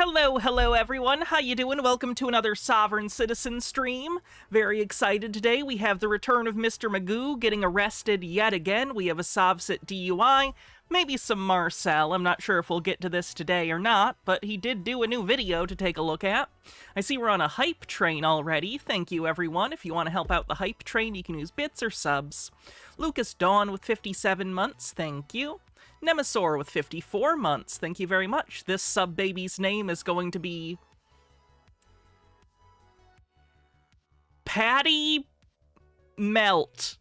Hello everyone, how you doing? Welcome to another Sovereign Citizen stream. Very excited today. We have the return of Mr. Magoo getting arrested yet again. We have a Sovsit DUI, maybe some Marcel. I'm not sure if we'll get to this today or not, but he did do a new video to take a look at. I see we're on a hype train already. Thank you everyone. If you want to help out the hype train, you can use bits or subs. Lucas Dawn with 57 months, thank you. Nemesaur with 54 months, thank you very much. This sub-baby's name is going to be... Patty Melt.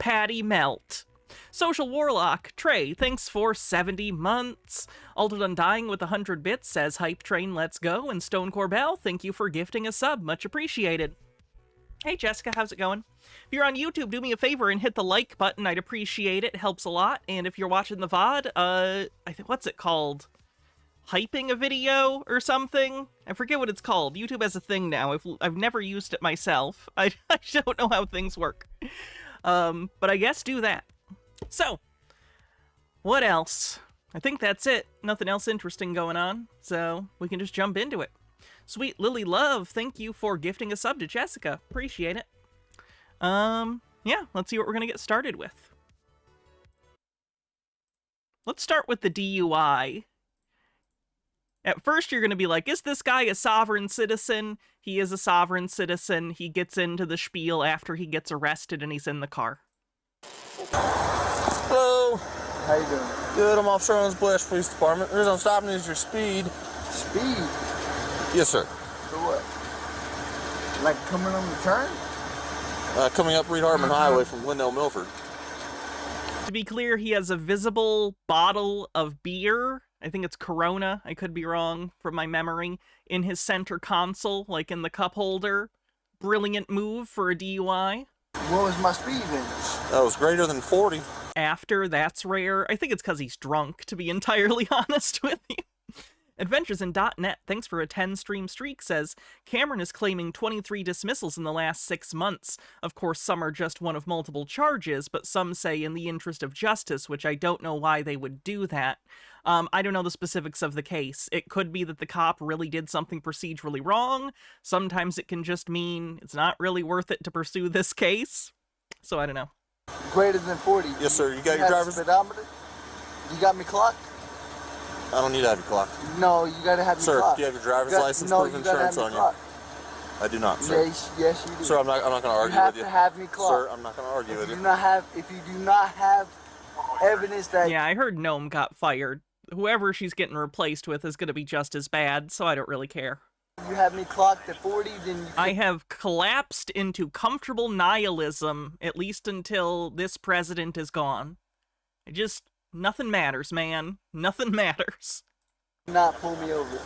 Patty Melt. Social Warlock, Trey, thanks for 70 months. Altered Undying with 100 bits says, Hype Train, let's go. And Stone Corbell, thank you for gifting a sub, much appreciated. Hey Jessica, how's it going? If you're on YouTube, do me a favor and hit the like button. I'd appreciate it. It helps a lot. And if you're watching the VOD, I think, what's it called? Hyping a video or something? I forget what it's called. YouTube has a thing now. I've never used it myself. I don't know how things work. But I guess do that. So, what else? I think that's it. Nothing else interesting going on. So, we can just jump into it. Sweet Lily Love, thank you for gifting a sub to Jessica. Appreciate it. Yeah, let's see what we're gonna get started with. Let's start with the DUI. At first, you're gonna be like, is this guy a sovereign citizen? He is a sovereign citizen. He gets into the spiel after he gets arrested and he's in the car. Hello. How you doing? Good, I'm Officer Owens Blash Police Department. The reason I'm stopping is your speed. Speed? Yes, sir. For what? Like coming on the turn? Coming up Reed Hartman Highway from Glendale, Milford. To be clear, he has a visible bottle of beer. I think it's Corona, I could be wrong from my memory, in his center console, like in the cup holder. Brilliant move for a DUI. What was my speed then? That was greater than 40. After, that's rare. I think it's because he's drunk, to be entirely honest with you. AdventuresIn.net, thanks for a 10-stream streak, says, Cameron is claiming 23 dismissals in the last 6 months. Of course, some are just one of multiple charges, but some say in the interest of justice, which I don't know why they would do that. I don't know the specifics of the case. It could be that the cop really did something procedurally wrong. Sometimes it can just mean it's not really worth it to pursue this case. So I don't know. Greater than 40. Yes, sir. You got your driver's... speedometer? You got me clocked? I don't need to have your clock. No, you gotta have me clocked. Sir, do you have your driver's license, proof of insurance on you? I do not, sir. Yes, you do. Sir, I'm not going to argue with you. You have to have me clocked. Sir, I'm not going to argue with you. If you do not have evidence that... Yeah, I heard Gnome got fired. Whoever she's getting replaced with is going to be just as bad, so I don't really care. You have me clocked at 40, then you... I have collapsed into comfortable nihilism, at least until this president is gone. Nothing matters, man. Nothing matters. Not pull me over.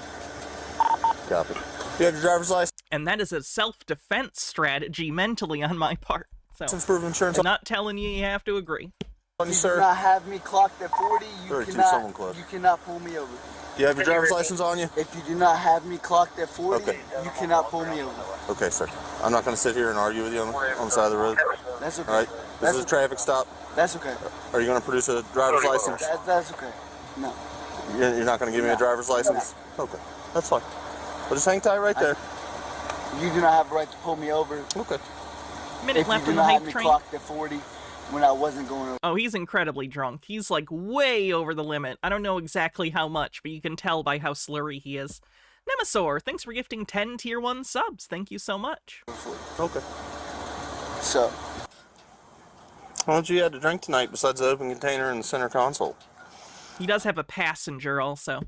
Copy. You have your driver's license? And that is a self-defense strategy mentally on my part. So, Proof of insurance? I'm not telling you you have to agree. If you do not have me clocked at 40, you cannot pull me over. Do you have your driver's license on you? If you do not have me clocked at 40, okay, you cannot pull me over. Okay, sir. I'm not going to sit here and argue with you on the side of the road. That's okay. All right. This is a traffic stop. That's okay. Are you going to produce a driver's license? That's okay. No. You're not going to give me a driver's license? Okay. That's fine. Well, just hang tight right there. You do not have a right to pull me over. Okay. Minute left on the hype train. If you do not have me clocked at 40 when I wasn't going over. Oh, he's incredibly drunk. He's like way over the limit. I don't know exactly how much, but you can tell by how slurry he is. Nemesaur, thanks for gifting 10 tier 1 subs. Thank you so much. Okay. So. How much you had to drink tonight besides the open container in the center console? He does have a passenger also.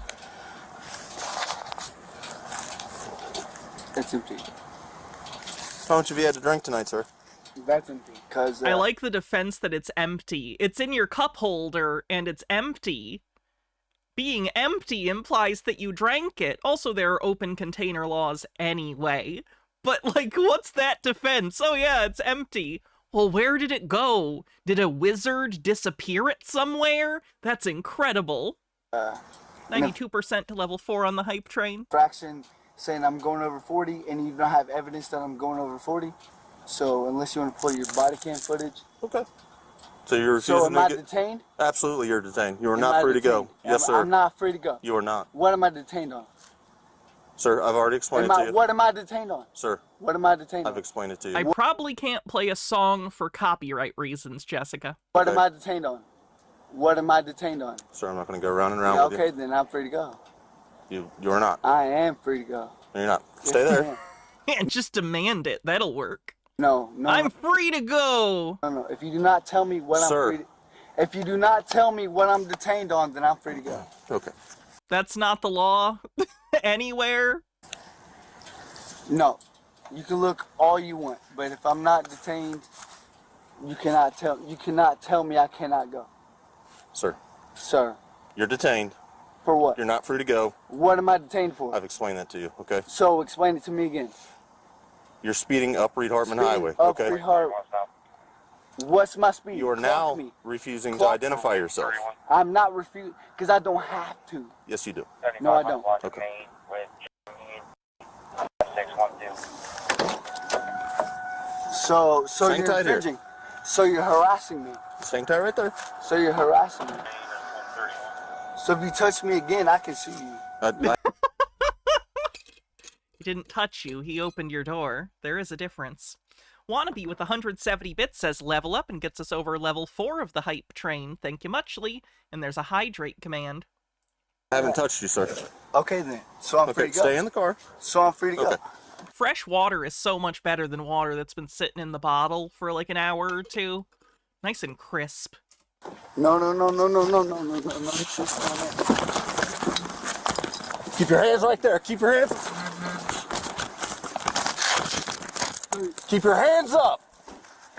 It's empty. How much have you had to drink tonight, sir? That's empty. Cause, I like the defense that it's empty. It's in your cup holder and it's empty. Being empty implies that you drank it. Also, there are open container laws anyway. But, like, what's that defense? Oh yeah, it's empty. Well, where did it go? Did a wizard disappear it somewhere? That's incredible. 92% to level 4 on the hype train. Fraction saying I'm going over 40, and you don't have evidence that I'm going over 40. So unless you want to pull your body cam footage. Okay. So you're refusing So am I detained? Absolutely, you're detained. You are not free to go. Yes, sir. I'm not free to go. You are not. What am I detained on? Sir, I've already explained it to you. What am I detained on? Sir. What am I detained on? I've explained it to you. I probably can't play a song for copyright reasons, Jessica. What am I detained on? What am I detained on? Sir, I'm not going to go round and round with you. Okay, then I'm free to go. You are not. I am free to go. No, you're not. Stay there. And just demand it. That'll work. No. I'm free to go. No. If you do not tell me what I'm free to, if you do not tell me what I'm detained on, then I'm free to go. Okay. That's not the law anywhere. No. You can look all you want, but if I'm not detained, you cannot tell me I cannot go. Sir. Sir. You're detained. For what? You're not free to go. What am I detained for? I've explained that to you, okay? So explain it to me again. You're speeding up Reed-Hartman Highway, okay? What's my speed? You are now refusing to identify yourself. I'm not refusing, because I don't have to. Yes, you do. No, I don't. Okay. So you're infringing. So you're harassing me. Same tie right there. So you're harassing me. So if you touch me again, I can sue you. He didn't touch you. He opened your door. There is a difference. Wannabe with 170 bits says level up and gets us over level 4 of the hype train. Thank you muchly. And there's a hydrate command. I haven't touched you, sir. Okay then. So I'm free to go. Stay in the car. So I'm free to go. Fresh water is so much better than water that's been sitting in the bottle for like an hour or two. Nice and crisp. No. Keep your hands right there. Keep your hands. Keep your hands up.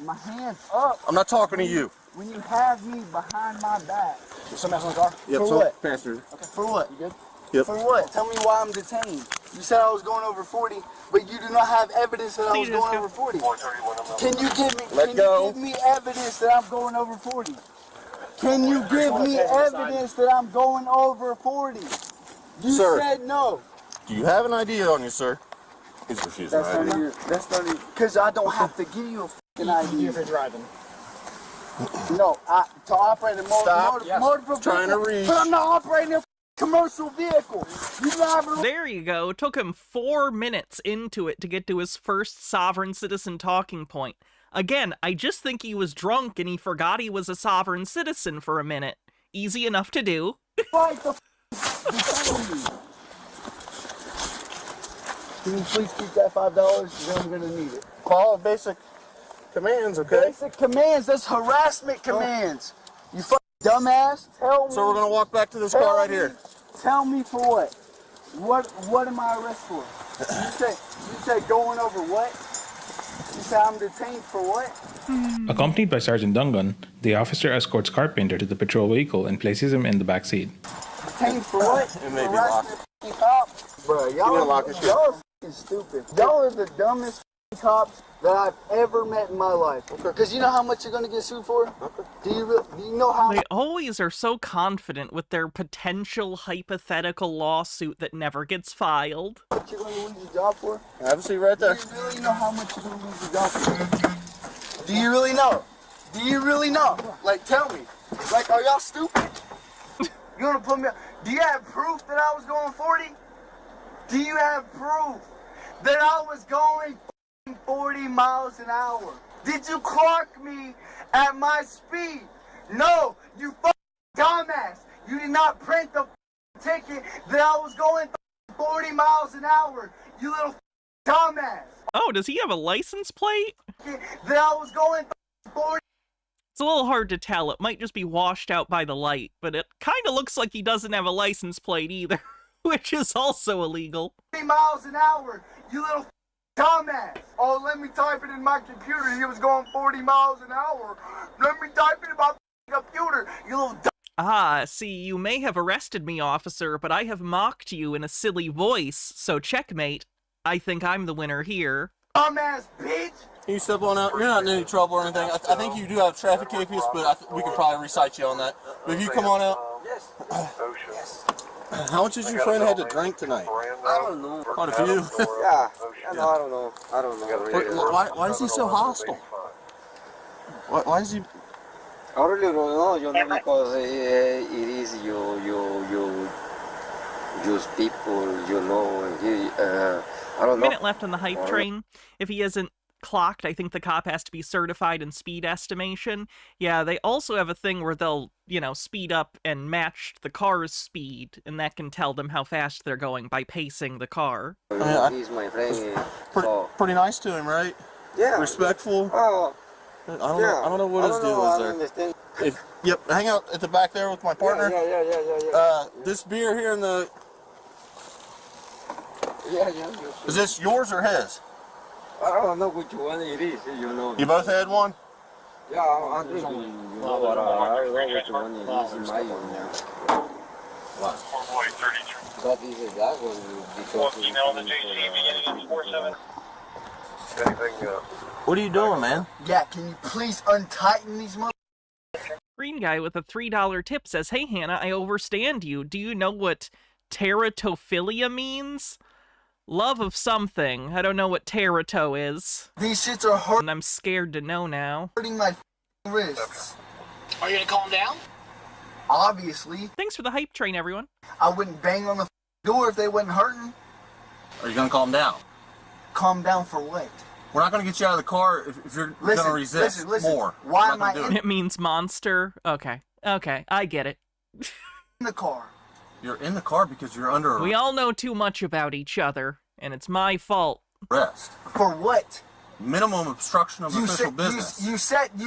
My hands up. I'm not talking to you. When you have me behind my back. Somebody else in the car? Yep, for what? Passenger. Okay. For what? You good? Yep. For what? Tell me why I'm detained. You said I was going over 40, but you do not have evidence that I was going over 40. Can you give me evidence that I'm going over 40? Can you give me evidence that I'm going over 40? You said no. Do you have an ID on you, sir? He's refusing. That's not even, because I don't have to give you a fucking ID. You're driving. No, to operate a motor Trying to reach. But I'm not operating a commercial vehicle. There you go. Took him 4 minutes into it to get to his first sovereign citizen talking point. Again, I just think he was drunk and he forgot he was a sovereign citizen for a minute. Easy enough to do. Fight the Can you please keep that $5? Then I'm gonna need it. Call basic commands, okay? Basic commands. That's harassment commands. You fucking dumbass. Tell me. So we're gonna walk back to this car right here. Tell me for what? What am I arrested for? You said going over what? You said I'm detained for what? Accompanied by Sergeant Dungan, the officer escorts Carpenter to the patrol vehicle and places him in the back seat. Detained for what? It may be locked. Bro, y'all are fucking stupid. Y'all are the dumbest cops that I've ever met in my life. Because you know how much you're going to get sued for? Do you know how? They always are so confident with their potential hypothetical lawsuit that never gets filed. What you're going to lose your job for? Have a seat right there. Do you really know how much you're going to lose your job for? Do you really know? Do you really know? Like, tell me. Like, are y'all stupid? You want to put me... Do you have proof that I was going 40? Do you have proof that I was going 40 miles an hour? Did you clock me at my speed? No, you dumbass. You did not print the ticket that I was going 40 miles an hour. You little dumbass. Oh, does he have a license plate? That I was going 40. It's a little hard to tell. It might just be washed out by the light, but it kind of looks like he doesn't have a license plate either, which is also illegal. 40 miles an hour, you little dumbass. Oh, let me type it in my computer. He was going 40 miles an hour. Let me type it in my computer, you little dumbass. Ah, see, you may have arrested me, officer, but I have mocked you in a silly voice, so checkmate. I think I'm the winner here. Dumbass bitch. Can you step on out? You're not in any trouble or anything. I think you do have traffic capias, but we could probably recite you on that. But if you come on out. Yes. Yes. How much did your friend had to drink tonight? I don't know. Quite a few. Yeah. No, I don't know. I don't know. Why is he so hostile? Why is he... I really don't know, because it is use people, you know. I don't know. Minute left on the hype train. If he isn't clocked, I think the cop has to be certified in speed estimation. Yeah, they also have a thing where they'll, speed up and match the car's speed, and that can tell them how fast they're going by pacing the car. He's my friend. Pretty nice to him, right? Yeah. Respectful. Oh. I don't know what his deal is there. Yep, hang out at the back there with my partner. Yeah. This beer here in the... Yeah. Is this yours or his? I don't know which one it is, you know. You both had one? Yeah, I think you know, but I don't know which one it is in my own. That is that one because What are you doing, man? Yeah, can you please untighten these mother... Green guy with a $3 tip says, "Hey Hannah, I overstand you. Do you know what teratophilia means? Love of something. I don't know what terato is. These shits are And I'm scared to know now." hurting my wrists. Are you gonna calm down? Obviously. Thanks for the hype train, everyone. I wouldn't bang on the door if they wasn't hurting. Are you gonna calm down? Calm down for what? We're not gonna get you out of the car if you're gonna resist more. Why We're am not I gonna do It means monster. Okay, I get it. in the car? You're in the car because you're under We all know too much about each other, and it's my fault. arrest. For what? Minimum obstruction of official said business. you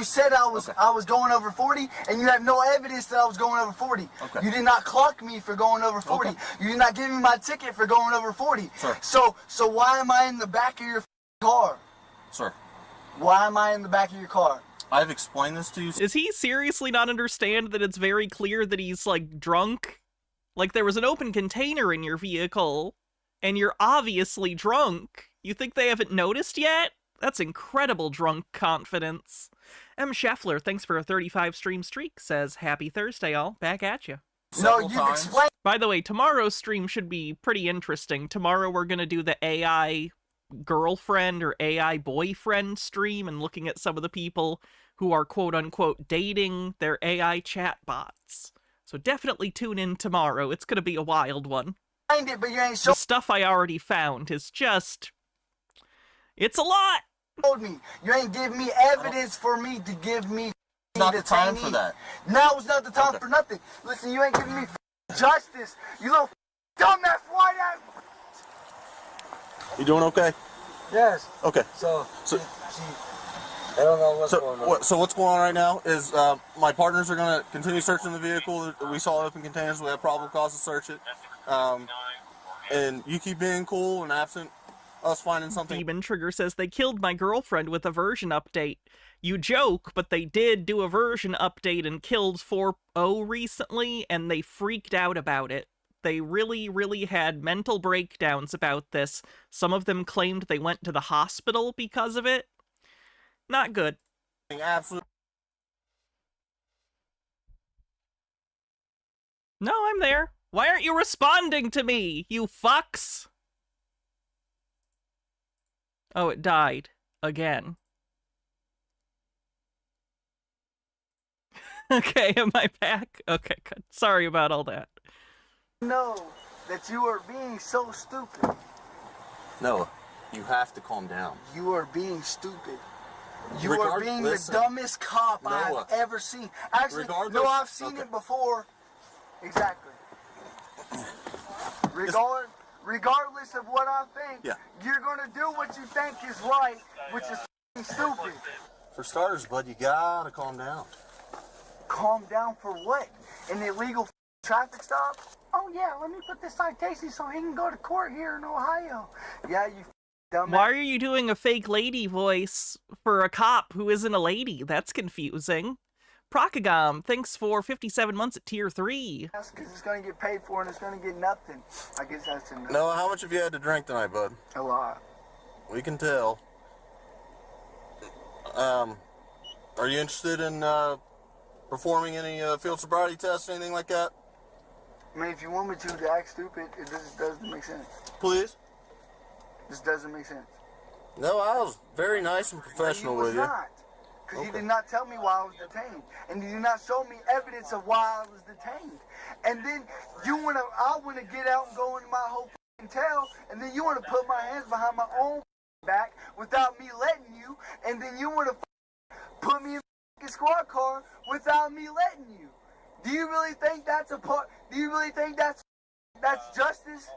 said I was going over 40, and you have no evidence that I was going over 40. Okay. You did not clock me for going over 40. Okay. You did not give me my ticket for going over 40. Sir. So why am I in the back of your car? Sir, Why am I in the back of your car? I've explained this to you. Does he seriously not understand that it's very clear that he's, drunk? Like, there was an open container in your vehicle, and you're obviously drunk. You think they haven't noticed yet? That's incredible drunk confidence. M. Scheffler, thanks for a 35 stream streak, says, "Happy Thursday, all. Back at you." Several You've times. explained. By the way, tomorrow's stream should be pretty interesting. Tomorrow we're going to do the AI girlfriend or AI boyfriend stream and looking at some of the people who are quote-unquote dating their AI chatbots. So definitely tune in tomorrow. It's going to be a wild one. It, but you ain't The stuff I already found is just... it's a lot! showed me. You ain't give me evidence for me to give me. Not the time for that. Now is not the time for nothing. Listen, you ain't giving me justice. You little dumbass white ass. You doing okay? Yes. Okay. So So- I don't know what's going on. So what's going on right now is my partners are going to continue searching the vehicle. We saw open containers. We have probable cause to search it. And you keep being cool and absent us finding something. Demon Trigger says, "They killed my girlfriend with a version update. You joke, but they did do a version update and killed 4.0 recently, and they freaked out about it. They really, really had mental breakdowns about this. Some of them claimed they went to the hospital because of it. Not good." Absolutely. No, I'm there. Why aren't you responding to me, you fucks? Oh, it died. Again. Okay, am I back? Okay, good. Sorry about all that. Know that you are being so stupid. Noah, you have to calm down. You are being stupid. You are being the dumbest cop Noah. I've ever seen. Actually, Regardless- no, I've seen okay. it before. Exactly. Regardless of what I think, Yeah. you're gonna do what you think is right, which is f***ing stupid. For starters, bud, you gotta calm down. Calm down for what? An illegal traffic stop? Oh yeah, let me put this citation so he can go to court here in Ohio. Yeah, you dumbass. Why are you doing a fake lady voice for a cop who isn't a lady? That's confusing. Procagam, thanks for 57 months at tier 3. Because it's gonna get paid for and it's gonna get nothing. I guess that's enough. Noah, how much have you had to drink tonight, bud? A lot. We can tell. Are you interested in performing any field sobriety tests, anything like that? I mean, if you want me to act stupid, it just doesn't make sense. Please? This doesn't make sense. No, I was very nice and professional with you. Because you Okay. did not tell me why I was detained. And you did not show me evidence of why I was detained. And then I want to get out and go into my whole tail, and then you want to put my hands behind my own back without me letting you, and then you want to put me in a squad car without me letting you. Do you really think that's do you really think that's justice?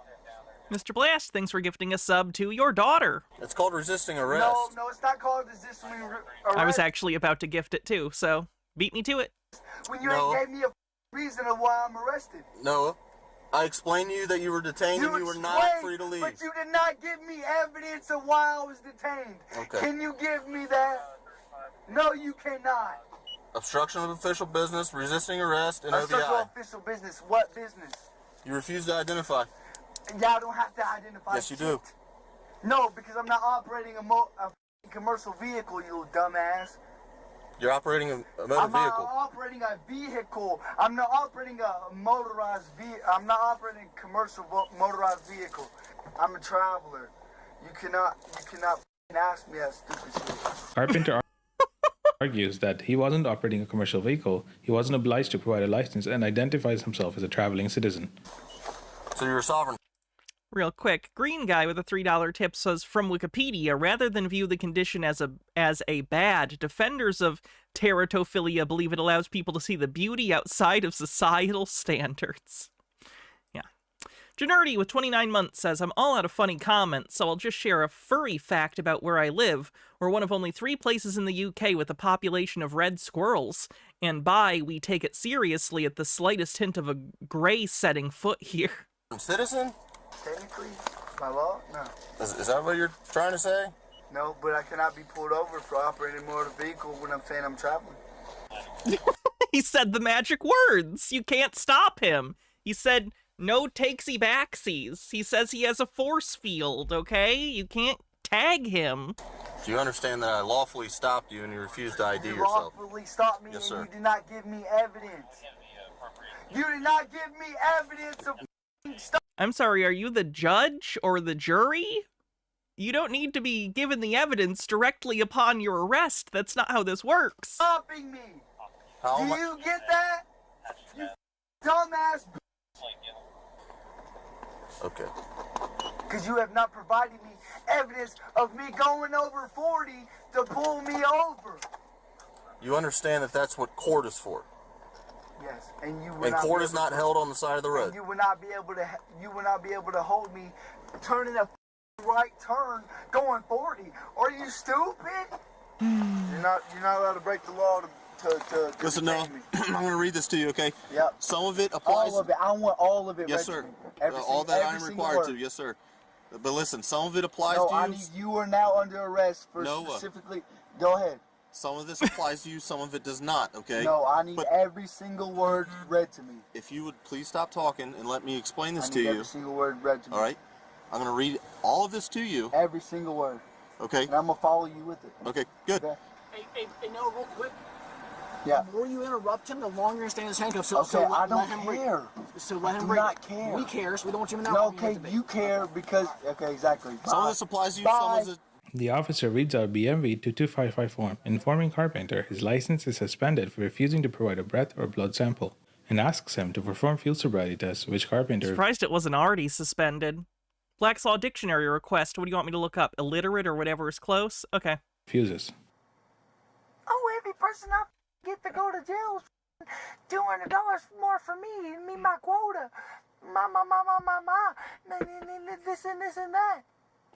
Mr. Blast, thanks for gifting a sub to your daughter. It's called resisting arrest. No, it's not called resisting arrest. I was actually about to gift it too, so beat me to it. When you No. ain't gave me a reason of why I'm arrested. Noah, I explained to you that you were detained and you were not explained, free to leave. But you did not give me evidence of why I was detained. Okay. Can you give me that? No, you cannot. Obstruction of official business, resisting arrest, and Official OVI. official business. What business? You refuse to identify. Y'all don't have to identify. Yes, you do. shit. No, because I'm not operating a commercial vehicle, you little dumbass. You're operating a motor I'm not vehicle. operating a vehicle. I'm not operating a motorized vehicle. I'm not operating a commercial motorized vehicle. I'm a traveler. You cannot ask me that stupid shit. Carpenter argues that he wasn't operating a commercial vehicle, he wasn't obliged to provide a license, and identifies himself as a traveling citizen. So you're a sovereign. Real quick, Green Guy with a $3 tip says, from Wikipedia, rather than view the condition as a bad, defenders of teratophilia believe it allows people to see the beauty outside of societal standards. Yeah. Generty with 29 months says, I'm all out of funny comments, so I'll just share a furry fact about where I live. We're one of only 3 places in the UK with a population of red squirrels, and we take it seriously at the slightest hint of a grey setting foot here. Citizen? Technically, by law, no. Is that what you're trying to say? No, but I cannot be pulled over for operating a motor vehicle when I'm saying I'm traveling. He said the magic words. You can't stop him. He said, no takesy backsies. He says he has a force field, okay? You can't tag him. Do you understand that I lawfully stopped you and you refused to ID You yourself? lawfully stopped me Yes, and sir. you did not give me evidence. You did not give me evidence of stop. I'm sorry, are you the judge or the jury? You don't need to be given the evidence directly upon your arrest. That's not how this works. Stopping me. How Do am I- you get that? You dumbass. Okay. Because you have not provided me evidence of me going over 40 to pull me over. You understand that that's what court is for. Yes, and you will And not court be is able not to- held on the side of the road. You will not be able to. You will not be able to hold me turning a right turn going 40. Are you stupid? You're not allowed to break the law to Listen, no. detain me. I'm going to read this to you, okay? Yep. Some of it applies. All of it. I want all of it. Yes, read sir. to me. Every All single- that every I'm single required word. to. Yes, sir. But listen, some of it applies No, to I you. need. You are now under arrest for Noah. specifically. Go ahead. Some of this applies to you. Some of it does not. Okay. No, I need But every single word read to me. if you would please stop talking and let me explain this I to need you. every single word read to me. All right. I'm going to read all of this to you. Every single word. Okay. And I'm gonna follow you with it. Okay. Good. Okay. Hey, no, real quick. Yeah. The more you interrupt him, the longer you're staying in his handcuffs. So, Okay, so I let don't him break. care. So let him do break. not care. We care, so we don't want you in that. No, long okay, debate. you care because okay, exactly. Some of Bye. this applies to you. Some of Bye. it. The officer reads out BMV 22555 form, informing Carpenter his license is suspended for refusing to provide a breath or blood sample, and asks him to perform field sobriety tests, which Carpenter Surprised it wasn't already suspended. Black's Law Dictionary request. What do you want me to look up? Illiterate or whatever is close? Okay. refuses. Oh, every person I get to go to jail is $200 more for me and me my quota. My. This and that.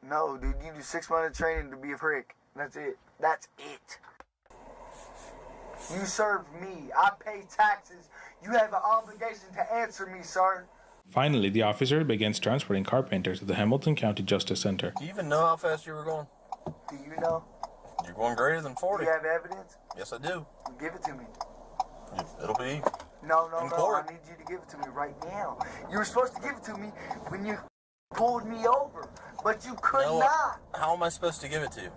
No, dude, you do 6 months of training to be a prick. That's it. That's it. You serve me. I pay taxes. You have an obligation to answer me, sir. Finally, the officer begins transporting Carpenter to the Hamilton County Justice Center. Do you even know how fast you were going? Do you know? You're going greater than 40. Do you have evidence? Yes, I do. Give it to me. It'll be. No, In court. I need you to give it to me right now. You were supposed to give it to me when you pulled me over, but you could No, not. How am I supposed to give it to you?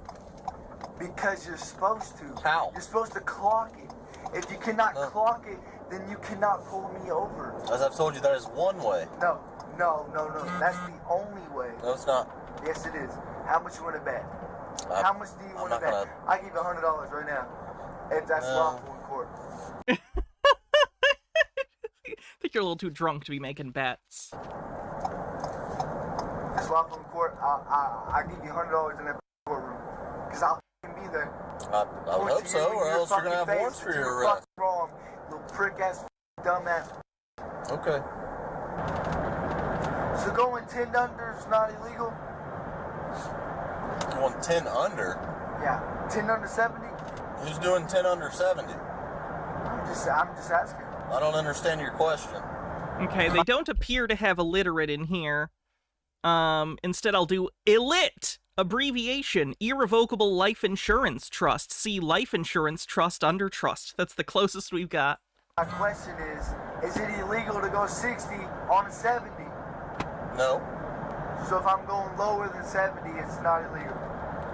Because you're supposed to. How? You're supposed to clock it. If you cannot No. clock it, then you cannot pull me over. As I've told you, that is one way. No. That's the only way. No, it's not. Yes, it is. How much you want to bet? How much do you I'm want to not bet? gonna- I give you $100 right now. If that's No. lawful in court. I think you're a little too drunk to be making bets. If it's lawful in court, I'll give you $100 in that courtroom. Because I'll be there. I would hope so, or else you're gonna have warrants for your arrest. Wrong, little prick ass, dumb ass. Okay. So going 10 under is not illegal? Going 10 under? Yeah. 10 under 70? Who's doing 10 under 70? I'm just asking. I don't understand your question. Okay, they don't appear to have illiterate in here. Instead I'll do ILLIT, abbreviation, Irrevocable Life Insurance Trust. See Life Insurance Trust under trust. That's the closest we've got. My question is it illegal to go 60 on a 70? No. So if I'm going lower than 70, it's not illegal.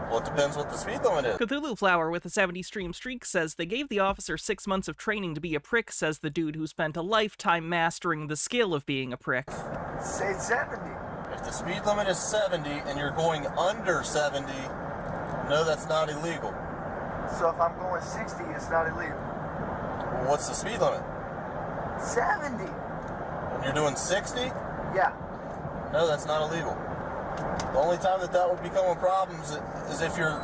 Well, it depends what the speed limit is. Cthulhu Flower with a 70 stream streak says they gave the officer 6 months of training to be a prick, says the dude who spent a lifetime mastering the skill of being a prick. Say 70. If the speed limit is 70 and you're going under 70, no, that's not illegal. So if I'm going 60, it's not illegal. Well, what's the speed limit? 70. And you're doing 60? Yeah. No, that's not illegal. The only time that would become a problem is if your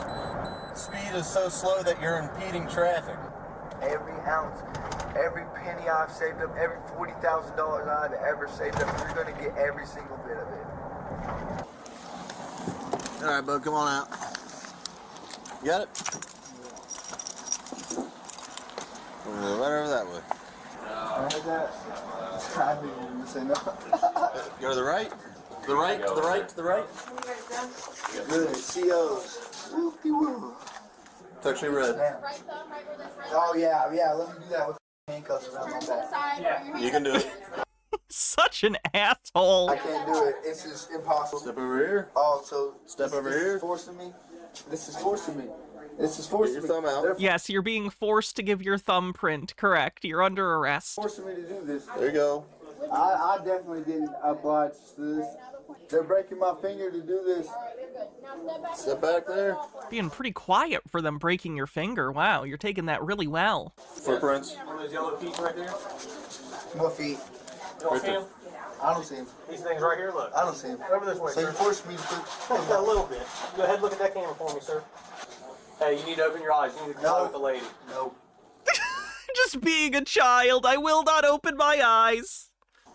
speed is so slow that you're impeding traffic. Every ounce, every penny I've saved up, every $40,000 I've ever saved up, you're going to get every single bit of it. All right, bud, come on out. You got it? Right over that way. I didn't even say no. Go to the right. To the right, to the right, to the right. Good, COs. Whoop-de-woo. It's actually red. Oh, yeah, let me do that with handcuffs around my back. You can do it. Such an asshole. I can't do it. It's just impossible. Step over here. Oh, so Step over this here. is forcing me? This is forcing me. This is Get forcing your me. thumb out. They're Yes, you're being forced to give your thumbprint. Correct. You're under arrest. forcing me to do this. There you go. I definitely didn't oblige to this. They're breaking my finger to do this. Step back there. Being pretty quiet for them breaking your finger. Wow, you're taking that really well. Footprints. Those yellow feet right there. What feet? You don't see them? I don't see him. These things right here, look. I don't see him. Over this way, So you sir. forced me to put... A little bit. Go ahead and look at that camera for me, sir. Hey, you need to open your eyes. You need to go No. with the lady. No. Just being a child, I will not open my eyes.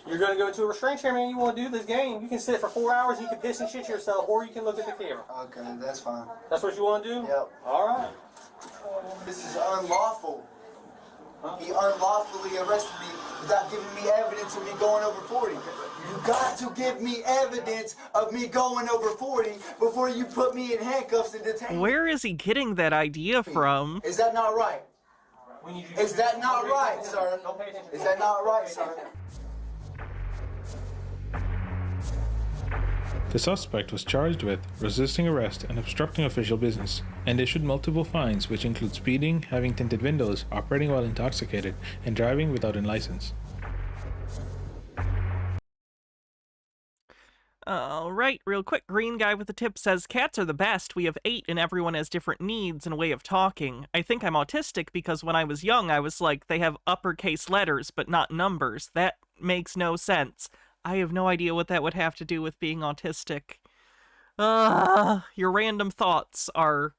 You're going to go to a restraint chair, man. You want to do this game. You can sit for 4 hours and you can piss and shit yourself, or you can look at the camera. Okay, that's fine. That's what you want to do? Yep. All right. This is unlawful. He unlawfully arrested me without giving me evidence of me going over 40. You got to give me evidence of me going over 40 before you put me in handcuffs and detain me. Where is he getting that idea from? Is that not right? We need you Is that not right, sir? Don't pay attention. Is that not right, sir? The suspect was charged with resisting arrest and obstructing official business, and issued multiple fines which include speeding, having tinted windows, operating while intoxicated, and driving without a license. Alright, real quick, green guy with the tip says, cats are the best. We have 8 and everyone has different needs and a way of talking. I think I'm autistic because when I was young, I was like, they have uppercase letters, but not numbers. That makes no sense. I have no idea what that would have to do with being autistic. Your random thoughts are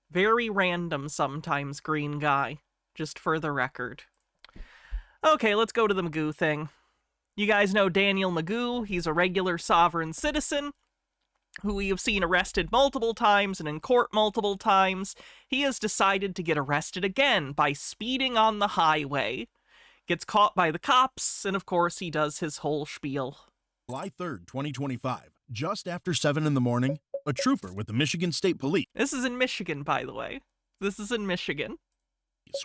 very random sometimes, green guy. Just for the record. Okay, let's go to the Magoo thing. You guys know Daniel Magoo. He's a regular sovereign citizen who we have seen arrested multiple times and in court multiple times. He has decided to get arrested again by speeding on the highway. Gets caught by the cops, and of course he does his whole spiel. July 3rd, 2025, just after 7 in the morning, a trooper with the Michigan State Police This is in Michigan, by the way. This is in Michigan.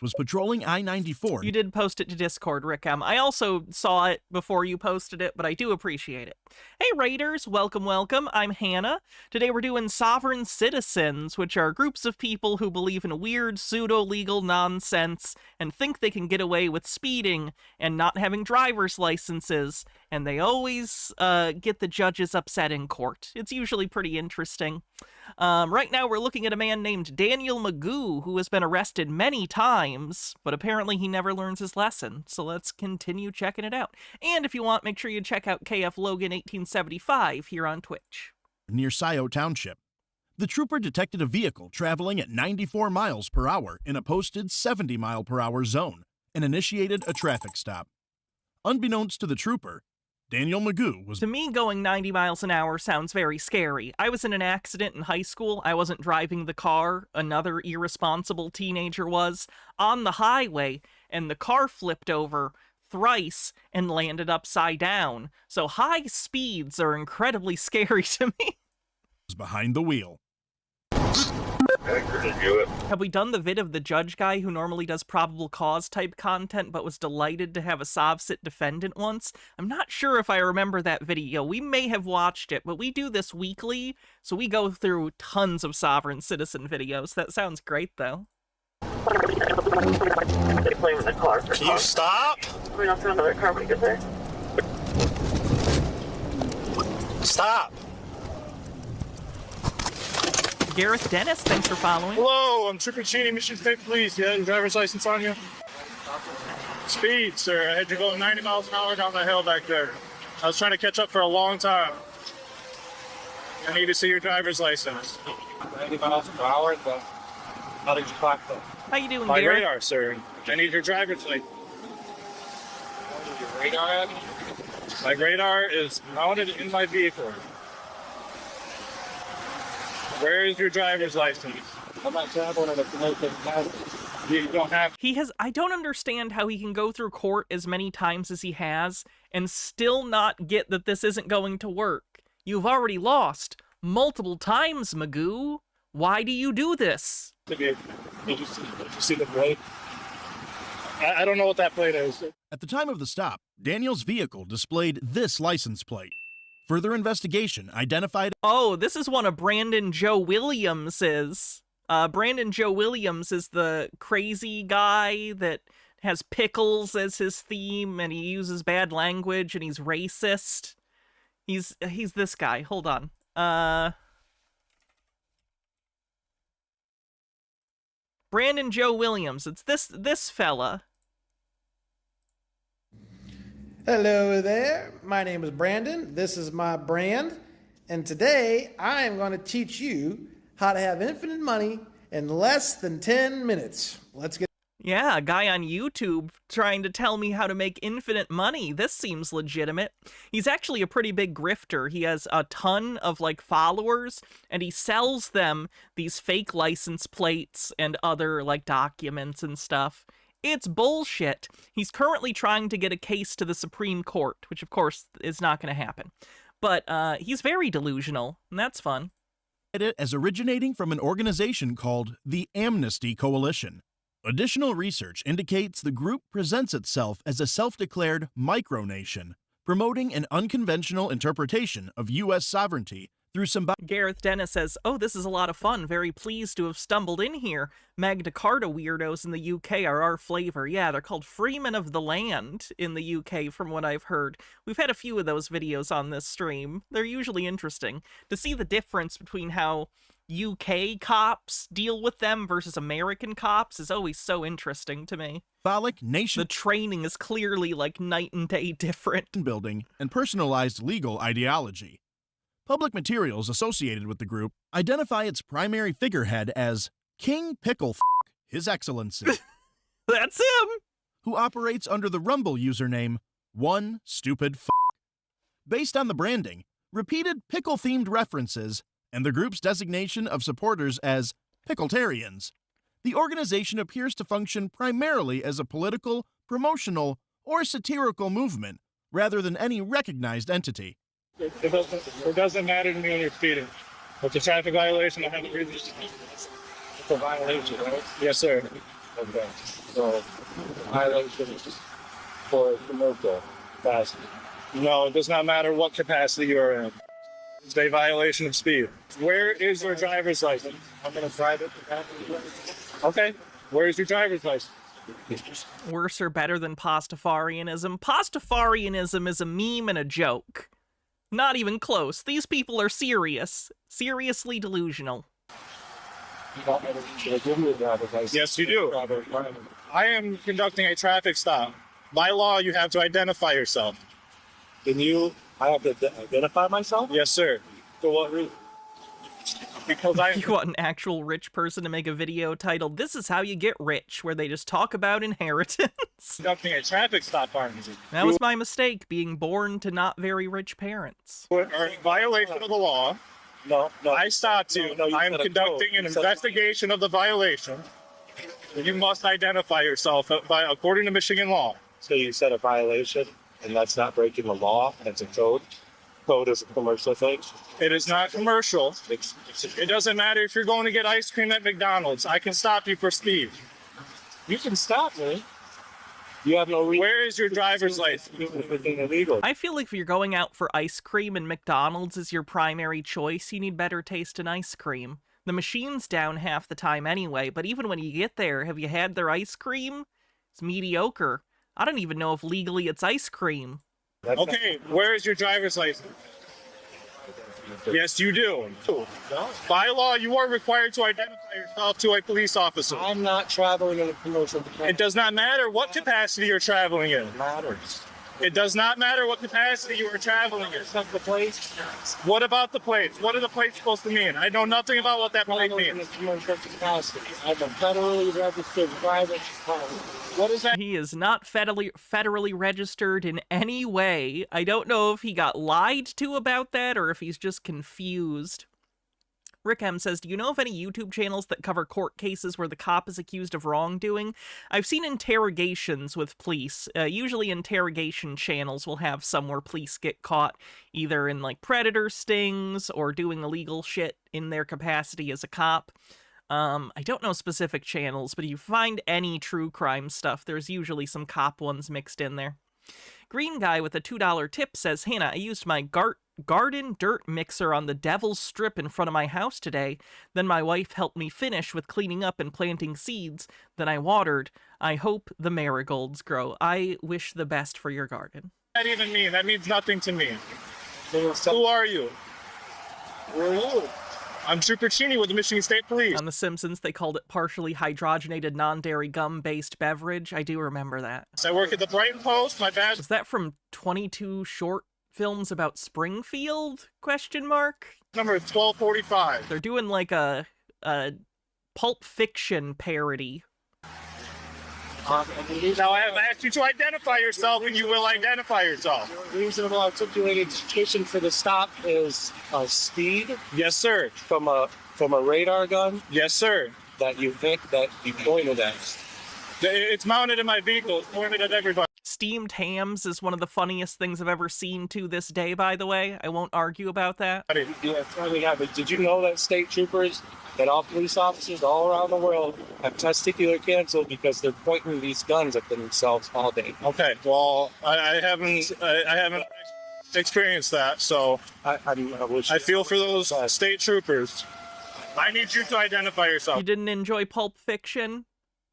was patrolling I-94. You did post it to Discord, Rick M. I also saw it before you posted it, but I do appreciate it. Hey Raiders, welcome, welcome. I'm Hannah. Today we're doing Sovereign Citizens, which are groups of people who believe in weird pseudo-legal nonsense and think they can get away with speeding and not having driver's licenses and they always get the judges upset in court. It's usually pretty interesting. Right now we're looking at a man named Daniel Magoo, who has been arrested many times, but apparently he never learns his lesson. So let's continue checking it out. And if you want, make sure you check out KF Logan 1875 here on Twitch. Near Scioto Township, the trooper detected a vehicle traveling at 94 miles per hour in a posted 70-mile-per-hour zone and initiated a traffic stop. Unbeknownst to the trooper, Daniel Magoo was... To me, going 90 miles an hour sounds very scary. I was in an accident in high school. I wasn't driving the car. Another irresponsible teenager was on the highway, and the car flipped over thrice and landed upside down. So high speeds are incredibly scary to me. behind the wheel. Have we done the vid of the judge guy who normally does probable cause type content but was delighted to have a SovCit defendant once? I'm not sure if I remember that video. We may have watched it, but we do this weekly, so we go through tons of sovereign citizen videos. That sounds great, though. Can you stop? We're not through another car when we get there. Stop. Gareth Dennis, thanks for following. Hello, I'm Trooper Cheney, Michigan State Police. You have your driver's license on you? Speed, sir. I had you going 90 miles an hour down the hill back there. I was trying to catch up for a long time. I need to see your driver's license. 90 miles per hour? How did you clock that? How you doing, My Gareth? radar, sir. I need your driver's license. Your radar at? My radar is mounted in my vehicle. Where is your driver's license? I'm not traveling in a Connecticut County. You don't have. I don't understand how he can go through court as many times as he has and still not get that this isn't going to work. You've already lost multiple times, Magoo. Why do you do this? Did you see the plate? I don't know what that plate is. At the time of the stop, Daniel's vehicle displayed this license plate. Further investigation identified... Oh, this is one of Brandon Joe Williams's. Brandon Joe Williams is the crazy guy that has pickles as his theme, and he uses bad language, and he's racist. He's this guy. Hold on. Brandon Joe Williams. It's this fella. Hello there, my name is Brandon, this is my brand, and today I am going to teach you how to have infinite money in less than 10 minutes. Let's get... Yeah, a guy on YouTube trying to tell me how to make infinite money. This seems legitimate. He's actually a pretty big grifter. He has a ton of, followers, and he sells them these fake license plates and other, documents and stuff. It's bullshit. He's currently trying to get a case to the Supreme Court, which of course is not going to happen. But he's very delusional, and that's fun. ...it as originating from an organization called the Amnesty Coalition. Additional research indicates the group presents itself as a self-declared micronation, promoting an unconventional interpretation of U.S. sovereignty through Gareth Dennis says, "Oh, this is a lot of fun. Very pleased to have stumbled in here. Magna Carta weirdos in the UK are our flavor." Yeah, they're called Freemen of the Land in the UK, from what I've heard. We've had a few of those videos on this stream. They're usually interesting. To see the difference between how UK cops deal with them versus American cops is always so interesting to me. Nation. The training is clearly, night and day different. Building and personalized legal ideology. Public materials associated with the group identify its primary figurehead as King Pickle His Excellency. That's him! Who operates under the Rumble username, One Stupid Based on the branding, repeated pickle-themed references, and the group's designation of supporters as Pickletarians, the organization appears to function primarily as a political, promotional, or satirical movement, rather than any recognized entity. It doesn't matter to me when you're speeding. It's a traffic violation. I haven't read this. It's a violation, right? Yes, sir. Okay. So, violation is for commercial capacity. No, it does not matter what capacity you're in. It's a violation of speed. Where is your driver's license? I'm in a private capacity. Okay. Where is your driver's license? Worse or better than Pastafarianism? Pastafarianism is a meme and a joke. Not even close. These people are serious. Seriously delusional. Yes, you do. I am conducting a traffic stop. By law, you have to identify yourself. I have to identify myself? Yes, sir. For what reason? Because You want an actual rich person to make a video titled, "This is how you get rich," where they just talk about inheritance. Conducting a traffic stop, aren't you? That was my mistake, being born to not very rich parents. Are in violation of the law. No. I stopped you. No, you I am said a conducting code. an You said- investigation of the violation. You must identify yourself according to Michigan law. So you said a violation, and that's not breaking the law. That's a code. Code is a commercial thing. It is not commercial. It doesn't matter if you're going to get ice cream at McDonald's. I can stop you for speed. You can stop me. You have no reason. Where is your driver's license? Everything illegal. I feel like if you're going out for ice cream and McDonald's is your primary choice, you need better taste in ice cream. The machine's down half the time anyway, but even when you get there, have you had their ice cream? It's mediocre. I don't even know if legally it's ice cream. Okay, where is your driver's license? Yes, you do. By law, you are required to identify yourself to a police officer. I'm not traveling in a commercial capacity. It does not matter what capacity you're traveling in. It matters. It does not matter what capacity you are traveling in. Except the plates. What about the plates? What are the plates supposed to mean? I know nothing about what that plate In a means. commercial capacity. I'm a federally registered private car. What is that? He is not federally registered in any way. I don't know if he got lied to about that or if he's just confused. Rick M says, do you know of any YouTube channels that cover court cases where the cop is accused of wrongdoing? I've seen interrogations with police. Usually interrogation channels will have some where police get caught either in like predator stings or doing illegal shit in their capacity as a cop. I don't know specific channels, but if you find any true crime stuff, there's usually some cop ones mixed in there. Green Guy with a $2 tip says, Hannah, I used my garden dirt mixer on the devil's strip in front of my house today. Then my wife helped me finish with cleaning up and planting seeds. Then I watered. I hope the marigolds grow. I wish the best for your garden. What does that even mean? That means nothing to me. Who are you? Where are you? I'm Trooper Cheney with the Michigan State Police. On The Simpsons, they called it partially hydrogenated non-dairy gum-based beverage. I do remember that. I work at the Brighton Post. My badge. Was that from 22 short films about Springfield? Question mark. Number 1245. They're doing like a Pulp Fiction parody. Now I have asked you to identify yourself, and you will identify yourself. Reasonable articulated suspicion for the stop is speed. Yes, sir. From a radar gun. Yes, sir. That you think that you pointed at. It's mounted in my vehicle. It's pointed at everybody. Steamed hams is one of the funniest things I've ever seen to this day, by the way. I won't argue about that. Yeah, but did you know that state troopers and all police officers all around the world have testicular cancer because they're pointing these guns at themselves all day? Okay, well, I haven't experienced that, so I feel for those state troopers. I need you to identify yourself. You didn't enjoy Pulp Fiction?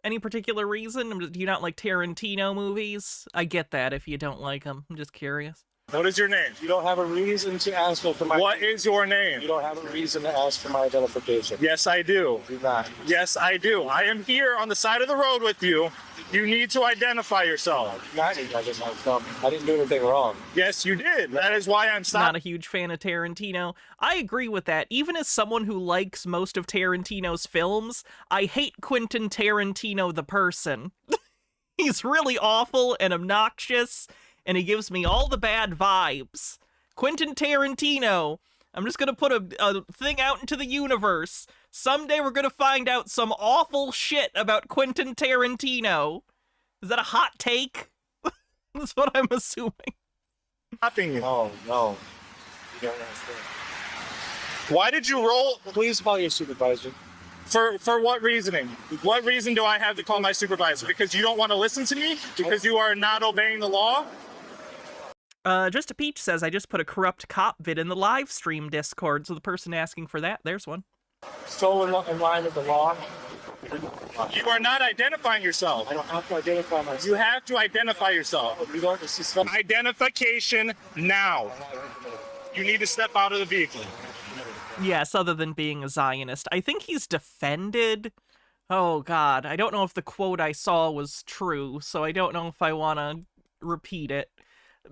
Any particular reason? Do you not like Tarantino movies? I get that if you don't like them. I'm just curious. What is your name? You don't have a reason to ask for my... What is your name? You don't have a reason to ask for my identification. Yes, I do. Do not. Yes, I do. I am here on the side of the road with you. You need to identify yourself. I didn't do anything wrong. Yes, you did. That is why I'm stopping. Not a huge fan of Tarantino. I agree with that. Even as someone who likes most of Tarantino's films, I hate Quentin Tarantino the person. He's really awful and obnoxious, and he gives me all the bad vibes. Quentin Tarantino. I'm just gonna put a thing out into the universe. Someday we're gonna find out some awful shit about Quentin Tarantino. Is that a hot take? That's what I'm assuming. Oh, no. You don't understand. Why did you roll? Please call your supervisor. For what reasoning? What reason do I have to call my supervisor? Because you don't want to listen to me? Because you are not obeying the law? Just a Peach says, I just put a corrupt cop vid in the live stream Discord, so the person asking for that, there's one. So in line with the law. You are not identifying yourself. I don't have to identify myself. You have to identify yourself. You don't suspect. Identification now. You need to step out of the vehicle. Yes, other than being a Zionist. I think he's defended... Oh, God. I don't know if the quote I saw was true, so I don't know if I want to repeat it.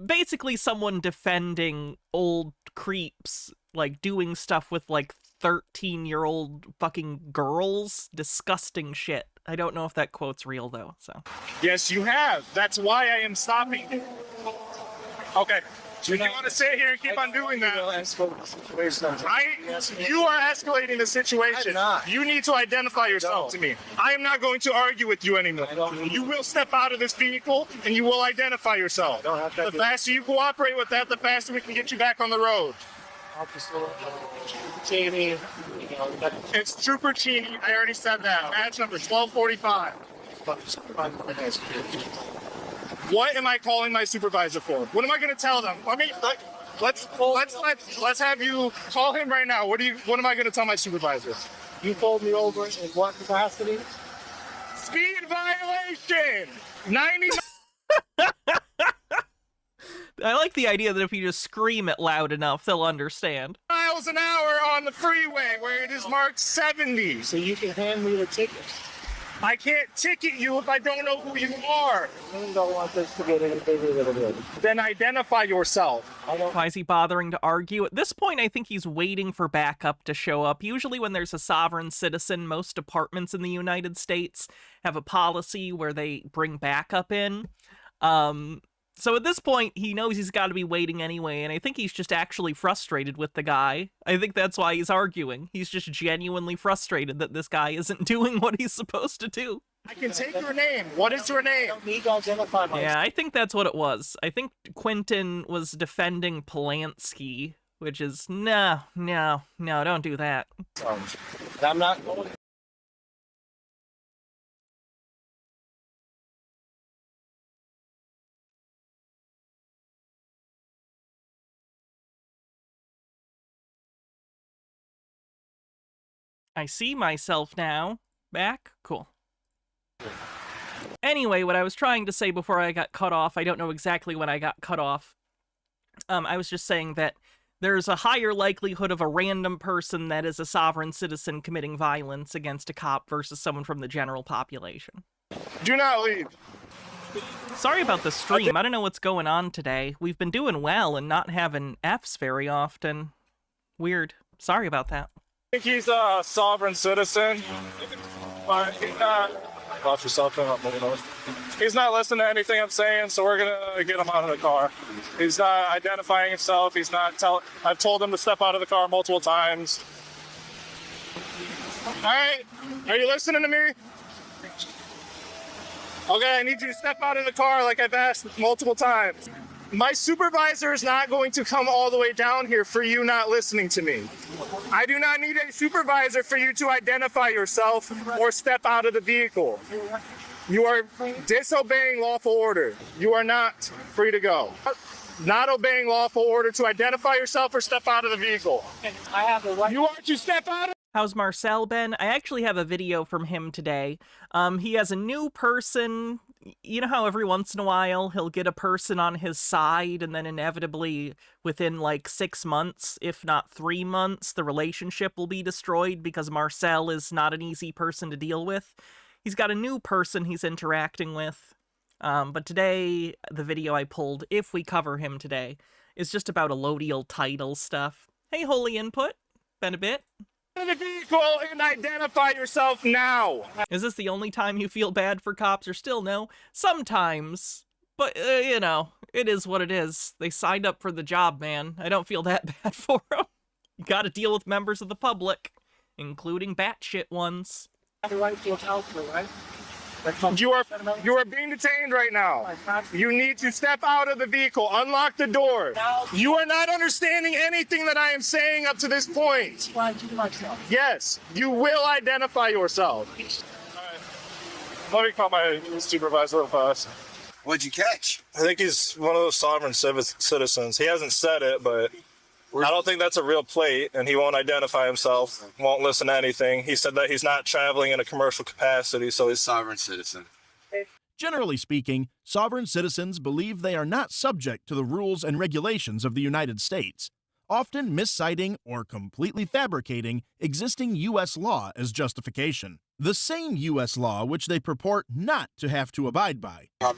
Basically, someone defending old creeps, like, doing stuff with, like, 13-year-old fucking girls. Disgusting shit. I don't know if that quote's real, though, so... Yes, you have. That's why I am stopping you. Okay. You want to sit here and keep on doing that? You are escalating the situation. You need to identify yourself to me. I am not going to argue with you anymore. You will step out of this vehicle and you will identify yourself. The faster you cooperate with that, the faster we can get you back on the road. It's Trooper Cheney. I already said that. Badge number 1245. What am I calling my supervisor for? What am I going to tell them? I mean, let's have you call him right now. What am I going to tell my supervisor? You pulled me over in what capacity? Speed violation. 90. I like the idea that if you just scream it loud enough, they'll understand. Miles an hour on the freeway where it is marked 70. So you can hand me the ticket. I can't ticket you if I don't know who you are. I don't want this to get any bigger than it is. Then identify yourself. Why is he bothering to argue? At this point, I think he's waiting for backup to show up. Usually when there's a sovereign citizen, most departments in the United States have a policy where they bring backup in. So at this point, he knows he's got to be waiting anyway, and I think he's just actually frustrated with the guy. I think that's why he's arguing. He's just genuinely frustrated that this guy isn't doing what he's supposed to do. I can take your name. What is your name? Yeah, I think that's what it was. I think Quentin was defending Polanski, which is, no, don't do that. I'm not going. I see myself now. Back? Cool. Anyway, what I was trying to say before I got cut off, I don't know exactly when I got cut off. I was just saying that there's a higher likelihood of a random person that is a sovereign citizen committing violence against a cop versus someone from the general population. Do not leave. Sorry about the stream. I don't know what's going on today. We've been doing well and not having Fs very often. Weird. Sorry about that. I think he's a sovereign citizen, but he's not. Watch yourself. He's not listening to anything I'm saying, so we're gonna get him out of the car. He's not identifying himself. He's not telling. I've told him to step out of the car multiple times. All right, are you listening to me? Okay, I need you to step out of the car like I've asked multiple times. My supervisor is not going to come all the way down here for you not listening to me. I do not need a supervisor for you to identify yourself or step out of the vehicle. You are disobeying lawful order. You are not free to go. Not obeying lawful order to identify yourself or step out of the vehicle. I have the right. You are to step out of. How's Marcel been? I actually have a video from him today. He has a new person. You know how every once in a while he'll get a person on his side and then inevitably within like 6 months, if not 3 months, the relationship will be destroyed because Marcel is not an easy person to deal with. He's got a new person he's interacting with. But today, the video I pulled, if we cover him today, is just about allodial title stuff. Hey, Holy Input. Been a bit. The vehicle and identify yourself now. Is this the only time you feel bad for cops, or still no? Sometimes. But, you know, it is what it is. They signed up for the job, man. I don't feel that bad for them. You gotta deal with members of the public, including batshit ones. I have the right to a counselor, right? You are being detained right now. You need to step out of the vehicle. Unlock the door. You are not understanding anything that I am saying up to this point. Yes, you will identify yourself. Let me call my supervisor real fast. What'd you catch? I think he's one of those sovereign citizens. He hasn't said it, but I don't think that's a real plate, and he won't identify himself, won't listen to anything. He said that he's not traveling in a commercial capacity, so he's a sovereign citizen. Generally speaking, sovereign citizens believe they are not subject to the rules and regulations of the United States, often misciting or completely fabricating existing U.S. law as justification. The same U.S. law which they purport not to have to abide by. I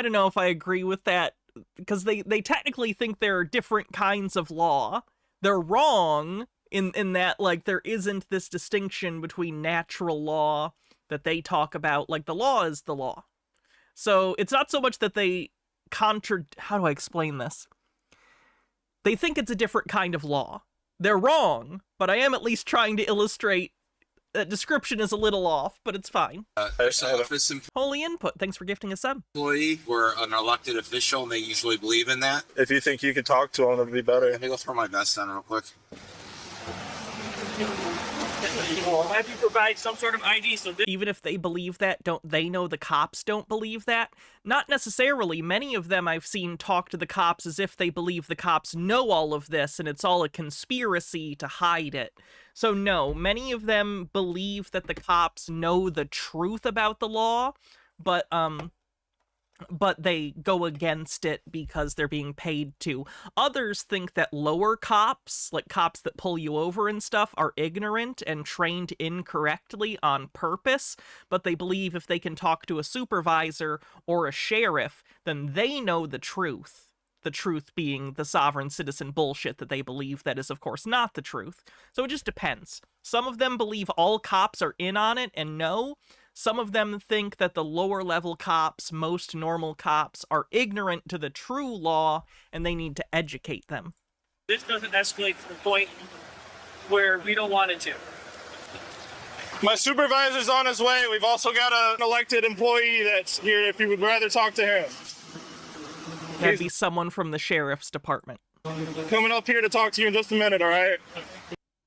don't know if I agree with that, because they technically think there are different kinds of law. They're wrong in that, like, there isn't this distinction between natural law that they talk about. Like, the law is the law. So it's not so much that they how do I explain this? They think it's a different kind of law. They're wrong, but I am at least trying to illustrate that description is a little off, but it's fine. Holy input. Thanks for gifting a sub. Employee or an elected official, and they usually believe in that. If you think you could talk to him, it'd be better. Let me go throw my vest on real quick. Have you provide some sort of ID so even if they believe that, don't they know the cops don't believe that? Not necessarily. Many of them I've seen talk to the cops as if they believe the cops know all of this and it's all a conspiracy to hide it. So no, many of them believe that the cops know the truth about the law, but they go against it because they're being paid to. Others think that lower cops, like cops that pull you over and stuff, are ignorant and trained incorrectly on purpose, but they believe if they can talk to a supervisor or a sheriff, then they know the truth. The truth being the sovereign citizen bullshit that they believe that is, of course, not the truth. So it just depends. Some of them believe all cops are in on it and know. Some of them think that the lower-level cops, most normal cops, are ignorant to the true law, and they need to educate them. this doesn't escalate to the point where we don't want it to? My supervisor's on his way. We've also got an elected employee that's here if you would rather talk to him. That'd be someone from the sheriff's department. Coming up here to talk to you in just a minute, all right?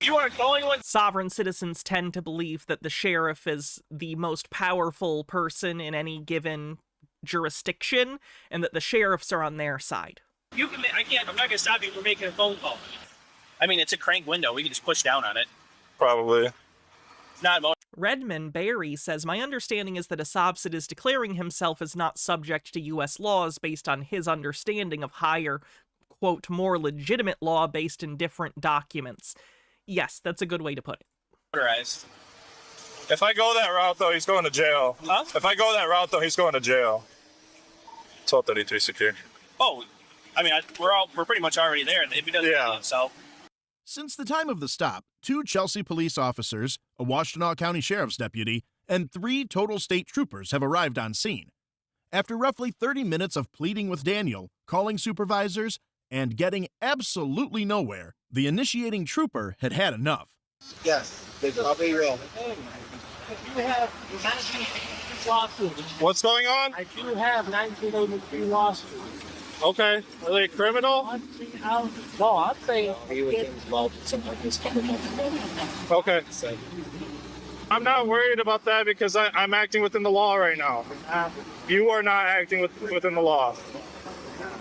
You are the only one. Sovereign citizens tend to believe that the sheriff is the most powerful person in any given jurisdiction, and that the sheriffs are on their side. You can. I'm not gonna stop you from making a phone call. I mean, it's a crank window. We can just push down on it. Probably. It's not. Redmond Barry says, my understanding is that Asabsid is declaring himself as not subject to U.S. laws based on his understanding of higher, quote, more legitimate law based in different documents. Yes, that's a good way to put it. Motorized. If I go that route, though, he's going to jail. Huh? If I go that route, though, he's going to jail. 1233 secure. Oh, I mean, we're pretty much already there. If he doesn't kill himself. Since the time of the stop, 2 Chelsea police officers, a Washtenaw County Sheriff's deputy, and 3 total state troopers have arrived on scene. After roughly 30 minutes of pleading with Daniel, calling supervisors, and getting absolutely nowhere, the initiating trooper had had enough. Yes, I'll be real. You have 1983 lawsuits. What's going on? I do have 1983 lawsuits. Okay. Are they criminal? No, I'm saying. Okay. I'm not worried about that because I'm acting within the law right now. You are not acting within the law.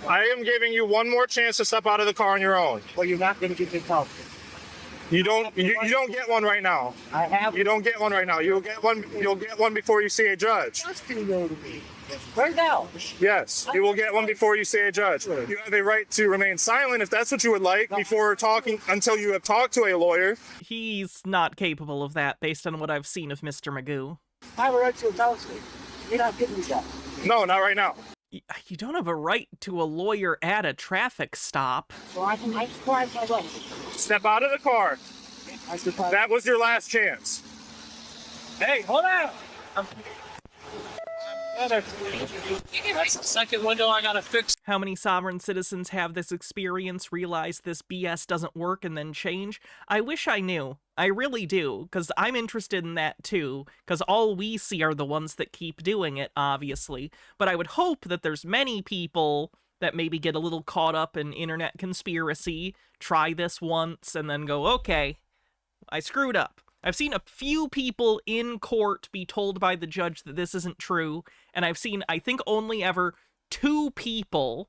I am giving you one more chance to step out of the car on your own. Well, you're not going to get this help. You don't get one right now. I have. You don't get one right now. You'll get one before you see a judge. Right now. Yes, you will get one before you see a judge. You have a right to remain silent if that's what you would like before talking until you have talked to a lawyer. He's not capable of that based on what I've seen of Mr. Magoo. I have a right to a counselor. You're not getting me that. No, not right now. You don't have a right to a lawyer at a traffic stop. So I surprised my right. Step out of the car. That was your last chance. Hey, hold on. That's the second window I gotta fix. How many sovereign citizens have this experience, realize this BS doesn't work, and then change? I wish I knew. I really do, because I'm interested in that too, because all we see are the ones that keep doing it, obviously. But I would hope that there's many people that maybe get a little caught up in internet conspiracy, try this once, and then go, okay, I screwed up. I've seen a few people in court be told by the judge that this isn't true, and I've seen, I think, only ever 2 people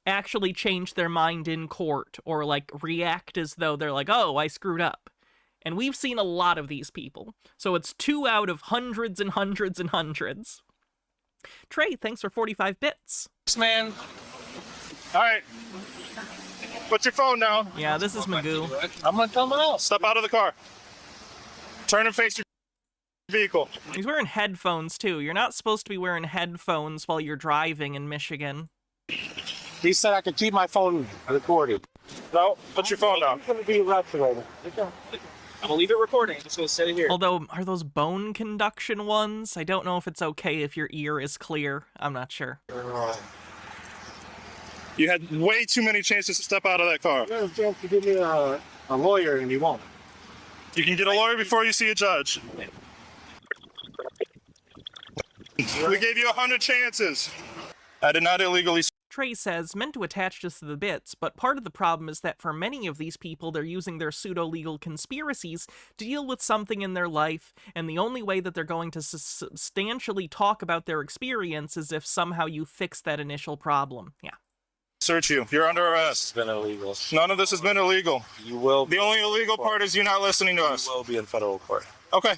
actually change their mind in court or like react as though they're like, oh, I screwed up. And we've seen a lot of these people. So it's 2 out of hundreds and hundreds and hundreds. Trey, thanks for 45 bits. Thanks, man. All right. Put your phone down. Yeah, this is Magoo. I'm gonna tell someone else. Step out of the car. Turn and face your vehicle. He's wearing headphones, too. You're not supposed to be wearing headphones while you're driving in Michigan. He said I could keep my phone recorded. No, put your phone down. I'm gonna be arrested right now. I'm gonna leave it recording. I'm just gonna sit it here. Although, are those bone conduction ones? I don't know if it's okay if your ear is clear. I'm not sure. You had way too many chances to step out of that car. You have a chance to give me a lawyer and you won't. You can get a lawyer before you see a judge. We gave you 100 chances. I did not illegally. Trey says, meant to attach this to the bits, but part of the problem is that for many of these people, they're using their pseudo-legal conspiracies to deal with something in their life, and the only way that they're going to substantially talk about their experience is if somehow you fix that initial problem. Yeah. Search you. You're under arrest. It's been illegal. None of this has been illegal. You will. The only illegal part is you not listening to us. You will be in federal court. Okay.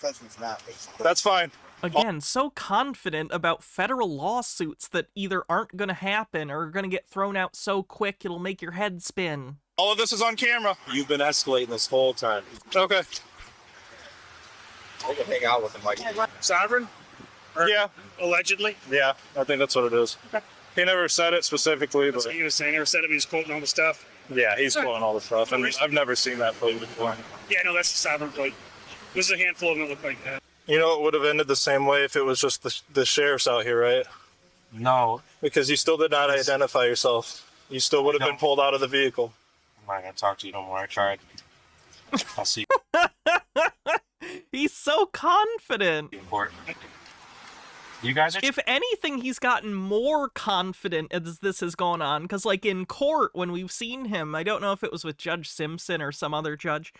That's fine. Again, so confident about federal lawsuits that either aren't going to happen or are going to get thrown out so quick it'll make your head spin. All of this is on camera. You've been escalating this whole time. Okay. I can hang out with him like Sovereign? Yeah. Allegedly? Yeah, I think that's what it is. Okay. He never said it specifically, That's but what he was saying. Never said it, he was quoting all the stuff. yeah, he's quoting all the stuff, and I've never seen that play before. Yeah, no, that's the sovereign plate. There's a handful of them that look like that. You know, it would have ended the same way if it was just the sheriffs out here, right? No. Because you still did not identify yourself. You still would have been pulled out of the vehicle. I'm not gonna talk to you no more. I tried. I'll see He's so confident. you in court. You guys are. If anything, he's gotten more confident as this has gone on. Because, like, in court, when we've seen him, I don't know if it was with Judge Simpson or some other judge,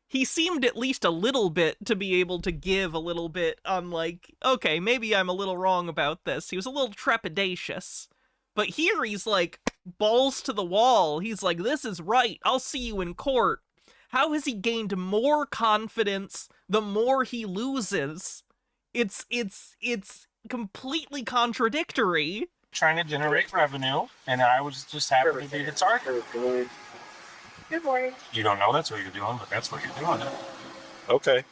he seemed at least a little bit to be able to give a little bit on, like, okay, maybe I'm a little wrong about this. He was a little trepidatious. But here he's, like, balls to the wall. He's like, this is right. I'll see you in court. How has he gained more confidence the more he loses? It's completely contradictory. Trying to generate revenue, and I was just happy to be the target. Good morning. You don't know that's what you're doing, but that's what you're doing. Okay.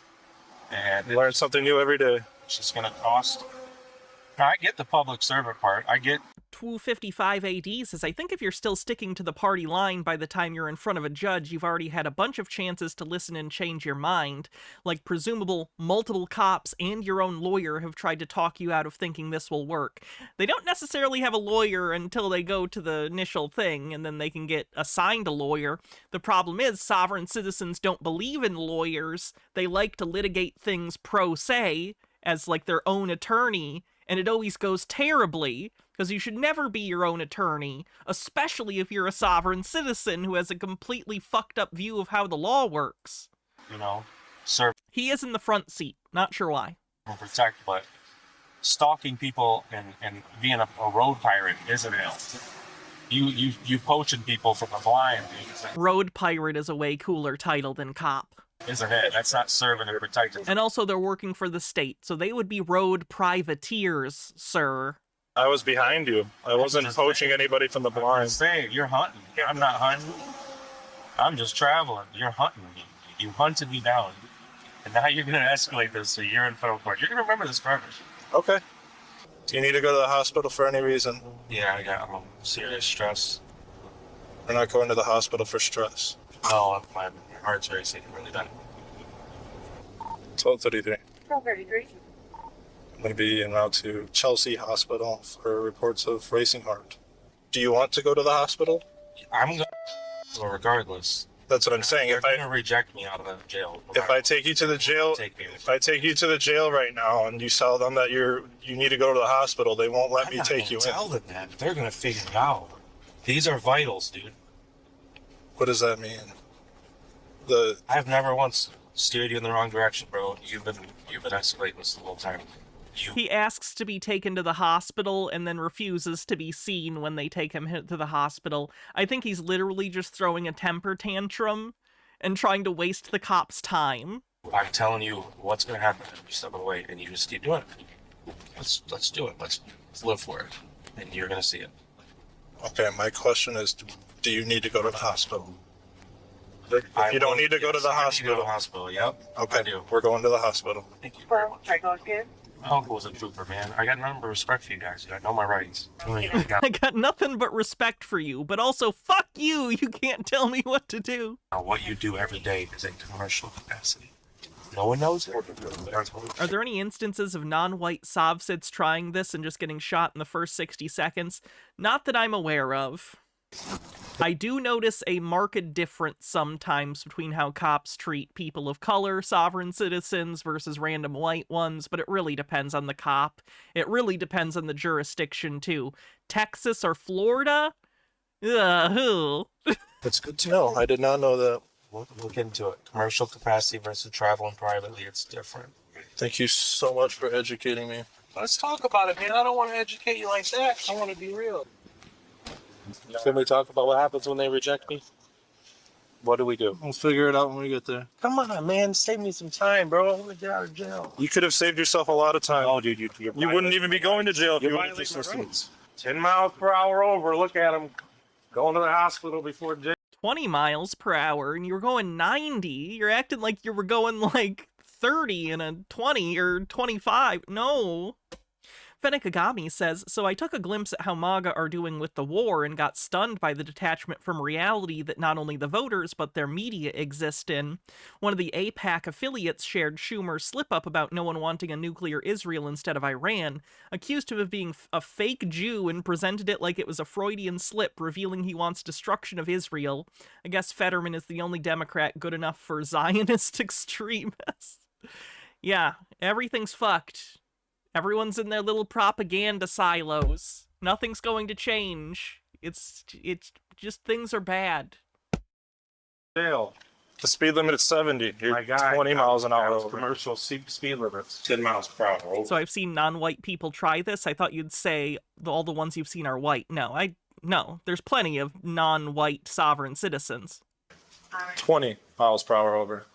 And You learn something new every day. it's just gonna cost. Now, I get the public servant part. I get 255 AD says, I think if you're still sticking to the party line by the time you're in front of a judge, you've already had a bunch of chances to listen and change your mind. Like, presumable multiple cops and your own lawyer have tried to talk you out of thinking this will work. They don't necessarily have a lawyer until they go to the initial thing, and then they can get assigned a lawyer. The problem is, sovereign citizens don't believe in lawyers. They like to litigate things pro se, as like their own attorney, and it always goes terribly, because you should never be your own attorney, especially if you're a sovereign citizen who has a completely fucked up view of how the law works. you know, serve He is in the front seat, not sure why. and protect, but stalking people and being a road pirate isn't it. You poaching people from the blind Road pirate is a way cooler title than cop. isn't it. That's not serving and protecting. And also they're working for the state, so they would be road privateers, sir. I was behind you. I wasn't poaching anybody from the blind. Say, you're hunting. I'm not hunting. I'm just traveling. You're hunting me. You hunted me down. And now you're going to escalate this so you're in federal court. You're going to remember this forever. Okay. Do you need to go to the hospital for any reason? Yeah, I got serious stress. We're not going to the hospital for stress. No, my heart's racing really bad. 12:33. 12:33. I'm going to be en route to Chelsea Hospital for reports of racing heart. Do you want to go to the hospital? I'm going to, well, regardless. That's what I'm saying. They're going to reject me out of the jail. If I take you to the jail, if I take you to the jail right now and you tell them that you need to go to the hospital, they won't let me take you in. Tell them that. They're going to figure it out. These are vitals, dude. What does that mean? I've never once steered you in the wrong direction, bro. You've been escalating this the whole time. He asks to be taken to the hospital and then refuses to be seen when they take him to the hospital. I think he's literally just throwing a temper tantrum and trying to waste the cops' time. I'm telling you what's going to happen every step of the way, and you just keep doing it. Let's do it. Let's live for it, and you're going to see it. Okay, my question is, do you need to go to the hospital? You don't need to go to the hospital. Yep. Okay, I do. We're going to the hospital. Thank you very much. My uncle was a trooper, man. I got nothing but respect for you guys. I know my rights. I got nothing but respect for you, but also fuck you. You can't tell me what to do. Now, what you do every day is in commercial capacity. No one knows it. Are there any instances of non-white Sovsits trying this and just getting shot in the first 60 seconds? Not that I'm aware of. I do notice a marked difference sometimes between how cops treat people of color, sovereign citizens, versus random white ones, but it really depends on the cop. It really depends on the jurisdiction, too. Texas or Florida? Ugh. That's good to know. I did not know that. We'll get into it. Commercial capacity versus traveling privately, it's different. Thank you so much for educating me. Let's talk about it, man. I don't want to educate you like that. I want to be real. Can we talk about what happens when they reject me? What do we do? We'll figure it out when we get there. Come on, man. Save me some time, bro. I want to get out of jail. You could have saved yourself a lot of time. Oh, dude, you wouldn't even be going to jail if you would have violating just my listened. rights. 10 miles per hour over. Look at him. Going to the hospital before jail. 20 miles per hour, and you were going 90. You're acting like you were going like 30 in a 20 or 25. No. Fenekagami says, so I took a glimpse at how MAGA are doing with the war and got stunned by the detachment from reality that not only the voters, but their media exist in. One of the AIPAC affiliates shared Schumer's slip-up about no one wanting a nuclear Israel instead of Iran, accused him of being a fake Jew and presented it like it was a Freudian slip, revealing he wants destruction of Israel. I guess Fetterman is the only Democrat good enough for Zionist extremists. Yeah, everything's fucked. Everyone's in their little propaganda silos. Nothing's going to change. It's just things are bad. Jail. The speed limit is 70. You're 20 miles an hour over. Commercial speed limits. 10 miles per hour over. So I've seen non-white people try this. I thought you'd say all the ones you've seen are white. No, there's plenty of non-white sovereign citizens. 20 miles per hour over.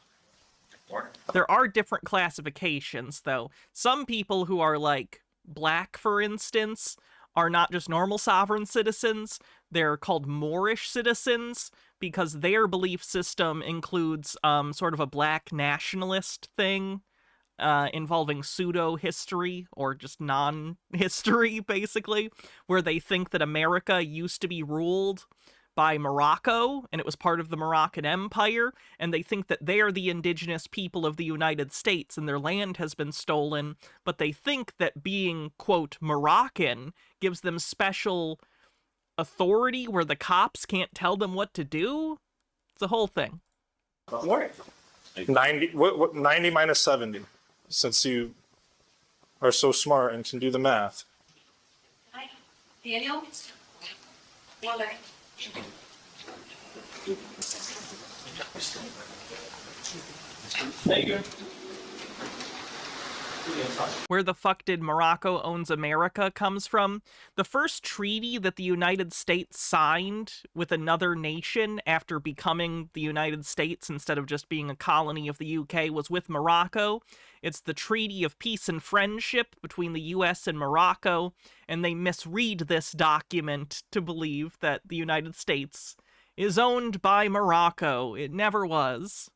There are different classifications, though. Some people who are, like, black, for instance, are not just normal sovereign citizens. They're called Moorish citizens because their belief system includes sort of a black nationalist thing involving pseudo-history, or just non-history, basically, where they think that America used to be ruled by Morocco, and it was part of the Moroccan Empire, and they think that they are the indigenous people of the United States, and their land has been stolen, but they think that being, quote, Moroccan gives them special authority where the cops can't tell them what to do. It's a whole thing. 90 minus 70, since you are so smart and can do the math. Hi, Daniel. Well, Where the fuck did Morocco owns America comes from? The first treaty that the United States signed with another nation after becoming the United States instead of just being a colony of the UK was with Morocco. It's the Treaty of Peace and Friendship between the US and Morocco, and they misread this document to believe that the United States is owned by Morocco. It never was.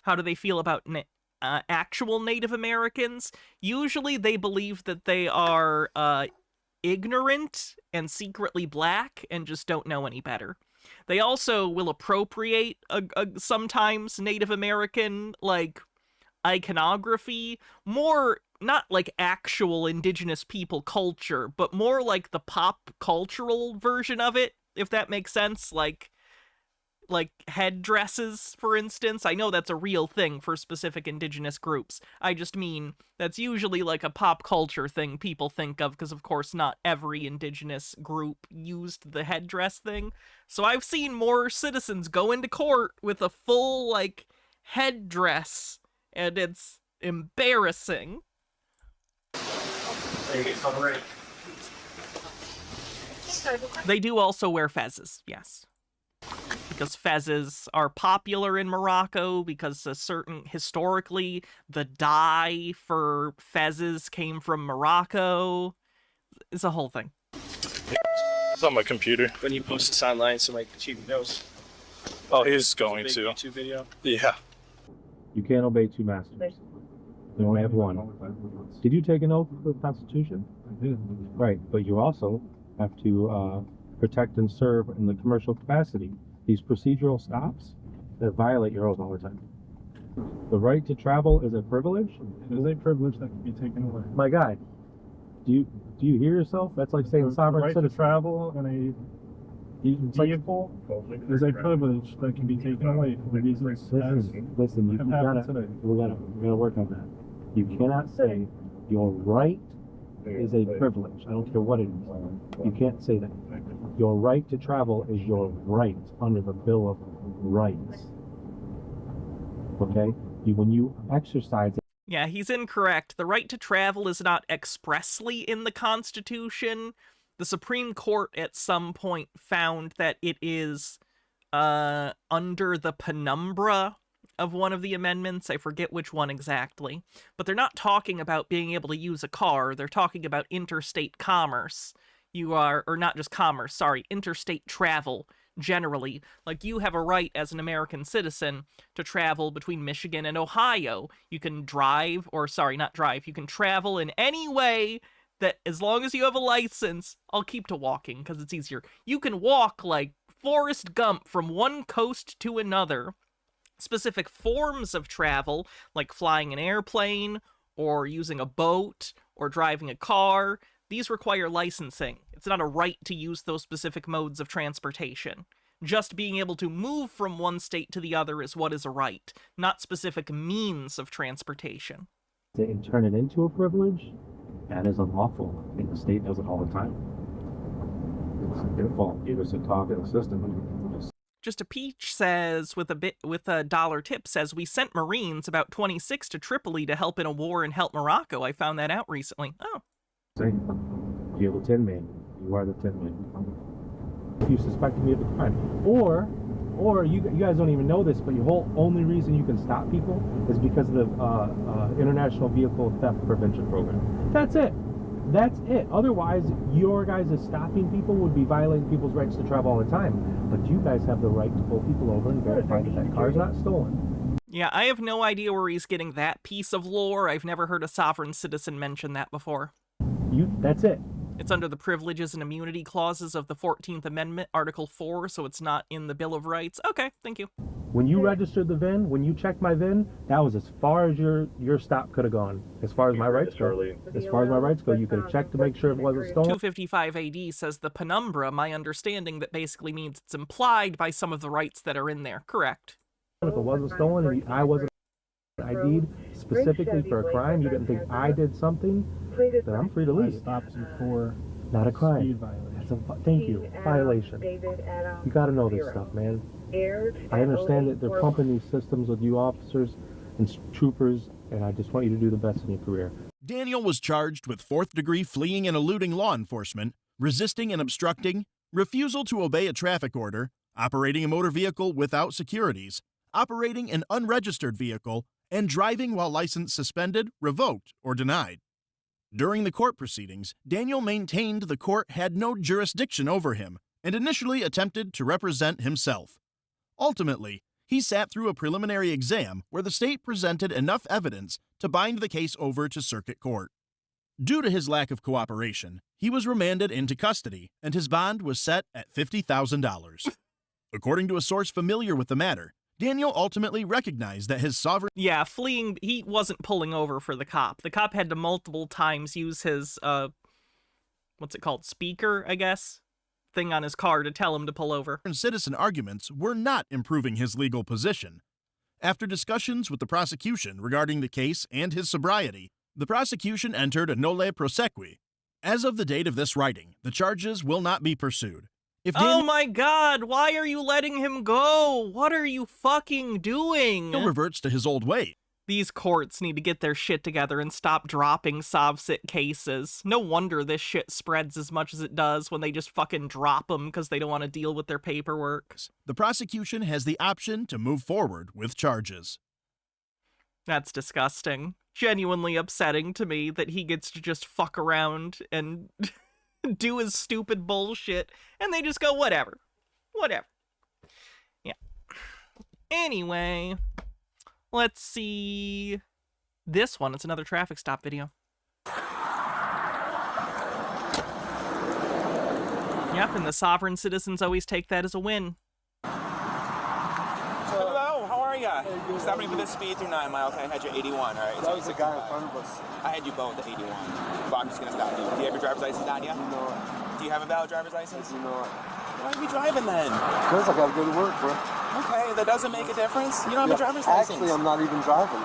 How do they feel about actual Native Americans? Usually they believe that they are ignorant and secretly black and just don't know any better. They also will appropriate sometimes Native American, like, iconography, more not like actual indigenous people culture, but more like the pop cultural version of it, if that makes sense. Like headdresses, for instance. I know that's a real thing for specific indigenous groups. I just mean that's usually like a pop culture thing people think of, because of course not every indigenous group used the headdress thing. So I've seen more citizens go into court with a full, like, headdress, and it's embarrassing. They do also wear fezzes, yes. Because fezzes are popular in Morocco, because historically, the dye for fezzes came from Morocco. It's a whole thing. It's on my computer. When you post this online, so my chief knows. Oh, he's going Big to. YouTube video. Yeah. You can't obey two masters. You only have one. Did you take an oath of the Constitution? I did. Right, but you also have to protect and serve in the commercial capacity. These procedural stops that violate your oath all the time. The right to travel is a privilege? It is a privilege that can be taken away. My guy, do you hear yourself? That's like saying sovereign citizen. The right to travel in a vehicle is a privilege that can be taken away for reasons listen, we gotta work on that. You cannot say your right is a privilege. I don't care what it is. You can't say that. Your right to travel is your right under the Bill of Rights. Okay? When you exercise it. Yeah, he's incorrect. The right to travel is not expressly in the Constitution. The Supreme Court at some point found that it is under the penumbra of one of the amendments. I forget which one exactly. But they're not talking about being able to use a car. They're talking about interstate commerce. Or not just commerce, sorry, interstate travel, generally. Like, you have a right as an American citizen to travel between Michigan and Ohio. You can drive, or sorry, not drive, you can travel in any way that, as long as you have a license, I'll keep to walking, because it's easier. You can walk like Forrest Gump from one coast to another. Specific forms of travel, like flying an airplane, or using a boat, or driving a car, these require licensing. It's not a right to use those specific modes of transportation. Just being able to move from one state to the other is what is a right, not specific means of transportation. And turn it into a privilege, that is unlawful. And the state does it all the time. It's their fault. Give us a talk in the system. Just a Peach says, with a dollar tip, says, we sent Marines, about 26, to Tripoli to help in a war and help Morocco. I found that out recently. Oh. You're the Tin Man. You are the Tin Man. If you suspect me of a crime. Or you guys don't even know this, but your whole only reason you can stop people is because of the International Vehicle Theft Prevention Program. That's it. That's it. Otherwise, your guys' stopping people would be violating people's rights to travel all the time. But you guys have the right to pull people over and verify that that car's not stolen. Yeah, I have no idea where he's getting that piece of lore. I've never heard a sovereign citizen mention that before. That's it. It's under the Privileges and Immunity Clauses of the 14th Amendment, Article 4, so it's not in the Bill of Rights. Okay, thank you. When you registered the VIN, when you checked my VIN, that was as far as your stop could have gone. As far as my rights go. As far as my rights go, you could have checked to make sure it wasn't stolen. 255 AD says the penumbra, my understanding that basically means it's implied by some of the rights that are in there. Correct. If it wasn't stolen and I wasn't ID'd specifically for a crime, you didn't think I did something, then I'm free to leave. I stopped you for not a crime. That's a thank you. Violation. You got to know this stuff, man. I understand that they're pumping these systems with you officers and troopers, and I just want you to do the best in your career. Daniel was charged with fourth-degree fleeing and eluding law enforcement, resisting and obstructing, refusal to obey a traffic order, operating a motor vehicle without securities, operating an unregistered vehicle, and driving while license suspended, revoked, or denied. During the court proceedings, Daniel maintained the court had no jurisdiction over him and initially attempted to represent himself. Ultimately, he sat through a preliminary exam where the state presented enough evidence to bind the case over to circuit court. Due to his lack of cooperation, he was remanded into custody and his bond was set at $50,000. According to a source familiar with the matter, Daniel ultimately recognized that his sovereign... Yeah, fleeing, he wasn't pulling over for the cop. The cop had to multiple times use his, what's it called, speaker, I guess, thing on his car to tell him to pull over. Citizen arguments were not improving his legal position. After discussions with the prosecution regarding the case and his sobriety, the prosecution entered a nolle prosequi. As of the date of this writing, the charges will not be pursued. Oh my god, why are you letting him go? What are you fucking doing? Daniel reverts to his old way. These courts need to get their shit together and stop dropping SovSit cases. No wonder this shit spreads as much as it does when they just fucking drop them because they don't want to deal with their paperwork. The prosecution has the option to move forward with charges. That's disgusting. Genuinely upsetting to me that he gets to just fuck around and do his stupid bullshit, and they just go, whatever. Whatever. Yeah. Anyway, let's see this one. It's another traffic stop video. Yep, and the sovereign citizens always take that as a win. Hello, how are ya? Stopping for this speed through 9 Mile. I had you 81, all right? That was the guy in front of us. I had you both at 81. But I'm just gonna stop you. Do you have your driver's license on you? No. Do you have a valid driver's license? No. Why are you driving then? Because I gotta go to work, bro. Okay, that doesn't make a difference. You don't have a driver's license. Actually, I'm not even driving.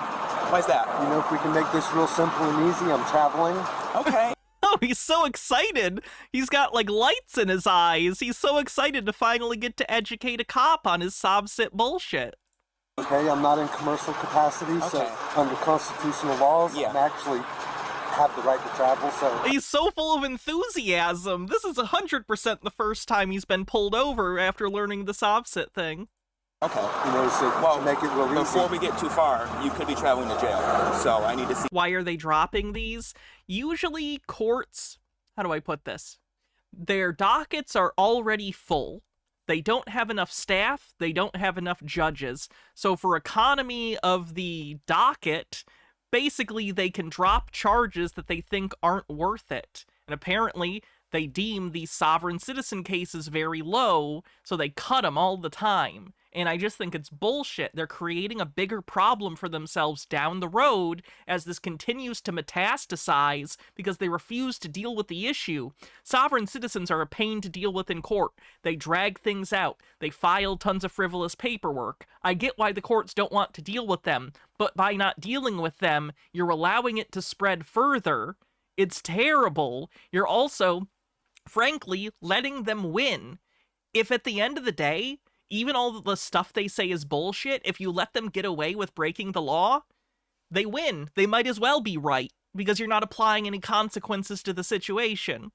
Why's that? You know, if we can make this real simple and easy, I'm traveling. Okay. Oh, he's so excited. He's got, like, lights in his eyes. He's so excited to finally get to educate a cop on his SovSit bullshit. Okay, I'm not in commercial capacity, so under constitutional laws, I'm actually have the right to travel, so... He's so full of enthusiasm. This is 100% the first time he's been pulled over after learning the SovSit thing. Okay. You know, so to make it real easy. Before we get too far, you could be traveling to jail. So I need to see... Why are they dropping these? Usually courts... How do I put this? Their dockets are already full. They don't have enough staff. They don't have enough judges. So for economy of the docket, basically they can drop charges that they think aren't worth it. And apparently they deem these sovereign citizen cases very low, so they cut them all the time. And I just think it's bullshit. They're creating a bigger problem for themselves down the road as this continues to metastasize because they refuse to deal with the issue. Sovereign citizens are a pain to deal with in court. They drag things out. They file tons of frivolous paperwork. I get why the courts don't want to deal with them, but by not dealing with them, you're allowing it to spread further. It's terrible. You're also, frankly, letting them win. If at the end of the day, even all the stuff they say is bullshit, if you let them get away with breaking the law, they win. They might as well be right, because you're not applying any consequences to the situation.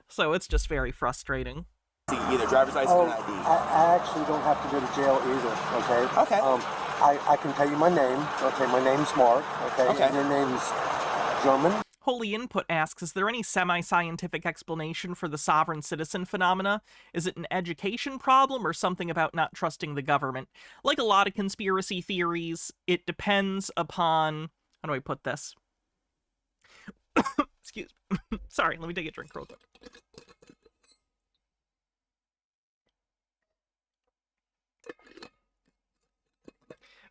So it's just very frustrating. Either driver's license or ID. I actually don't have to go to jail either, okay? Okay. I can tell you my name. Okay, my name's Mark, okay? And your name's German. Holy Input asks, is there any semi-scientific explanation for the sovereign citizen phenomena? Is it an education problem or something about not trusting the government? Like a lot of conspiracy theories, it depends upon... How do I put this? Excuse me. Sorry, let me take a drink real quick.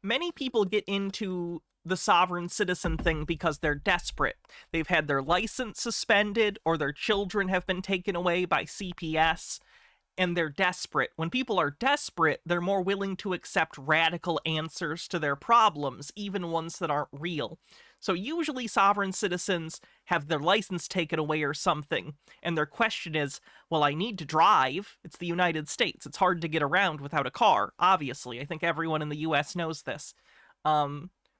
Many people get into the sovereign citizen thing because they're desperate. They've had their license suspended or their children have been taken away by CPS, and they're desperate. When people are desperate, they're more willing to accept radical answers to their problems, even ones that aren't real. So usually sovereign citizens have their license taken away or something, and their question is, well, I need to drive. It's the United States. It's hard to get around without a car, obviously. I think everyone in the US knows this.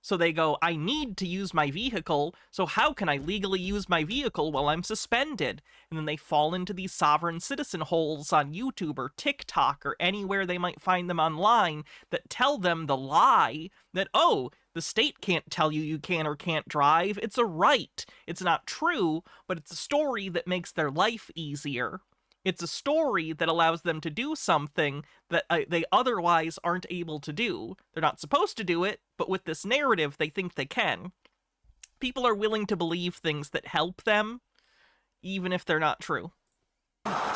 So they go, I need to use my vehicle, so how can I legally use my vehicle while I'm suspended? And then they fall into these sovereign citizen holes on YouTube or TikTok or anywhere they might find them online that tell them the lie that, oh, the state can't tell you you can or can't drive. It's a right. It's not true, but it's a story that makes their life easier. It's a story that allows them to do something that they otherwise aren't able to do. They're not supposed to do it, but with this narrative, they think they can. People are willing to believe things that help them, even if they're not true.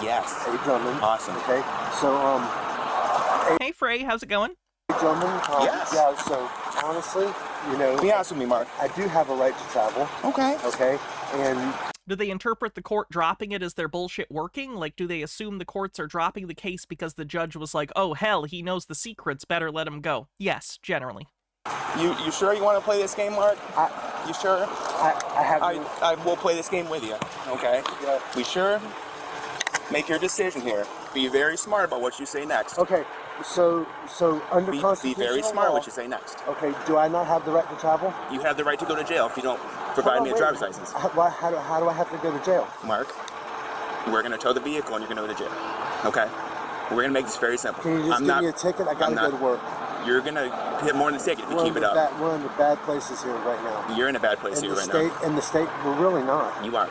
Yes. Hey, Drummond. Awesome. Okay, so, Hey, Frey, how's it going? Hey, Drummond. Yes. Yeah, so, honestly, you know... Be honest with me, Mark. I do have a right to travel. Okay. Okay, and... Do they interpret the court dropping it as their bullshit working? Like, do they assume the courts are dropping the case because the judge was like, oh, hell, he knows the secrets, better let him go? Yes, generally. You sure you want to play this game, Mark? You sure? I have... I will play this game with you, okay? Yeah. We sure? Make your decision here. Be very smart about what you say next. Okay, so under Be constitutional very smart law, what you say next. Okay, do I not have the right to travel? You have the right to go to jail if you don't provide me a driver's license. How do I have to go to jail? Mark, we're going to tow the vehicle and you're going to go to jail. Okay? We're going to make this very simple. Can you just give me a ticket? I got to go to work. You're going to hit more than a ticket if you keep it up. We're in the bad places here right now. You're in a bad place here right now. In the state, we're really not. You are.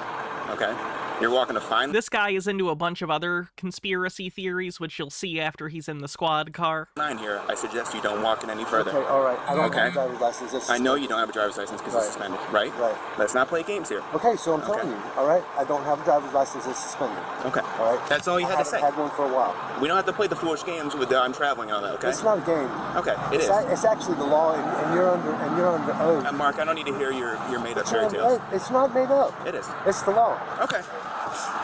Okay? You're walking a fine. This guy is into a bunch of other conspiracy theories, which you'll see after he's in the squad car. Line here. I suggest you don't walk it any further. Okay, all right. I don't have a driver's license. I know you don't have a driver's license because it's suspended, right? Right. Let's not play games here. Okay, so I'm telling you, all right? I don't have a driver's license. It's suspended. Okay. All right? That's all you had to say. I haven't had one for a while. We don't have to play the foolish games with I'm traveling and all that, okay? It's not a game. Okay, it's It's actually the law, and you're under oath. Mark, I don't need to hear your made-up fairy tales. It's not made up. It is. It's the law. Okay.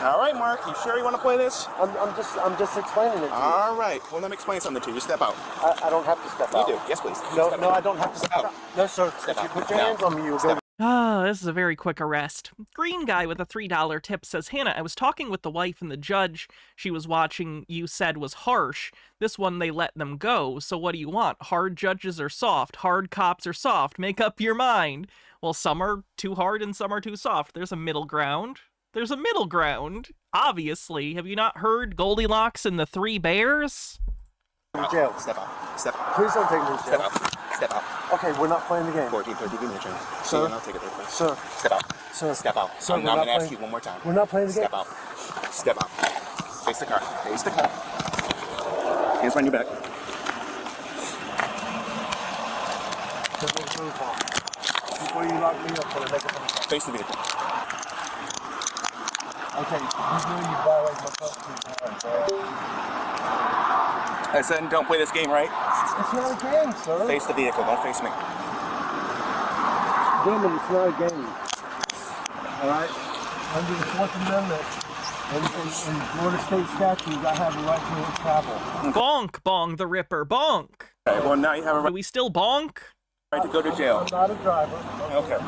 All right, Mark. You sure you want to play this? I'm just explaining it to you. All right. Well, let me explain something to you. Step out. I don't have to step out. You do. Yes, please. No, I don't have to step out. No, sir. Step if out. you put your hands on me, you'll go. Ah, this is a very quick arrest. Green guy with a $3 tip says, Hannah, I was talking with the wife and the judge she was watching you said was harsh. This one, they let them go. So what do you want? Hard judges or soft? Hard cops or soft? Make up your mind. Well, some are too hard and some are too soft. There's a middle ground. There's a middle ground. Obviously. Have you not heard Goldilocks and the Three Bears? Jail. Step out. Step out. Please don't take me to jail. Step out. Step out. Okay, we're not playing the game. 14, 13, give me a chance. Sir? I'll take it there, please. Sir. Step out. Sir. Step out. Sir, I'm not going to ask you one more time. We're not playing the game. Step out. Step out. Face the car. Face the car. Hands behind your back. Before you lock me up, make a phone call. Face the vehicle. Okay, you violate my constitution. I said don't play this game, right? It's not a game, sir. Face the vehicle. Don't face me. Gentlemen, it's not a game. All right? Under the Fourth Amendment and Florida state statutes, I have a right to travel. Bonk, Bong the Ripper, bonk. Okay, well, now you have a right. Do we still bonk? Right to go to jail. I'm not a driver. Okay.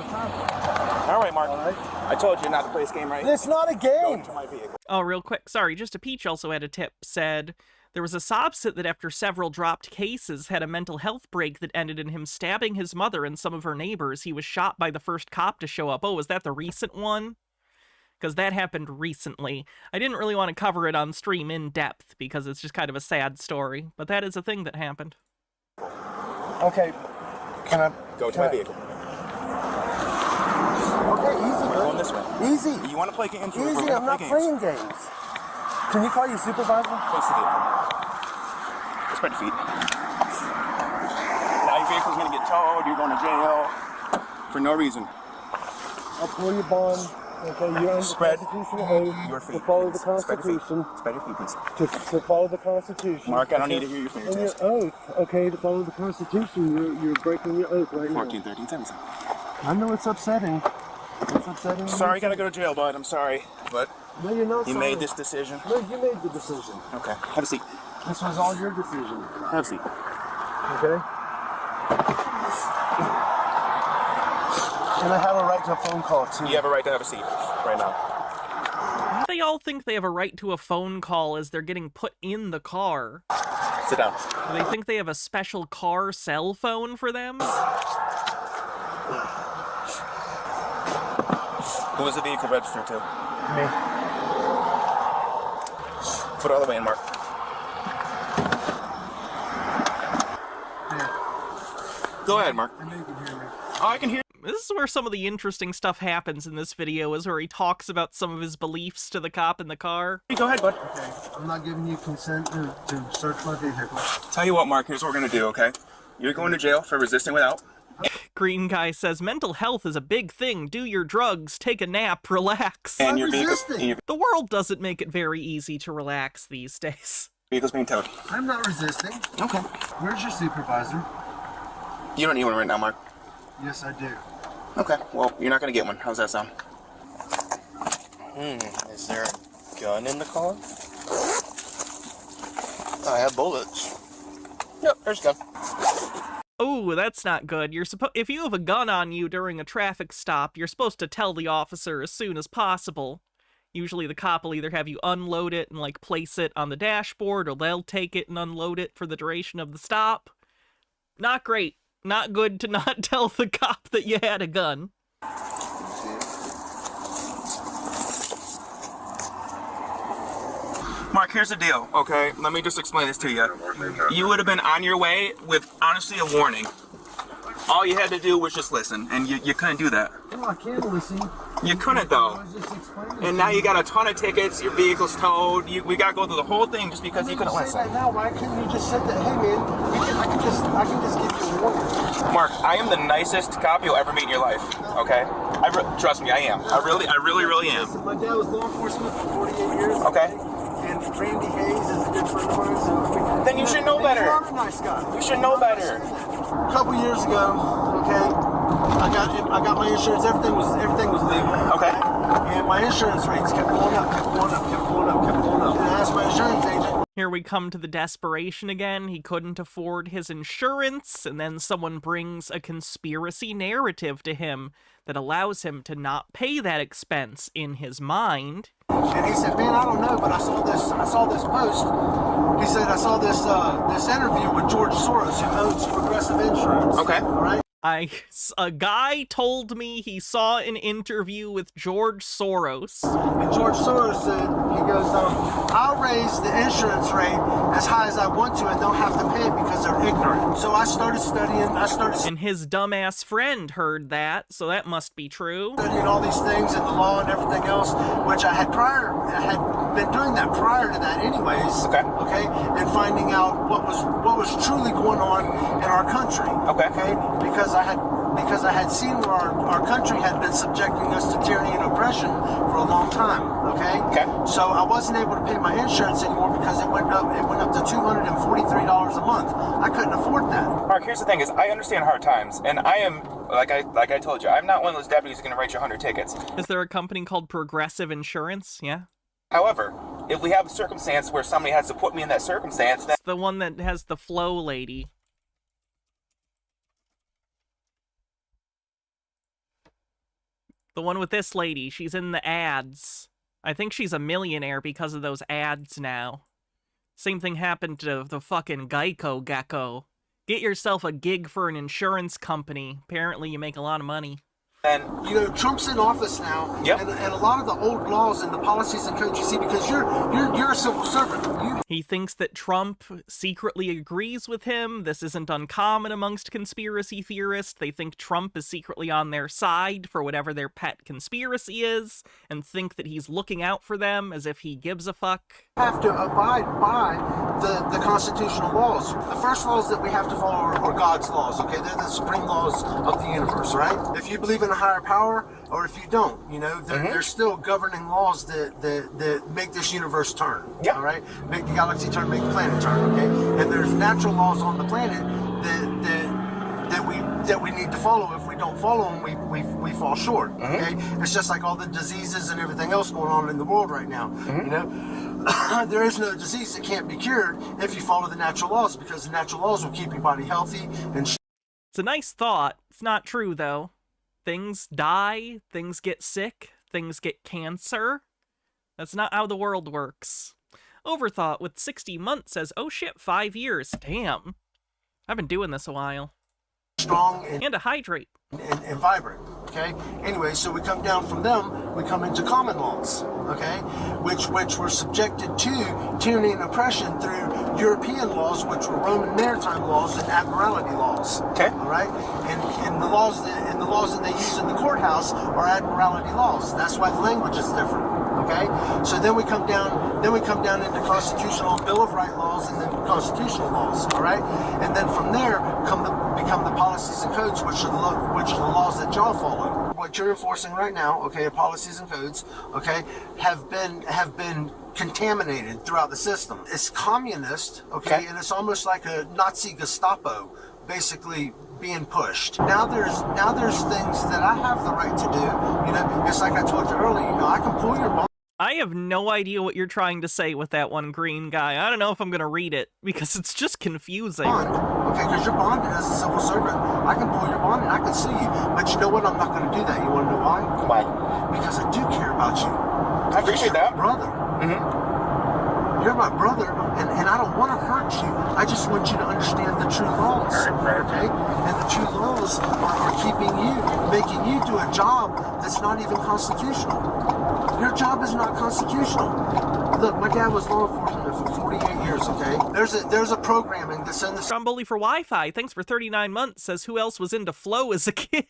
All right, Mark. All right. I told you not to play this game, right? It's not a game. Go to my vehicle. Oh, real quick. Sorry, just a Peach also had a tip. Said there was a sob sit that after several dropped cases had a mental health break that ended in him stabbing his mother and some of her neighbors. He was shot by the first cop to show up. Oh, was that the recent one? Because that happened recently. I didn't really want to cover it on stream in depth because it's just kind of a sad story. But that is a thing that happened. Okay. Can I go to my vehicle? Okay, easy. We're going this way. Easy. You want to play games? Easy. I'm not playing games. Can you call your supervisor? Face the vehicle. Spread your feet. Now your vehicle's going to get towed. You're going to jail for no reason. I'll pull your bond. Okay, you're under Spread constitutional oath your feet, to follow please. the Constitution. Spread your feet, please. To follow the Constitution. Mark, I don't need to hear your fairy And tales. your oath, okay, to follow the Constitution. You're breaking your oath right 14, now. 13, 17. I know it's upsetting. It's upsetting. Sorry, you gotta go to jail, bud. I'm sorry, but No, you're not you sorry. made this decision. No, you made the decision. Okay, have a seat. This was all your decision. Have a seat. Okay? And I have a right to a phone call, too. You have a right to have a seat right now. They all think they have a right to a phone call as they're getting put in the car. Sit down. Do they think they have a special car cell phone for them? Who is the vehicle registered to? Me. Put it all the way in, Mark. Go ahead, Mark. I know you can hear me. Oh, I can hear. This is where some of the interesting stuff happens in this video, is where he talks about some of his beliefs to the cop in the car. Go ahead, bud. Okay, I'm not giving you consent to search my vehicle. Tell you what, Mark, here's what we're gonna do, okay? You're going to jail for resisting without. Green guy says, mental health is a big thing. Do your drugs, take a nap, relax. And your vehicle. The world doesn't make it very easy to relax these days. Vehicle's being towed. I'm not resisting. Okay. Where's your supervisor? You don't need one right now, Mark. Yes, I do. Okay, well, you're not gonna get one. How's that sound? Is there a gun in the car? I have bullets. Yep, there's a gun. Oh, that's not good. If you have a gun on you during a traffic stop, you're supposed to tell the officer as soon as possible. Usually the cop will either have you unload it and, like, place it on the dashboard, or they'll take it and unload it for the duration of the stop. Not great. Not good to not tell the cop that you had a gun. Mark, here's the deal, okay? Let me just explain this to you. You would have been on your way with, honestly, a warning. All you had to do was just listen, and you couldn't do that. No, I can't listen. You couldn't, though. And now you got a ton of tickets, your vehicle's towed, we got to go through the whole thing just because you couldn't listen. Say that now. Why couldn't you just say that? Hey, man, I can just give you a warning. Mark, I am the nicest cop you'll ever meet in your life, okay? Trust me, I am. I really am. Listen, my dad was law enforcement for 48 years. Okay. And Randy Hayes is a good friend of mine, so... Then you should know better. You're a nice guy. You should know better. A couple years ago, okay, I got my insurance. Everything was legal. Okay. And my insurance rates kept going up. And I asked my insurance agent. Here we come to the desperation again. He couldn't afford his insurance, and then someone brings a conspiracy narrative to him that allows him to not pay that expense in his mind. And he said, man, I don't know, but I saw this post. He said, I saw this interview with George Soros, who owns Progressive Insurance. Okay. All right. A guy told me he saw an interview with George Soros. And George Soros said, he goes, I'll raise the insurance rate as high as I want to and don't have to pay it because they're ignorant. So I started studying, And his dumbass friend heard that, so that must be true. Studying all these things and the law and everything else, which I had been doing that prior to that anyways. Okay? And finding out what was truly going on in our country. Okay? Because I had seen where our country had been subjecting us to tyranny and oppression for a long time. Okay. So I wasn't able to pay my insurance anymore because it went up to $243 a month. I couldn't afford that. Mark, here's the thing: is I understand hard times, and I am like I told you, I'm not one of those deputies who's going to write you 100 tickets. Is there a company called Progressive Insurance? Yeah. However, if we have a circumstance where somebody has to put me in that circumstance, it's the one that has the flow lady. The one with this lady, she's in the ads. I think she's a millionaire because of those ads now. Same thing happened to the fucking Geico gecko. Get yourself a gig for an insurance company. Apparently you make a lot of money. And, you know, Trump's in office now, and a lot of the old laws and the policies and codes, you see, because you're a civil servant. He thinks that Trump secretly agrees with him. This isn't uncommon amongst conspiracy theorists. They think Trump is secretly on their side for whatever their pet conspiracy is, and think that he's looking out for them as if he gives a fuck. Have to abide by the constitutional laws. The first laws that we have to follow are God's laws, okay? They're the supreme laws of the universe, right? If you believe in a higher power, or if you don't, you know, there's still governing laws that make this universe turn, all right? Make the galaxy turn, make the planet turn, okay? And there's natural laws on the planet that we need to follow. If we don't follow them, we fall short, okay? It's just like all the diseases and everything else going on in the world right now, you know? There is no disease that can't be cured if you follow the natural laws, because the natural laws will keep your body healthy and It's a nice thought. It's not true, though. Things die, things get sick, things get cancer. That's not how the world works. Overthought with 60 months says, oh shit, 5 years. Damn. I've been doing this a while. Strong and to hydrate. And vibrant, okay? Anyway, so we come down from them, we come into common laws, okay? Which were subjected to tyranny and oppression through European laws, which were Roman maritime laws and admiralty laws. Okay. All right? And the laws that they use in the courthouse are admiralty laws. That's why the language is different. Okay? So then we come down into constitutional Bill of Rights laws and then constitutional laws, all right? And then from there become the policies and codes, which are the laws that y'all follow. What you're enforcing right now, okay, policies and codes, okay, have been contaminated throughout the system. It's communist, okay, and it's almost like a Nazi Gestapo basically being pushed. Now there's things that I have the right to do. You know, it's like I told you earlier, you know, I can pull your bond. I have no idea what you're trying to say with that one green guy. I don't know if I'm gonna read it, because it's just confusing. Okay, because you're bonded as a civil servant. I can pull your bond and I can sue you. But you know what? I'm not gonna do that. You wanna know why? Why? Because I do care about you. I appreciate that. Brother. You're my brother, and I don't want to hurt you. I just want you to understand the true laws, okay? And the true laws are making you do a job that's not even constitutional. Your job is not constitutional. Look, my dad was law enforcement for 48 years, okay? There's a programming that's in the... Stromboli for Wi-Fi, thanks for 39 months, says who else was into Flow as a kid?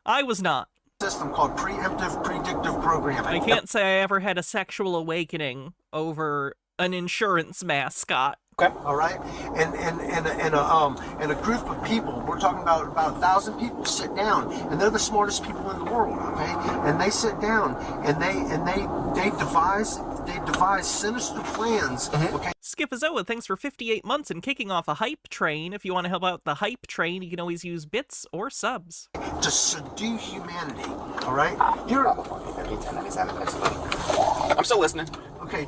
I was not. System called preemptive predictive programming. I can't say I ever had a sexual awakening over an insurance mascot. Okay. All right, and a group of people. We're talking about 1,000 people sit down, and they're the smartest people in the world. Okay, and they sit down and they devise sinister plans. Okay. Skipazoa, thanks for 58 months and kicking off a hype train. If you want to help out the hype train, you can always use bits or subs. To subdue humanity. All right. I'm still listening. Okay.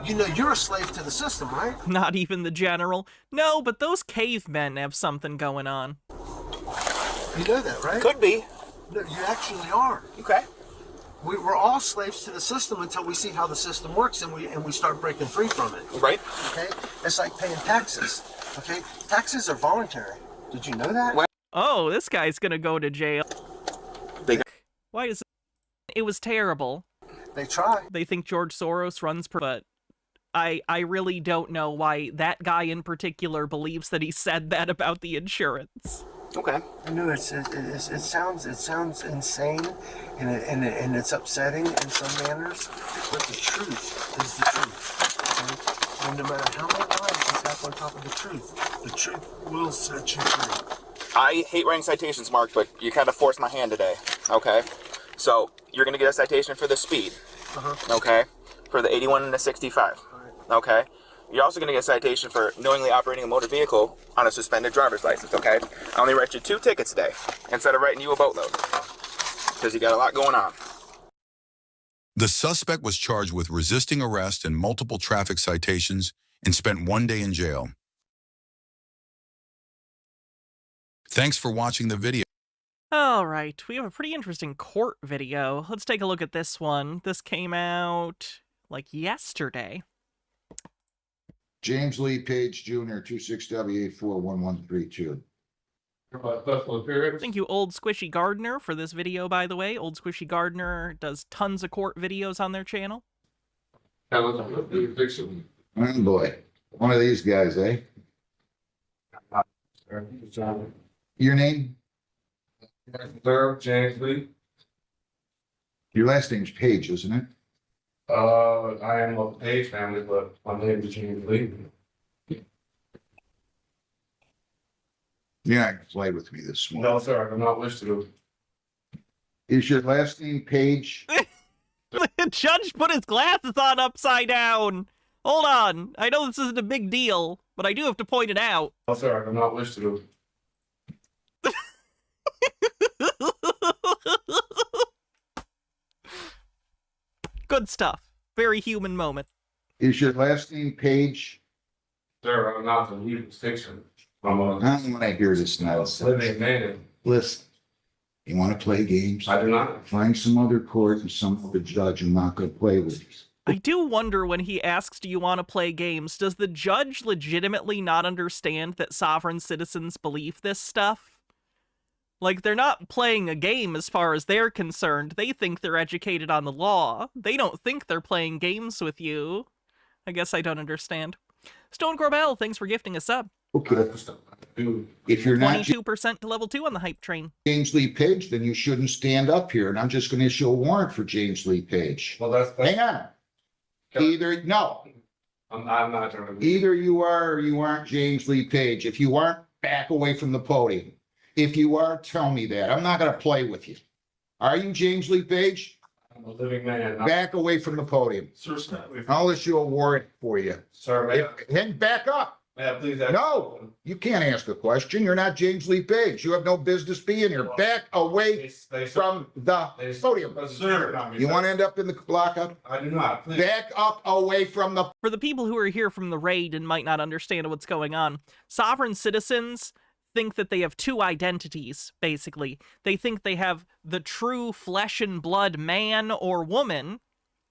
You know, you're a slave to the system, right? Not even the general. No, but those cavemen have something going on. You know that, right? Could be. No, you actually are. Okay. We're all slaves to the system until we see how the system works and we start breaking free from it. Right. Okay? It's like paying taxes. Okay? Taxes are voluntary. Did you know that? Oh, this guy's gonna go to jail. Why is it? It was terrible. They try. They think George Soros runs, but I really don't know why that guy in particular believes that he said that about the insurance. Okay. I know it sounds insane and it's upsetting in some manners, but the truth is the truth. Okay? And no matter how many lies you tap on top of the truth will set you free. I hate writing citations, Mark, but you kind of forced my hand today. Okay. So you're gonna get a citation for the speed. Okay. For the 81 and the 65. Okay. You're also going to get a citation for knowingly operating a motor vehicle on a suspended driver's license, okay? I only write you 2 tickets today instead of writing you a boatload because you got a lot going on. The suspect was charged with resisting arrest and multiple traffic citations and spent 1 day in jail. Thanks for watching the video. All right, we have a pretty interesting court video. Let's take a look at this one. This came out like yesterday. James Lee Page Jr., 26W841132. Thank you, Old Squishy Gardener, for this video, by the way. Old Squishy Gardener does tons of court videos on their channel. Oh boy, one of these guys, eh? Your name? James Lee. Your last name's Page, isn't it? I am of the Page family, but my name is James Lee. You're not gonna play with me this morning. No, sir, I do not wish to. Is your last name Page? The judge put his glasses on upside down. Hold on. I know this isn't a big deal, but I do have to point it out. No, sir, I do not wish to. Good stuff. Very human moment. Is your last name Page? Sir, I'm not from legal fiction. I'm I don't want to hear this nonsense. living man. Listen, you want to play games? I do not. Find some other court and some other judge I'm not going to play with. I do wonder when he asks, do you want to play games, does the judge legitimately not understand that sovereign citizens believe this stuff? Like, they're not playing a game as far as they're concerned. They think they're educated on the law. They don't think they're playing games with you. I guess I don't understand. Stone Corbell, thanks for gifting a sub. Okay. If you're not 22% to level 2 on the hype train. James Lee Page, then you shouldn't stand up here, and I'm just going to issue a warrant for James Lee Page. Well, that's Hang on. Either, no. I'm not trying to. Either you are or you aren't James Lee Page. If you aren't, back away from the podium. If you are, tell me that. I'm not going to play with you. Are you James Lee Page? I'm a living man. Back away from the podium. Sir, I'll issue a warrant for you. sir, Then back up. may I please No, you can't ask a question. You're not James Lee Page. You have no business being here. Back away from the podium. Sir, You want to end up in the lockup? I do not. Please. Back up away from the... For the people who are here from the raid and might not understand what's going on, sovereign citizens think that they have 2 identities, basically. They think they have the true flesh and blood man or woman,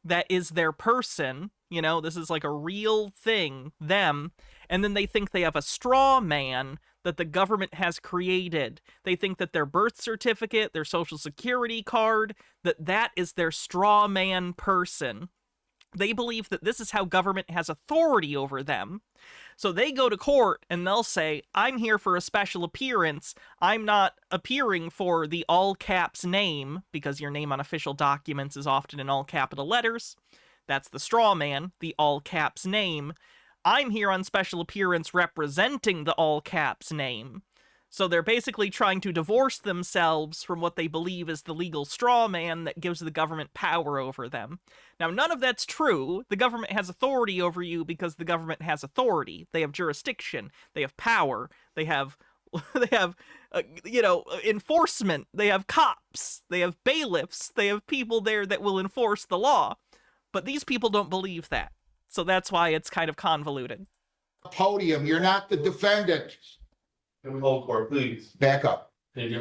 that is their person. You know, this is like a real thing, them. And then they think they have a straw man that the government has created. They think that their birth certificate, their social security card, that is their straw man person. They believe that this is how government has authority over them. So they go to court and they'll say, I'm here for a special appearance. I'm not appearing for the all caps name, because your name on official documents is often in all capital letters. That's the straw man, the all caps name. I'm here on special appearance representing the all caps name. So they're basically trying to divorce themselves from what they believe is the legal straw man that gives the government power over them. Now, none of that's true. The government has authority over you because the government has authority. They have jurisdiction. They have power. They have, enforcement. They have cops. They have bailiffs. They have people there that will enforce the law. But these people don't believe that. So that's why it's kind of convoluted. Podium, you're not the defendant. Can we hold court, please? Back up.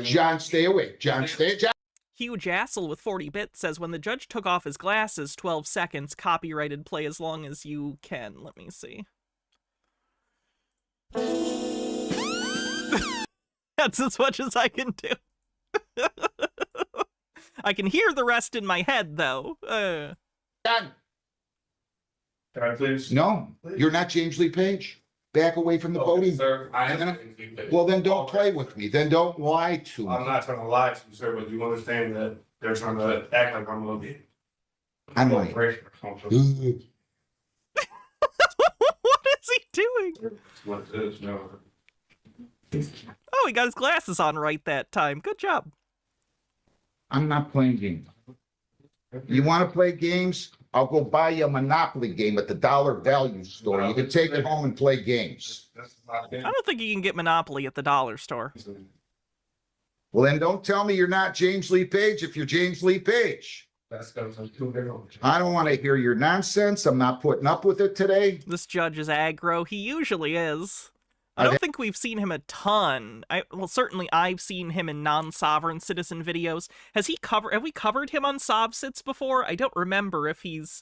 John, stay away. John, stay. John. Hugh Jassel with 40 bits says, when the judge took off his glasses, 12 seconds, copyrighted, play as long as you can. Let me see. That's as much as I can do. I can hear the rest in my head, though. John. Can I please? No, you're not James Lee Page. Back away from the podium. Sir, I am. Well, then don't play with me. Then don't lie to me. I'm not trying to lie to you, sir, but you understand that they're trying to act like I'm a little bit. I'm like, What is he doing? What it is, no. Oh, he got his glasses on right that time. Good job. I'm not playing games. You want to play games? I'll go buy you a Monopoly game at the Dollar Value store. You can take it home and play games. I don't think you can get Monopoly at the dollar store. Well, then don't tell me you're not James Lee Page if you're James Lee Page. I don't want to hear your nonsense. I'm not putting up with it today. This judge is aggro. He usually is. I don't think we've seen him a ton. Certainly I've seen him in non-sovereign citizen videos. Have we covered him on Sovsits before? I don't remember if he's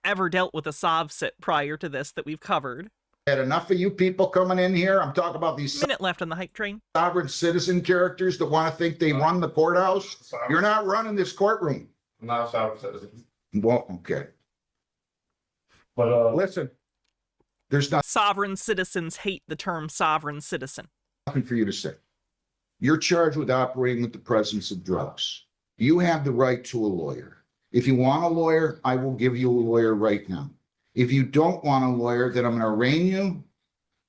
ever dealt with a Sovsit prior to this that we've covered. Had enough of you people coming in here. I'm talking about these minute left on the hype train. Sovereign citizen characters that want to think they run the courthouse. You're not running this courtroom. I'm not a sovereign citizen. Well, okay. But listen. There's not sovereign citizens hate the term sovereign citizen. Nothing for you to say. You're charged with operating with the presence of drugs. You have the right to a lawyer. If you want a lawyer, I will give you a lawyer right now. If you don't want a lawyer, then I'm going to arraign you.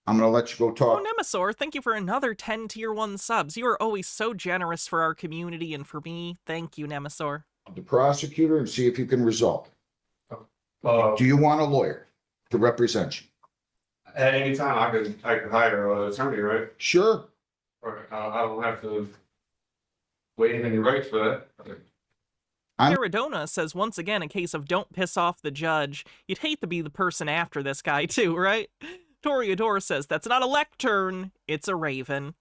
I'm going to let you go talk. Oh, Nemesaur, thank you for another 10 tier 1 subs. You are always so generous for our community and for me. Thank you, Nemesaur. The prosecutor and see if you can resolve. Do you want a lawyer to represent you? At any time, I could hire an attorney, right? Sure. Or I don't have to waive any rights for that. Arizona says, once again, a case of don't piss off the judge. You'd hate to be the person after this guy, too, right? Toreador says, that's not a lectern, it's a raven.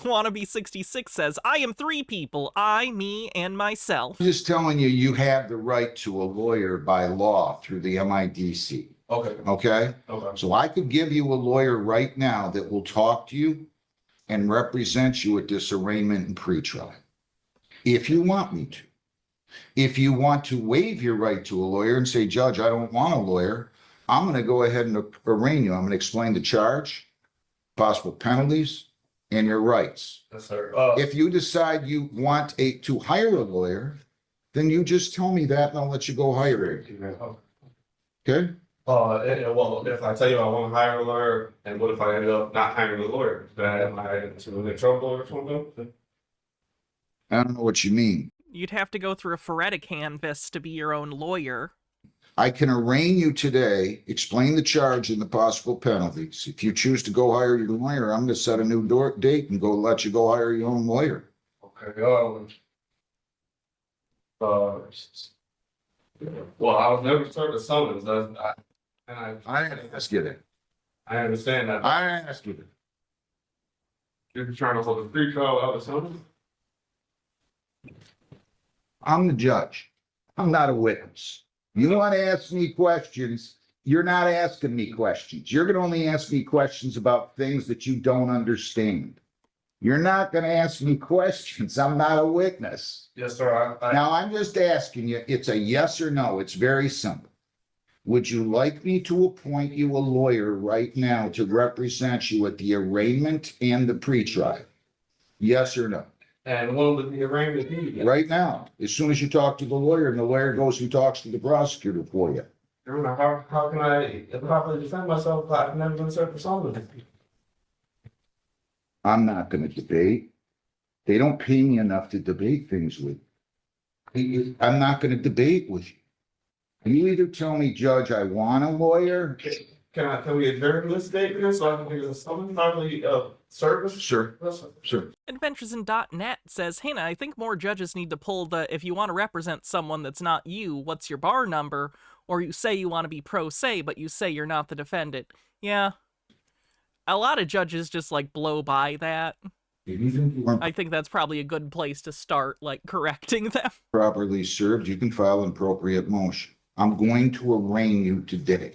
Wannabe66 says, I am 3 people, I, me, and myself. I'm just telling you, you have the right to a lawyer by law through the MIDC. Okay. Okay? Okay. So I could give you a lawyer right now that will talk to you and represent you at this arraignment and pretrial. If you want me to. If you want to waive your right to a lawyer and say, Judge, I don't want a lawyer, I'm going to go ahead and arraign you. I'm going to explain the charge, possible penalties, and your rights. Yes, sir. If you decide you want to hire a lawyer, then you just tell me that and I'll let you go hire it. Okay? Well, if I tell you I want to hire a lawyer, and what if I end up not hiring a lawyer? Am I in trouble or something? I don't know what you mean. You'd have to go through a phoretic canvas to be your own lawyer. I can arraign you today, explain the charge and the possible penalties. If you choose to go hire your lawyer, I'm going to set a new date and let you go hire your own lawyer. Okay. Well, I was never served a summons. I didn't ask you that. I understand that. I didn't ask you that. You're trying to hold a free trial without a summons? I'm the judge. I'm not a witness. You want to ask me questions, you're not asking me questions. You're going to only ask me questions about things that you don't understand. You're not going to ask me questions. I'm not a witness. Yes, sir. Now, I'm just asking you, it's a yes or no. It's very simple. Would you like me to appoint you a lawyer right now to represent you at the arraignment and the pretrial? Yes or no? And when would the arraignment be? Right now, as soon as you talk to the lawyer and the lawyer goes and talks to the prosecutor for you. How can I properly defend myself if I've never been served for something? I'm not going to debate. They don't pay me enough to debate things with you. I'm not going to debate with you. You either tell me, Judge, I want a lawyer. Can we adjourn this date then so I can do something properly service? Sure. Sure. Adventuresin.net says, Hannah, I think more judges need to pull the, if you want to represent someone that's not you, what's your bar number? Or you say you want to be pro se, but you say you're not the defendant. Yeah. A lot of judges just, like, blow by that. I think that's probably a good place to start, like, correcting them. Properly served, you can file an appropriate motion. I'm going to arraign you today.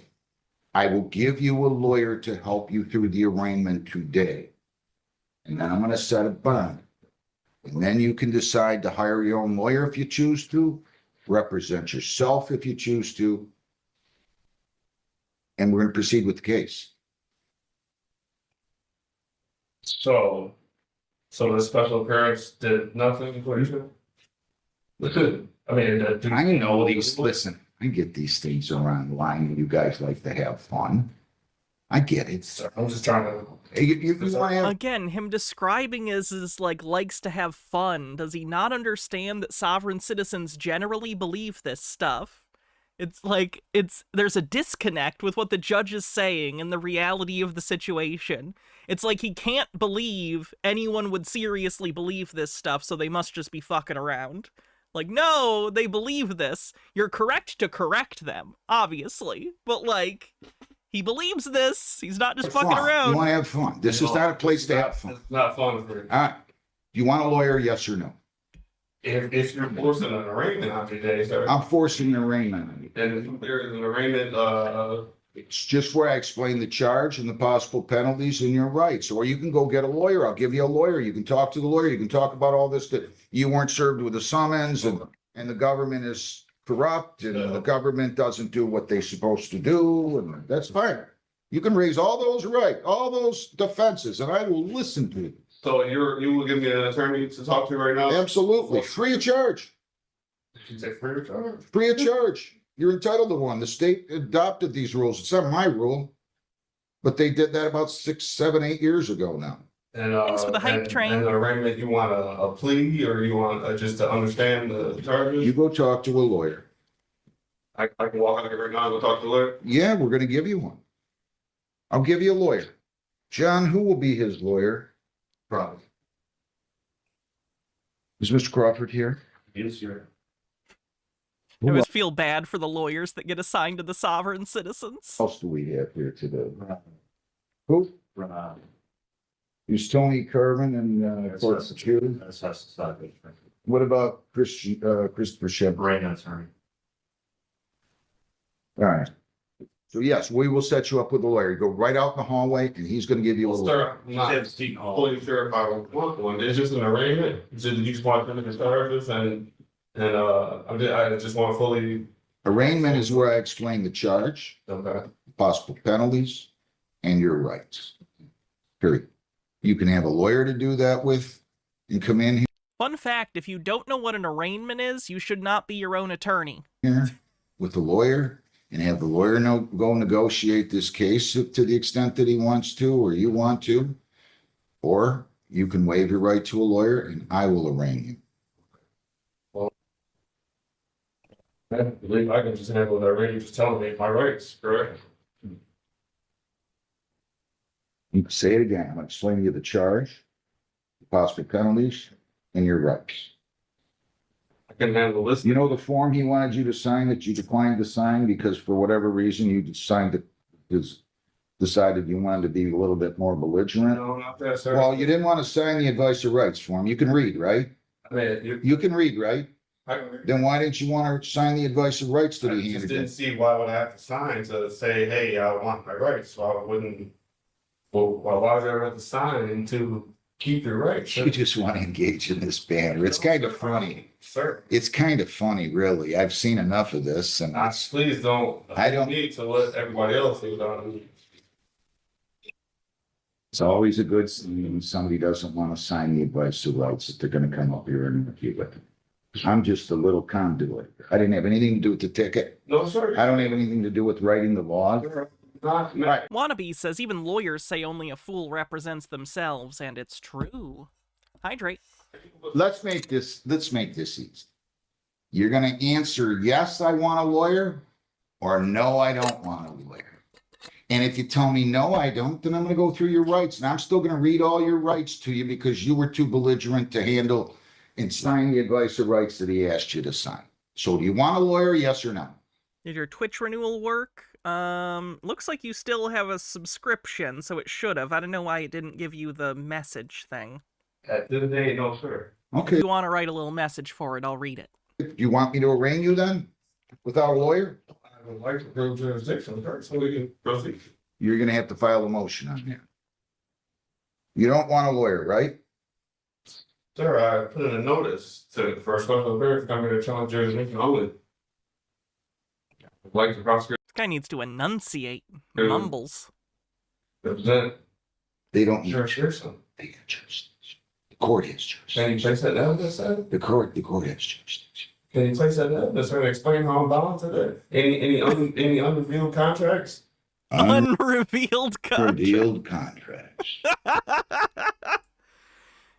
I will give you a lawyer to help you through the arraignment today. And then I'm going to set a bond. And then you can decide to hire your own lawyer if you choose to, represent yourself if you choose to. And we're going to proceed with the case. So the special occurrence did nothing for you? I mean, I know these, listen, I get these things around the line and you guys like to have fun. I get it. I'm just trying to. Again, him describing as like likes to have fun. Does he not understand that sovereign citizens generally believe this stuff? It's like, there's a disconnect with what the judge is saying and the reality of the situation. It's like he can't believe anyone would seriously believe this stuff, so they must just be fucking around. Like, no, they believe this. You're correct to correct them, obviously. But, like, he believes this. He's not just fucking around. You want to have fun. This is not a place to have fun. It's not fun for you. All right. You want a lawyer, yes or no? If you're forcing an arraignment on today, sir. I'm forcing an arraignment on you. And if there is an arraignment, it's just where I explain the charge and the possible penalties and your rights. Or you can go get a lawyer. I'll give you a lawyer. You can talk to the lawyer. You can talk about all this, that you weren't served with a summons and the government is corrupt and the government doesn't do what they're supposed to do. And that's fine. You can raise all those all those defenses, and I will listen to you. So you will give me an attorney to talk to right now? Absolutely. Free of charge. Did you say free of charge? Free of charge. You're entitled to one. The state adopted these rules. It's not my rule, but they did that about 6, 7, 8 years ago now. And, thanks for the hype train. And the arraignment, you want a plea or you want just to understand the charges? You go talk to a lawyer. I can walk out here right now and go talk to the lawyer? Yeah, we're going to give you one. I'll give you a lawyer. John, who will be his lawyer? Probably. Is Mr. Crawford here? Yes, sir. I always feel bad for the lawyers that get assigned to the sovereign citizens. What else do we have here today? Who? Who's Tony Kervin and Court Security? What about Christopher Shepard? Brain attorney. All right. So yes, we will set you up with a lawyer. You go right out in the hallway and he's going to give you a lawyer. Sir, I'm not fully sure if I want one. It's just an arraignment. You just want them to charges and I just want fully. Arraignment is where I explain the charge, possible penalties, and your rights. Period. You can have a lawyer to do that with and come in Fun fact, if you don't know what an arraignment is, you should not be your own attorney. here with the lawyer and have the lawyer go negotiate this case to the extent that he wants to or you want to. Or you can waive your right to a lawyer and I will arraign you. I believe I can just handle that already, just telling me my rights, correct? You can say it again. I'm explaining to you the charge, the possible penalties, and your rights. I can handle this. You know the form he wanted you to sign that you declined to sign because for whatever reason you decided you wanted to be a little bit more belligerent? No, not that, sir. Well, you didn't want to sign the advice of rights form. You can read, right? I mean, You can read, right? Then why didn't you want to sign the advice of rights that I he just handed didn't in? see why would I have to sign to say, hey, I want my rights, so I wouldn't. Well, why would I have to sign to keep your rights? You just want to engage in this banter. It's kind of funny. Sir. It's kind of funny, really. I've seen enough of this, and Please don't. I don't need to let everybody else do that. It's always a good sign when somebody doesn't want to sign the advice of rights that they're going to come up here and argue with. I'm just a little conduit. I didn't have anything to do with the ticket. No, sir. I don't have anything to do with writing the law. Right. Wannabe says even lawyers say only a fool represents themselves, and it's true. Hydrate. Let's make this easy. You're going to answer yes, I want a lawyer, or no, I don't want a lawyer. And if you tell me no, I don't, then I'm going to go through your rights, and I'm still going to read all your rights to you because you were too belligerent to handle and sign the advice of rights that he asked you to sign. So do you want a lawyer, yes or no? Did your Twitch renewal work? Looks like you still have a subscription, so it should have. I don't know why it didn't give you the message thing. At the end of the day, no, sir. Okay. If you want to write a little message for it, I'll read it. Do you want me to arraign you then without a lawyer? I would like to prove jurisdiction first, so we can proceed. You're going to have to file a motion on that. You don't want a lawyer, right? Sir, I put in a notice for a special affairs coming to challenge jurisdiction only. I'd like to prosecute. This guy needs to enunciate. Dude. Mumbles. Represent. They don't. Jurisdiction. They got jurisdiction. The court has jurisdiction. Can you place that down, this side? The court has jurisdiction. Can you place that down? That's going to explain how I'm bound to that. Any unrevealed contracts? Unrevealed contracts. Unrevealed contracts.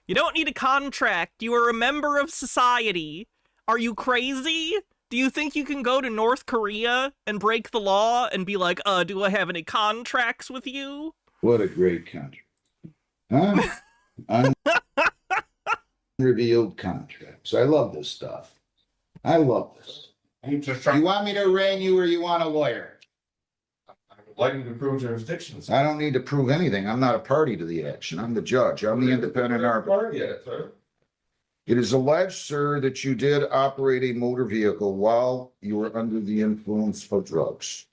You don't need a contract. You are a member of society. Are you crazy? Do you think you can go to North Korea and break the law and be like, do I have any contracts with you? What a great country. Huh? Unrevealed contracts. I love this stuff. I love this. I'm just trying. You want me to arraign you or you want a lawyer? Like you to prove jurisdictions. I don't need to prove anything. I'm not a party to the action. I'm the judge. I'm the independent arbiter. Sir. It is alleged, sir, that you did operate a motor vehicle while you were under the influence of drugs.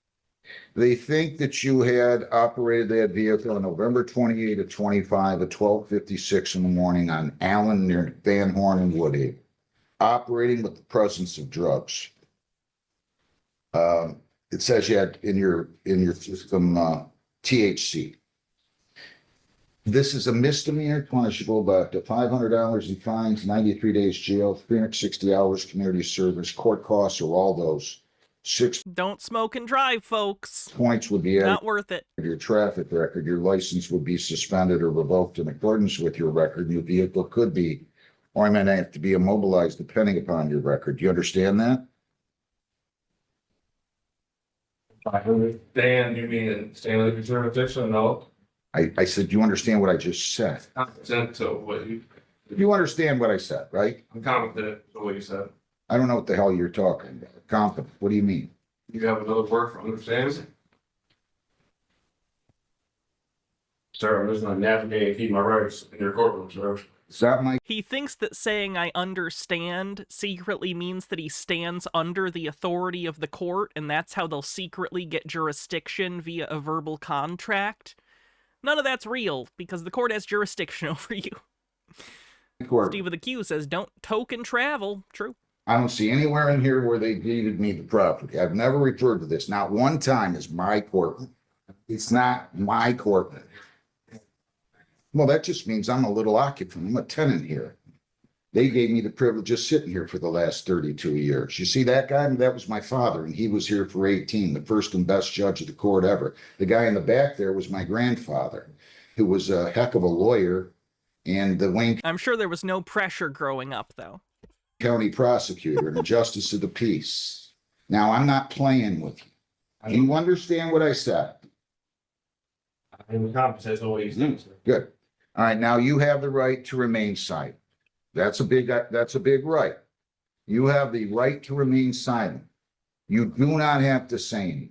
They think that you had operated that vehicle on November 28 of 25 at 12:56 in the morning on Allen near Van Horn and Woodhaven, operating with the presence of drugs. It says you had in your system THC. This is a misdemeanor, punishable by up to $500 in fines, 93 days jail, 360 hours community service, court costs, or all those. 6 Don't smoke and drive, folks. points would be added Not worth it. to your traffic record. Your license would be suspended or revoked in accordance with your record. Your vehicle could be, or I might have to be immobilized depending upon your record. Do you understand that? I understand you mean staying under jurisdiction? No. I said, you understand what I just said? Competent to what you. You understand what I said, right? I'm competent to what you said. I don't know what the hell you're talking about. Competent. What do you mean? You have another word for understanding? Sir, I'm just gonna navigate and keep my rights in your courtroom, sir. Is that my? He thinks that saying I understand secretly means that he stands under the authority of the court, and that's how they'll secretly get jurisdiction via a verbal contract. None of that's real, because the court has jurisdiction over you. Court. Steve with the Q says, don't token travel. True. I don't see anywhere in here where they deeded me the property. I've never referred to this. Not one time as my courtroom. It's not my courtroom. Well, that just means I'm a little occupant. I'm a tenant here. They gave me the privilege of sitting here for the last 32 years. You see that guy? That was my father, and he was here for 18, the first and best judge of the court ever. The guy in the back there was my grandfather, who was a heck of a lawyer, and the Wayne I'm sure there was no pressure growing up, though. County prosecutor and a justice of the peace. Now, I'm not playing with you. Do you understand what I said? I'm competent to what you said, sir. Good. All right, now you have the right to remain silent. That's a big right. You have the right to remain silent. You do not have to say anything.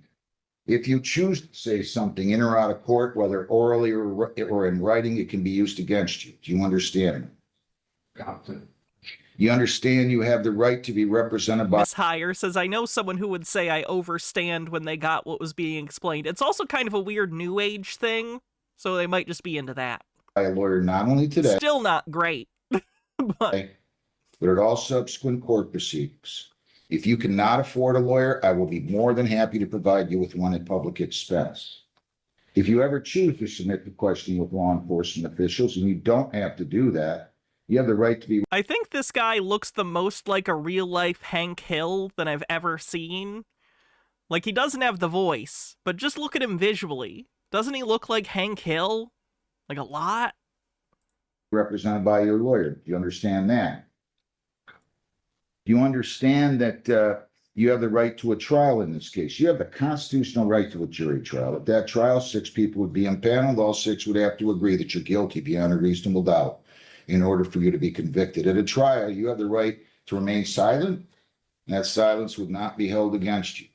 If you choose to say something in or out of court, whether orally or in writing, it can be used against you. Do you understand? Competent. You understand you have the right to be represented by Miss Hire says, I know someone who would say I overstand when they got what was being explained. It's also kind of a weird new age thing, so they might just be into that. a lawyer not only today, Still not great, but at all subsequent court proceedings. If you cannot afford a lawyer, I will be more than happy to provide you with one at public expense. If you ever choose to submit the question with law enforcement officials, and you don't have to do that, you have the right to be. I think this guy looks the most like a real-life Hank Hill than I've ever seen. Like, he doesn't have the voice, but just look at him visually. Doesn't he look like Hank Hill? Like, a lot? Represented by your lawyer. Do you understand that? Do you understand that you have the right to a trial in this case? You have the constitutional right to a jury trial. At that trial, 6 people would be impaneled. All 6 would have to agree that you're guilty beyond a reasonable doubt in order for you to be convicted. At a trial, you have the right to remain silent, and that silence would not be held against you.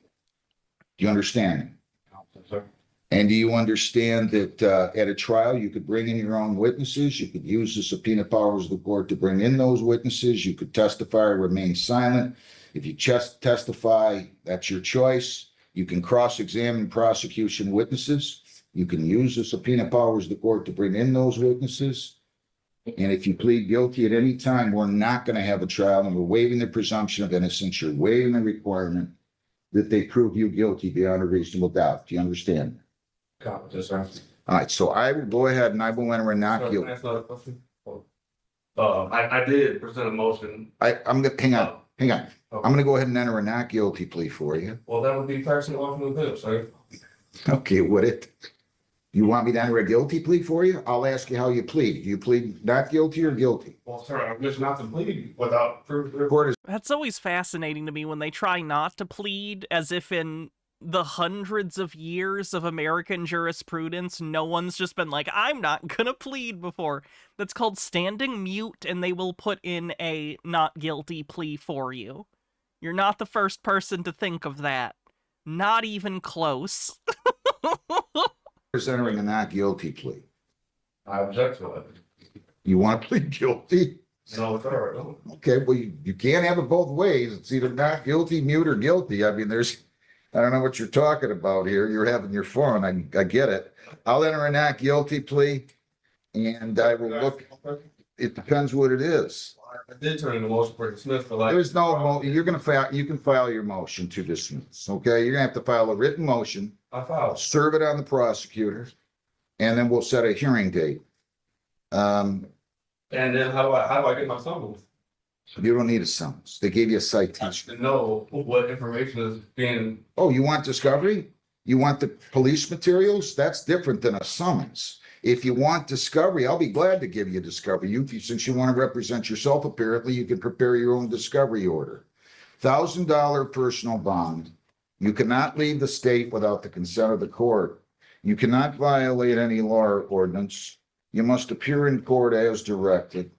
Do you understand? Sir. And do you understand that at a trial, you could bring in your own witnesses? You could use the subpoena powers of the court to bring in those witnesses. You could testify or remain silent. If you just testify, that's your choice. You can cross-examine prosecution witnesses. You can use the subpoena powers of the court to bring in those witnesses. And if you plead guilty at any time, we're not going to have a trial, and we're waiving the presumption of innocence. You're waiving the requirement that they prove you guilty beyond a reasonable doubt. Do you understand? Yes, sir. All right, so I will go ahead and I will enter a not Sir, guilty. can I ask another question? I did present a motion. I'm gonna hang on. Okay. I'm gonna go ahead and enter a not guilty plea for you. Well, that would be passing off the bill, sir. Okay, would it? You want me to enter a guilty plea for you? I'll ask you how you plead. Do you plead not guilty or guilty? Well, sir, I'm just not to plead without proof. Court is That's always fascinating to me when they try not to plead, as if in the hundreds of years of American jurisprudence, no one's just been like, I'm not gonna plead before. That's called standing mute, and they will put in a not guilty plea for you. You're not the first person to think of that. Not even close. is entering a not guilty plea. I object to it. You want to plead guilty? No, sir, I don't. Okay, well, you can't have it both ways. It's either not guilty, mute, or guilty. I mean, I don't know what you're talking about here. You're having your fun. I get it. I'll enter a not guilty plea, and I will look. It depends what it is. I did turn in the motion for dismissal. There's no, you're gonna file, you can file your motion to dismiss, okay? You're gonna have to file a written motion, I filed. serve it on the prosecutor, and then we'll set a hearing date. And then how do I get my summons? You don't need a summons. They gave you a I citation. should know what information is being. Oh, you want discovery? You want the police materials? That's different than a summons. If you want discovery, I'll be glad to give you discovery. Since you want to represent yourself, apparently, you can prepare your own discovery order. $1,000 personal bond. You cannot leave the state without the consent of the court. You cannot violate any law or ordinance. You must appear in court as directed.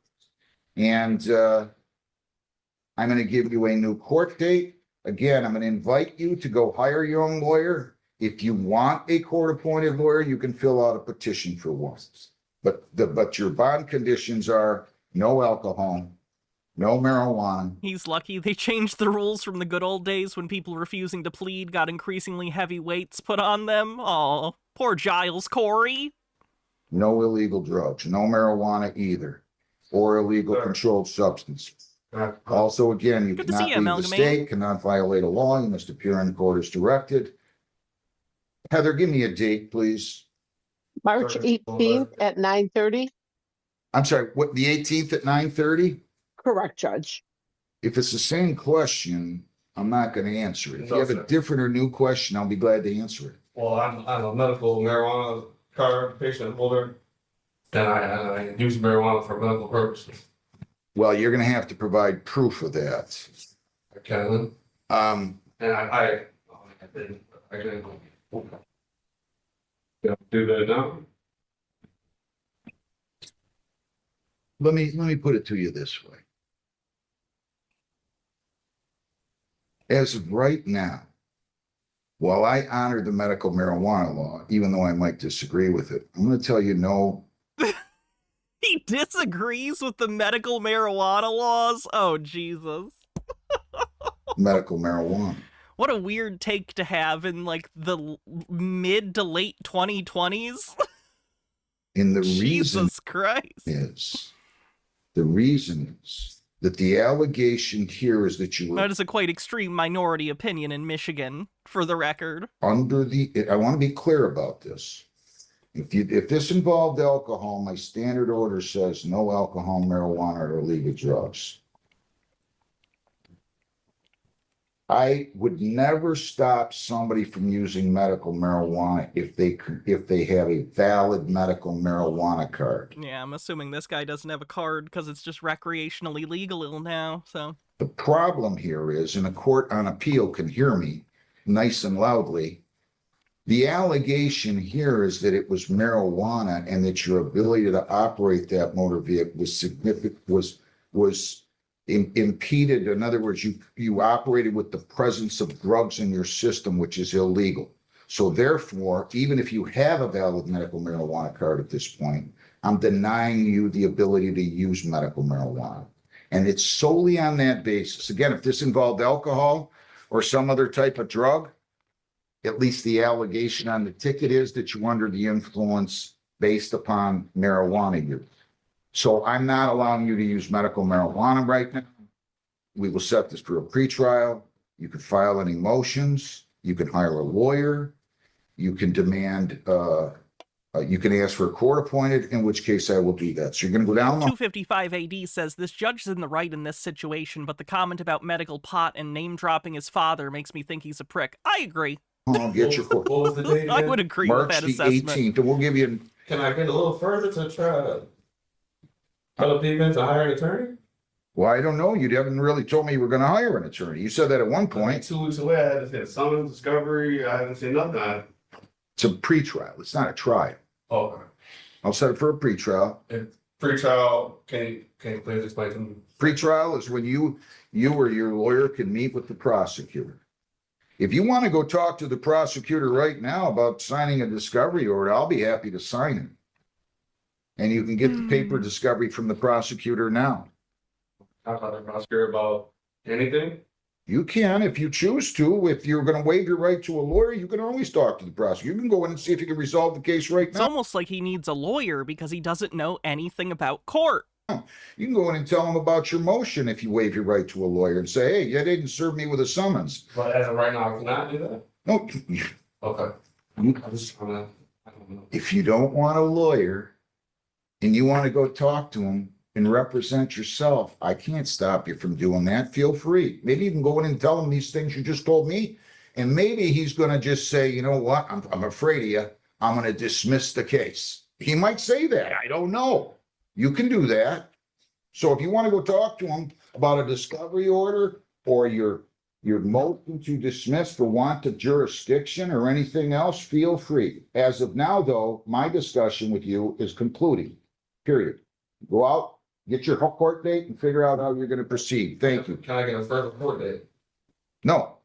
And I'm going to give you a new court date. Again, I'm going to invite you to go hire your own lawyer. If you want a court-appointed lawyer, you can fill out a petition for one. But your bond conditions are no alcohol, no marijuana. He's lucky they changed the rules from the good old days when people refusing to plead got increasingly heavy weights put on them. Aw, poor Giles Corey. No illegal drugs, no marijuana either, or illegal controlled substances. Also, again, you Good to cannot see you, leave the Amalgamate. state, cannot violate a law. You must appear in court as directed. Heather, give me a date, please. March 18th at 9:30. I'm sorry, what, the 18th at 9:30? Correct, Judge. If it's the same question, I'm not going to answer it. If you No, have a sir. different or new question, I'll be glad to answer it. Well, I'm a medical marijuana card patient holder, and I use marijuana for medical purposes. Well, you're going to have to provide proof of that. I can. Um, And I can do that now. let me put it to you this way. As of right now, while I honor the medical marijuana law, even though I might disagree with it, I'm going to tell you no. He disagrees with the medical marijuana laws? Oh, Jesus. Medical marijuana. What a weird take to have in, like, the mid to late 2020s. And the Jesus Christ. The reason is that the allegation here is that you were That is a quite extreme minority opinion in Michigan, for the record. I want to be clear about this. If this involved alcohol, my standard order says no alcohol, marijuana, or illegal drugs. I would never stop somebody from using medical marijuana if they have a valid medical marijuana card. Yeah, I'm assuming this guy doesn't have a card because it's just recreationally legal now, so. The problem here is, and a court on appeal can hear me nice and loudly, the allegation here is that it was marijuana and that your ability to operate that motor vehicle was significant, was impeded. In other words, you operated with the presence of drugs in your system, which is illegal. So therefore, even if you have a valid medical marijuana card at this point, I'm denying you the ability to use medical marijuana. And it's solely on that basis. Again, if this involved alcohol or some other type of drug, at least the allegation on the ticket is that you're under the influence based upon marijuana use. So I'm not allowing you to use medical marijuana right now. We will set this for a pretrial. You could file any motions. You can hire a lawyer. You can demand, you can ask for a court appointed, in which case I will do that. So you're going to go down. 255 AD says this judge is in the right in this situation, but the comment about medical pot and name dropping his father makes me think he's a prick. I agree. I'll get your court. What was the date again? I would agree March with that the assessment. 18th, and we'll give you. Can I get a little further to try to tell people to hire an attorney? Well, I don't know. You haven't really told me you were going to hire an attorney. You said that at one point. 2 weeks away, I had to say summons, discovery. I haven't seen nothing. It's a pretrial. It's not a trial. Okay. I'll set it for a pretrial. And pretrial, can you please explain to me? Pretrial is when you or your lawyer can meet with the prosecutor. If you want to go talk to the prosecutor right now about signing a discovery order, I'll be happy to sign it. And you can get the paper discovery from the prosecutor now. Talk about the prosecutor about anything? You can, if you choose to. If you're going to waive your right to a lawyer, you can always talk to the prosecutor. You can go in and see if you can resolve the case right It's now. almost like he needs a lawyer because he doesn't know anything about court. You can go in and tell him about your motion if you waive your right to a lawyer and say, hey, you didn't serve me with a summons. But as of right now, I cannot do that? No. Okay. I just I don't know. If you don't want a lawyer and you want to go talk to him and represent yourself, I can't stop you from doing that. Feel free. Maybe you can go in and tell him these things you just told me. And maybe he's going to just say, you know what? I'm afraid of you. I'm going to dismiss the case. He might say that. I don't know. You can do that. So if you want to go talk to him about a discovery order or your motion to dismiss for want of jurisdiction or anything else, feel free. As of now, though, my discussion with you is concluding, period. Go out, get your court date and figure out how you're going to proceed. Thank you. Can I get a further court date? No,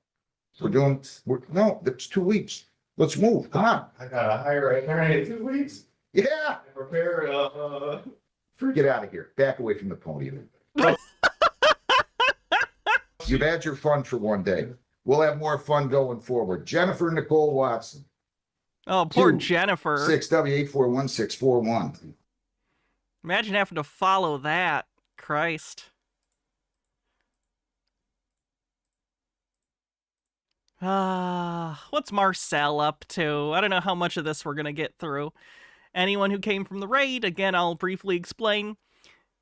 no, that's 2 weeks. Let's move. Come on. I gotta hire an attorney in 2 weeks. Yeah. Prepare, Get out of here. Back away from the podium. You've had your fun for one day. We'll have more fun going forward. Jennifer Nicole Watson. Oh, poor Jennifer. 6W8411641. Imagine having to follow that. Christ. What's Marcel up to? I don't know how much of this we're going to get through. Anyone who came from the raid, again, I'll briefly explain.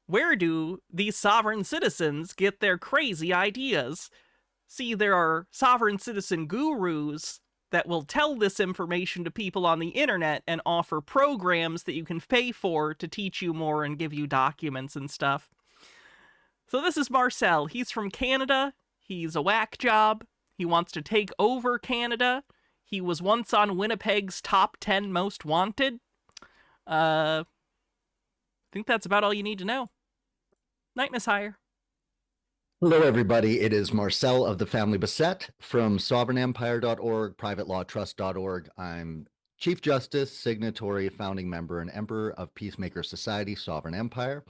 Where do these sovereign citizens get their crazy ideas? See, there are sovereign citizen gurus that will tell this information to people on the internet and offer programs that you can pay for to teach you more and give you documents and stuff. So this is Marcel. He's from Canada. He's a whack job. He wants to take over Canada. He was once on Winnipeg's top 10 most wanted. I think that's about all you need to know. Night, Miss Hire. Hello, everybody. It is Marcel of the Family Beset from sovereignempire.org, privatelawtrust.org. I'm Chief Justice, signatory, founding member, and Emperor of Peacemaker Society, Sovereign Empire.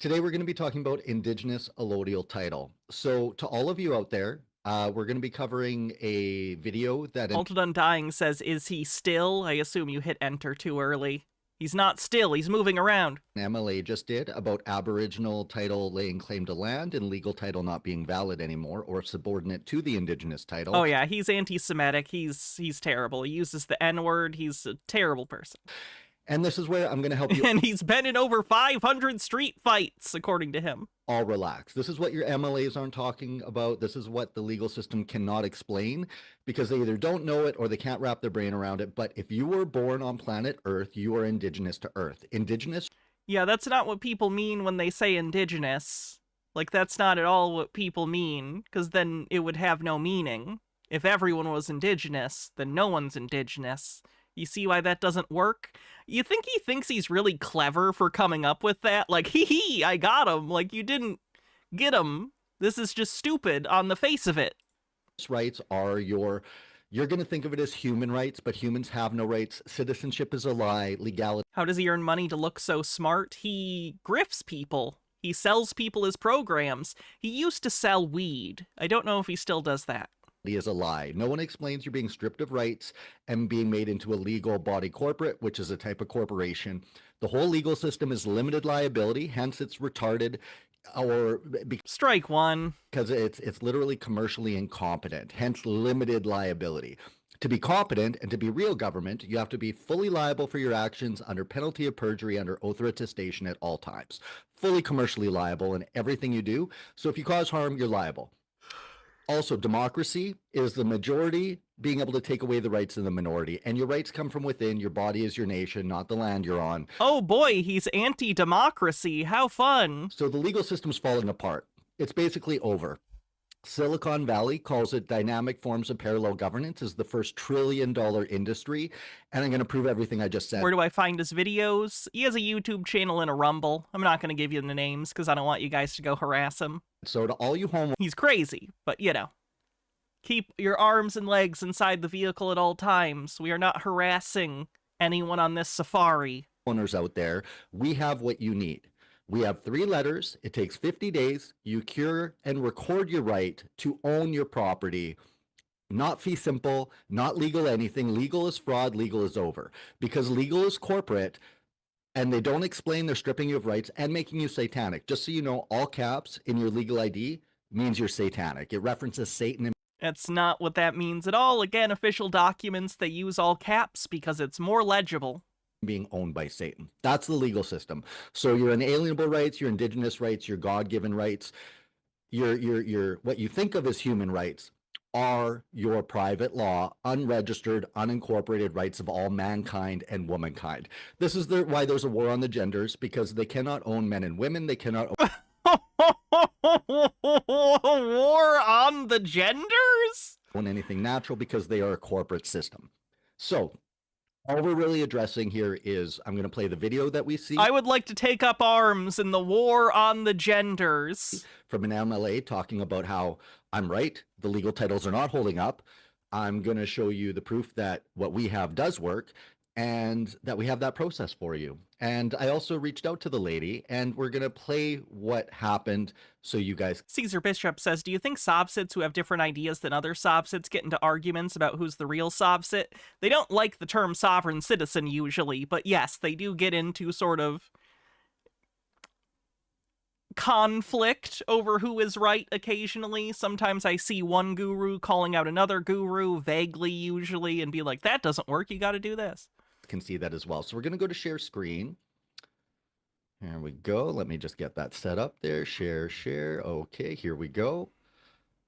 Today, we're going to be talking about Indigenous allodial title. So to all of you out there, we're going to be covering a video that... Altered Undying says, is he still? I assume you hit enter too early. He's not still, he's moving around. MLA just did about Aboriginal title laying claim to land and legal title not being valid anymore or subordinate to the Indigenous title. Oh yeah, he's anti-Semitic. He's terrible. He uses the N-word. He's a terrible person. And this is where I'm going to help you. And he's been in over 500 street fights, according to him. All relax. This is what your MLAs aren't talking about. This is what the legal system cannot explain because they either don't know it or they can't wrap their brain around it. But if you were born on planet Earth, you are indigenous to Earth. Indigenous? Yeah, that's not what people mean when they say indigenous. Like, that's not at all what people mean, because then it would have no meaning. If everyone was indigenous, then no one's indigenous. You see why that doesn't work? You think he thinks he's really clever for coming up with that? Like, hee, I got him. Like, you didn't get him. This is just stupid on the face of it. Rights are you're going to think of it as human rights, but humans have no rights. Citizenship is a lie. Legality. How does he earn money to look so smart? He grifts people. He sells people his programs. He used to sell weed. I don't know if he still does that. Is a lie. No one explains you're being stripped of rights and being made into a legal body corporate, which is a type of corporation. The whole legal system is limited liability, hence it's retarded or strike one because it's literally commercially incompetent, hence limited liability. To be competent and to be real government, you have to be fully liable for your actions under penalty of perjury under oath or attestation at all times. Fully commercially liable in everything you do. So if you cause harm, you're liable. Also, democracy is the majority being able to take away the rights of the minority. And your rights come from within. Your body is your nation, not the land you're on. Oh boy, he's anti-democracy. How fun. So the legal system's falling apart. It's basically over. Silicon Valley calls it dynamic forms of parallel governance is the first $1 trillion industry. And I'm going to prove everything I just said. Where do I find his videos? He has a YouTube channel and a Rumble. I'm not going to give you the names because I don't want you guys to go harass him. So to all you home... He's crazy, but you know. Keep your arms and legs inside the vehicle at all times. We are not harassing anyone on this safari. Owners out there, we have what you need. We have 3 letters. It takes 50 days. You cure and record your right to own your property. Not fee simple, not legal anything. Legal is fraud. Legal is over. Because legal is corporate and they don't explain they're stripping you of rights and making you satanic. Just so you know, all caps in your legal ID means you're satanic. It references Satan. That's not what that means at all. Again, official documents, they use all caps because it's more legible. Being owned by Satan. That's the legal system. So your inalienable rights, your indigenous rights, your God-given rights, your what you think of as human rights are your private law, unregistered, unincorporated rights of all mankind and womankind. This is why there's a war on the genders, because they cannot own men and women. They cannot own... War on the genders? Own anything natural because they are a corporate system. So all we're really addressing here is, I'm going to play the video that we see. I would like to take up arms in the war on the genders. From an MLA talking about how I'm right, the legal titles are not holding up. I'm going to show you the proof that what we have does work and that we have that process for you. And I also reached out to the lady and we're going to play what happened so you guys... Caesar Bishop says, do you think Sobsits who have different ideas than other Sobsits get into arguments about who's the real Sobsit? They don't like the term sovereign citizen usually, but yes, they do get into sort of conflict over who is right occasionally. Sometimes I see one guru calling out another guru, vaguely usually, and be like, that doesn't work, you got to do this. Can see that as well. So we're going to go to share screen. There we go. Let me just get that set up there. Share. Okay, here we go.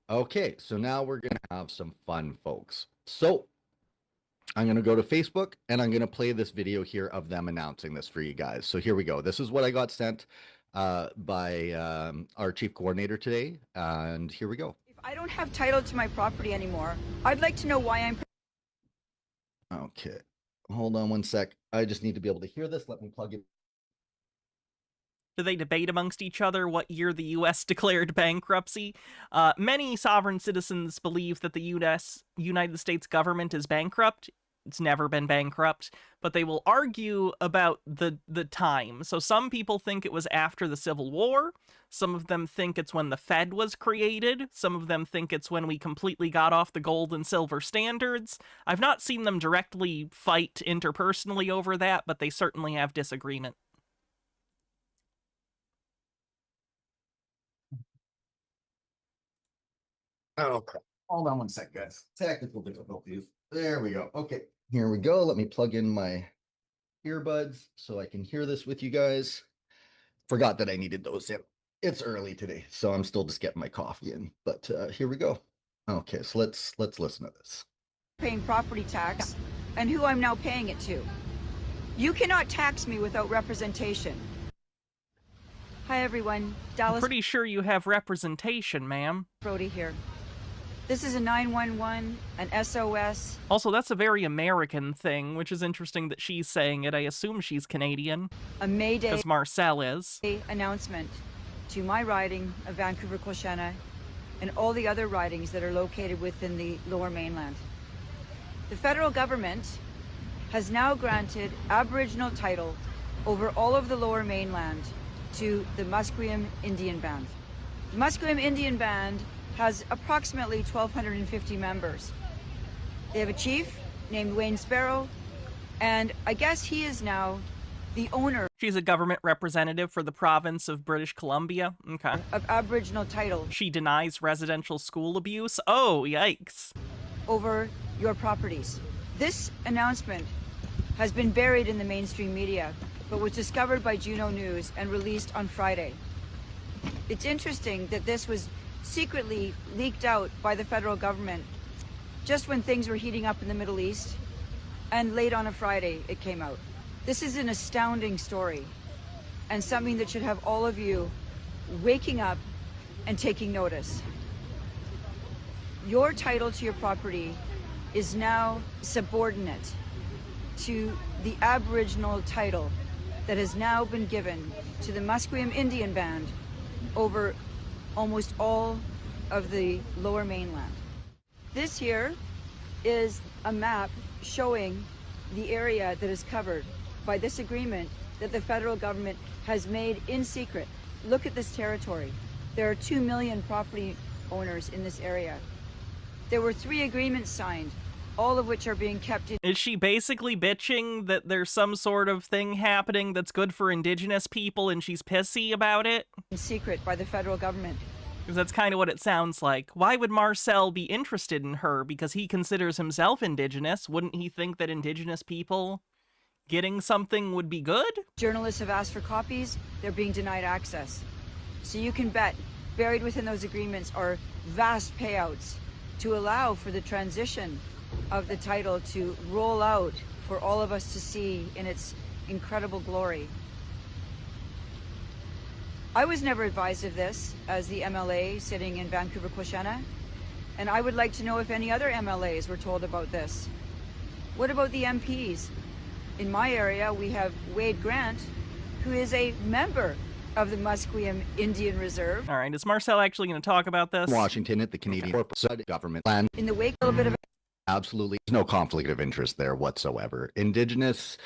Okay, so now we're going to have some fun, folks. So I'm going to go to Facebook and I'm going to play this video here of them announcing this for you guys. So here we go. This is what I got sent by our chief coordinator today. And here we go. If I don't have title to my property anymore, I'd like to know why I'm... Okay. Hold on one sec. I just need to be able to hear this. Let me plug it. Do they debate amongst each other what year the U.S. declared bankruptcy? Many sovereign citizens believe that the United States government is bankrupt. it's never been bankrupt, but they will argue about the time. So some people think it was after the Civil War. Some of them think it's when the Fed was created. Some of them think it's when we completely got off the gold and silver standards. I've not seen them directly fight interpersonally over that, but they certainly have disagreement. Okay. Hold on one sec, guys. Technical difficulties. There we go. Okay, here we go. Let me plug in my earbuds so I can hear this with you guys. Forgot that I needed those in. It's early today, so I'm still just getting my coffee in. But here we go. Okay, so let's listen to this. Paying property tax and who I'm now paying it to. You cannot tax me without representation. Hi everyone, Dallas. I'm pretty sure you have representation, ma'am. Brody here. This is a 911, an SOS. Also, that's a very American thing, which is interesting that she's saying it. I assume she's Canadian. A Mayday. Because Marcel is. Announcement to my riding of Vancouver-Courchena and all the other ridings that are located within the Lower Mainland. The federal government has now granted Aboriginal title over all of the Lower Mainland to the Musqueam Indian Band. The Musqueam Indian Band has approximately 1,250 members. They have a chief named Wayne Sparrow, and I guess he is now the owner. She's a government representative for the province of British Columbia. Okay. Of Aboriginal title. She denies residential school abuse. Oh, yikes. Over your properties. This announcement has been buried in the mainstream media, but was discovered by Juno News and released on Friday. It's interesting that this was secretly leaked out by the federal government just when things were heating up in the Middle East, and late on a Friday it came out. This is an astounding story and something that should have all of you waking up and taking notice. Your title to your property is now subordinate to the Aboriginal title that has now been given to the Musqueam Indian Band over almost all of the Lower Mainland. This here is a map showing the area that is covered by this agreement that the federal government has made in secret. Look at this territory. There are 2 million property owners in this area. There were 3 agreements signed, all of which are being kept in. Is she basically bitching that there's some sort of thing happening that's good for Indigenous people and she's pissy about it? In secret by the federal government. Because that's kind of what it sounds like. Why would Marcel be interested in her? Because he considers himself Indigenous. Wouldn't he think that Indigenous people getting something would be good? Journalists have asked for copies. They're being denied access. So you can bet buried within those agreements are vast payouts to allow for the transition of the title to roll out for all of us to see in its incredible glory. I was never advised of this as the MLA sitting in Vancouver-Courchena, and I would like to know if any other MLAs were told about this. What about the MPs? In my area, we have Wade Grant, who is a member of the Musqueam Indian Reserve. All right, is Marcel actually going to talk about this? Washington at the Canadian corporate government land. In the wake, a little bit of Absolutely. There's no conflict of interest there whatsoever. Indigenous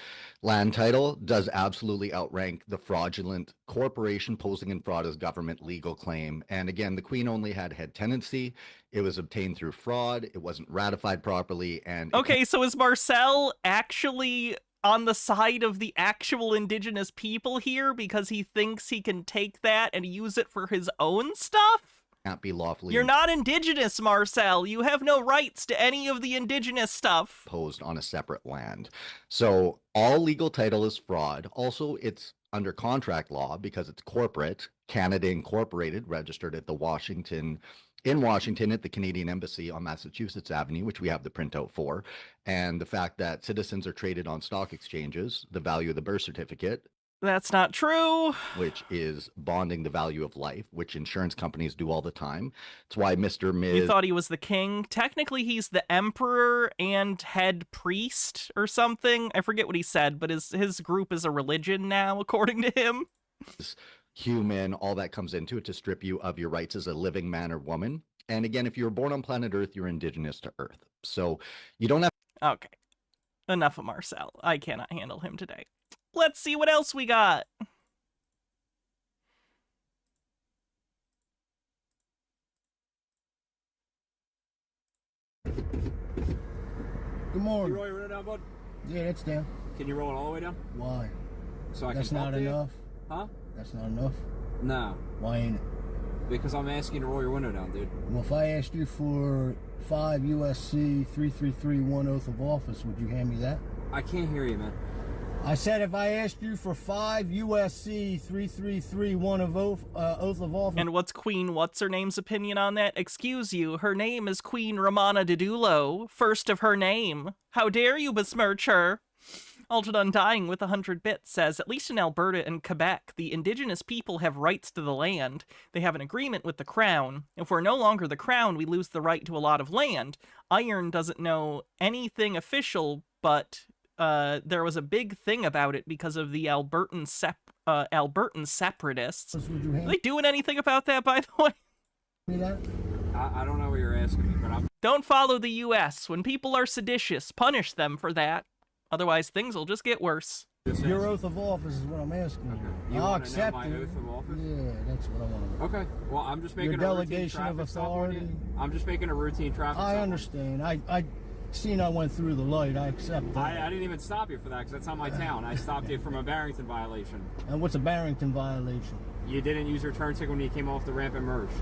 land title does absolutely outrank the fraudulent corporation posing in fraud as government legal claim. And again, the Queen only had head tenancy. It was obtained through fraud. It wasn't ratified properly. And okay, so is Marcel actually on the side of the actual Indigenous people here because he thinks he can take that and use it for his own stuff? Can't be lawfully. You're not Indigenous, Marcel. You have no rights to any of the Indigenous stuff. Posed on a separate land. So all legal title is fraud. Also, it's under contract law because it's corporate. Canada Incorporated, registered at Washington at the Canadian Embassy on Massachusetts Avenue, which we have the printout for. And the fact that citizens are traded on stock exchanges, the value of the birth certificate. That's not true. Which is bonding the value of life, which insurance companies do all the time. It's why Mr. Ms. You thought he was the king? Technically, he's the emperor and head priest or something. I forget what he said, but his group is a religion now, according to him. Human, all that comes into it to strip you of your rights as a living man or woman. And again, if you were born on planet Earth, you're Indigenous to Earth. So you don't have... Okay. Enough of Marcel. I cannot handle him today. Let's see what else we got. Good Can morning. you roll your window down, bud? Yeah, that's down. Can you roll it all the way down? Why? So I That's can talk not to you? enough. Huh? That's not enough. No. Why ain't it? Because I'm asking you to roll your window down, dude. Well, if I asked you for 5 USC 3331 oath of office, would you hand me that? I can't hear you, man. I said if I asked you for 5 USC 3331 of oath of office. And what's Queen What's-Her-Name's opinion on that? Excuse you, her name is Queen Romana Didulo, first of her name. How dare you besmirch her? Altered Undying with 100 bits says, at least in Alberta and Quebec, the indigenous people have rights to the land. They have an agreement with the Crown. If we're no longer the Crown, we lose the right to a lot of land. Iron doesn't know anything official, but there was a big thing about it because of the Albertan separatists. Are they doing anything about that, by the way? I don't know what you're asking me, but I'm... Don't follow the U.S. When people are seditious, punish them for that. Otherwise, things will just get worse. Your oath of office is what I'm asking you. I'll accept my it. oath of office? Yeah, that's what I want to know. Okay. Well, I'm just making Your delegation of authority. I'm just making a routine traffic stop. I understand. I seen I went through the light. I accept that. I didn't even stop you for that because that's not my town. I stopped you from a Barrington violation. And what's a Barrington violation? You didn't use your turn signal when you came off the ramp and merged.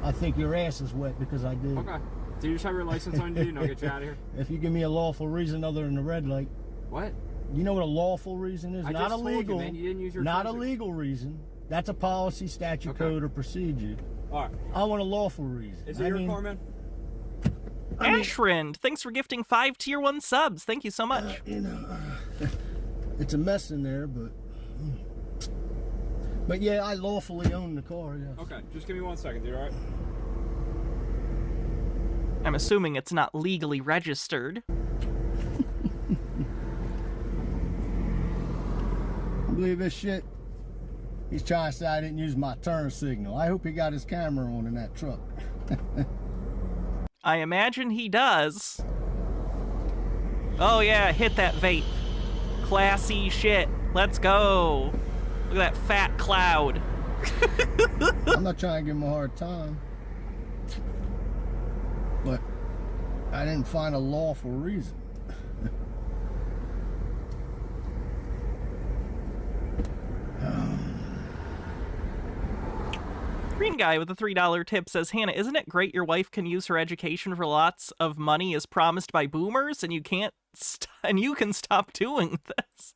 I think your ass is wet because I did. Okay. Do you just have your license on you? And I'll get you out of here. If you give me a lawful reason other than the red light. What? You know what a lawful reason is? I Not just told you, illegal. man, you didn't use your not a turn signal. legal reason. That's a policy, statute, code, or procedure. All right. I want a lawful reason. Is it your car, man? Ashrind, thanks for gifting 5 Tier 1 subs. Thank you so much. It's a mess in there, but yeah, I lawfully own the car, yes. Okay, just give me 1 second, dude, all right? I'm assuming it's not legally registered. Believe this shit? He's trying to say I didn't use my turn signal. I hope he got his camera on in that truck. I imagine he does. Oh yeah, hit that vape. Classy shit. Let's go. Look at that fat cloud. I'm not trying to give him a hard time. But I didn't find a lawful reason. Green guy with a $3 tip says, Hannah, isn't it great your wife can use her education for lots of money as promised by boomers, and you can stop doing this?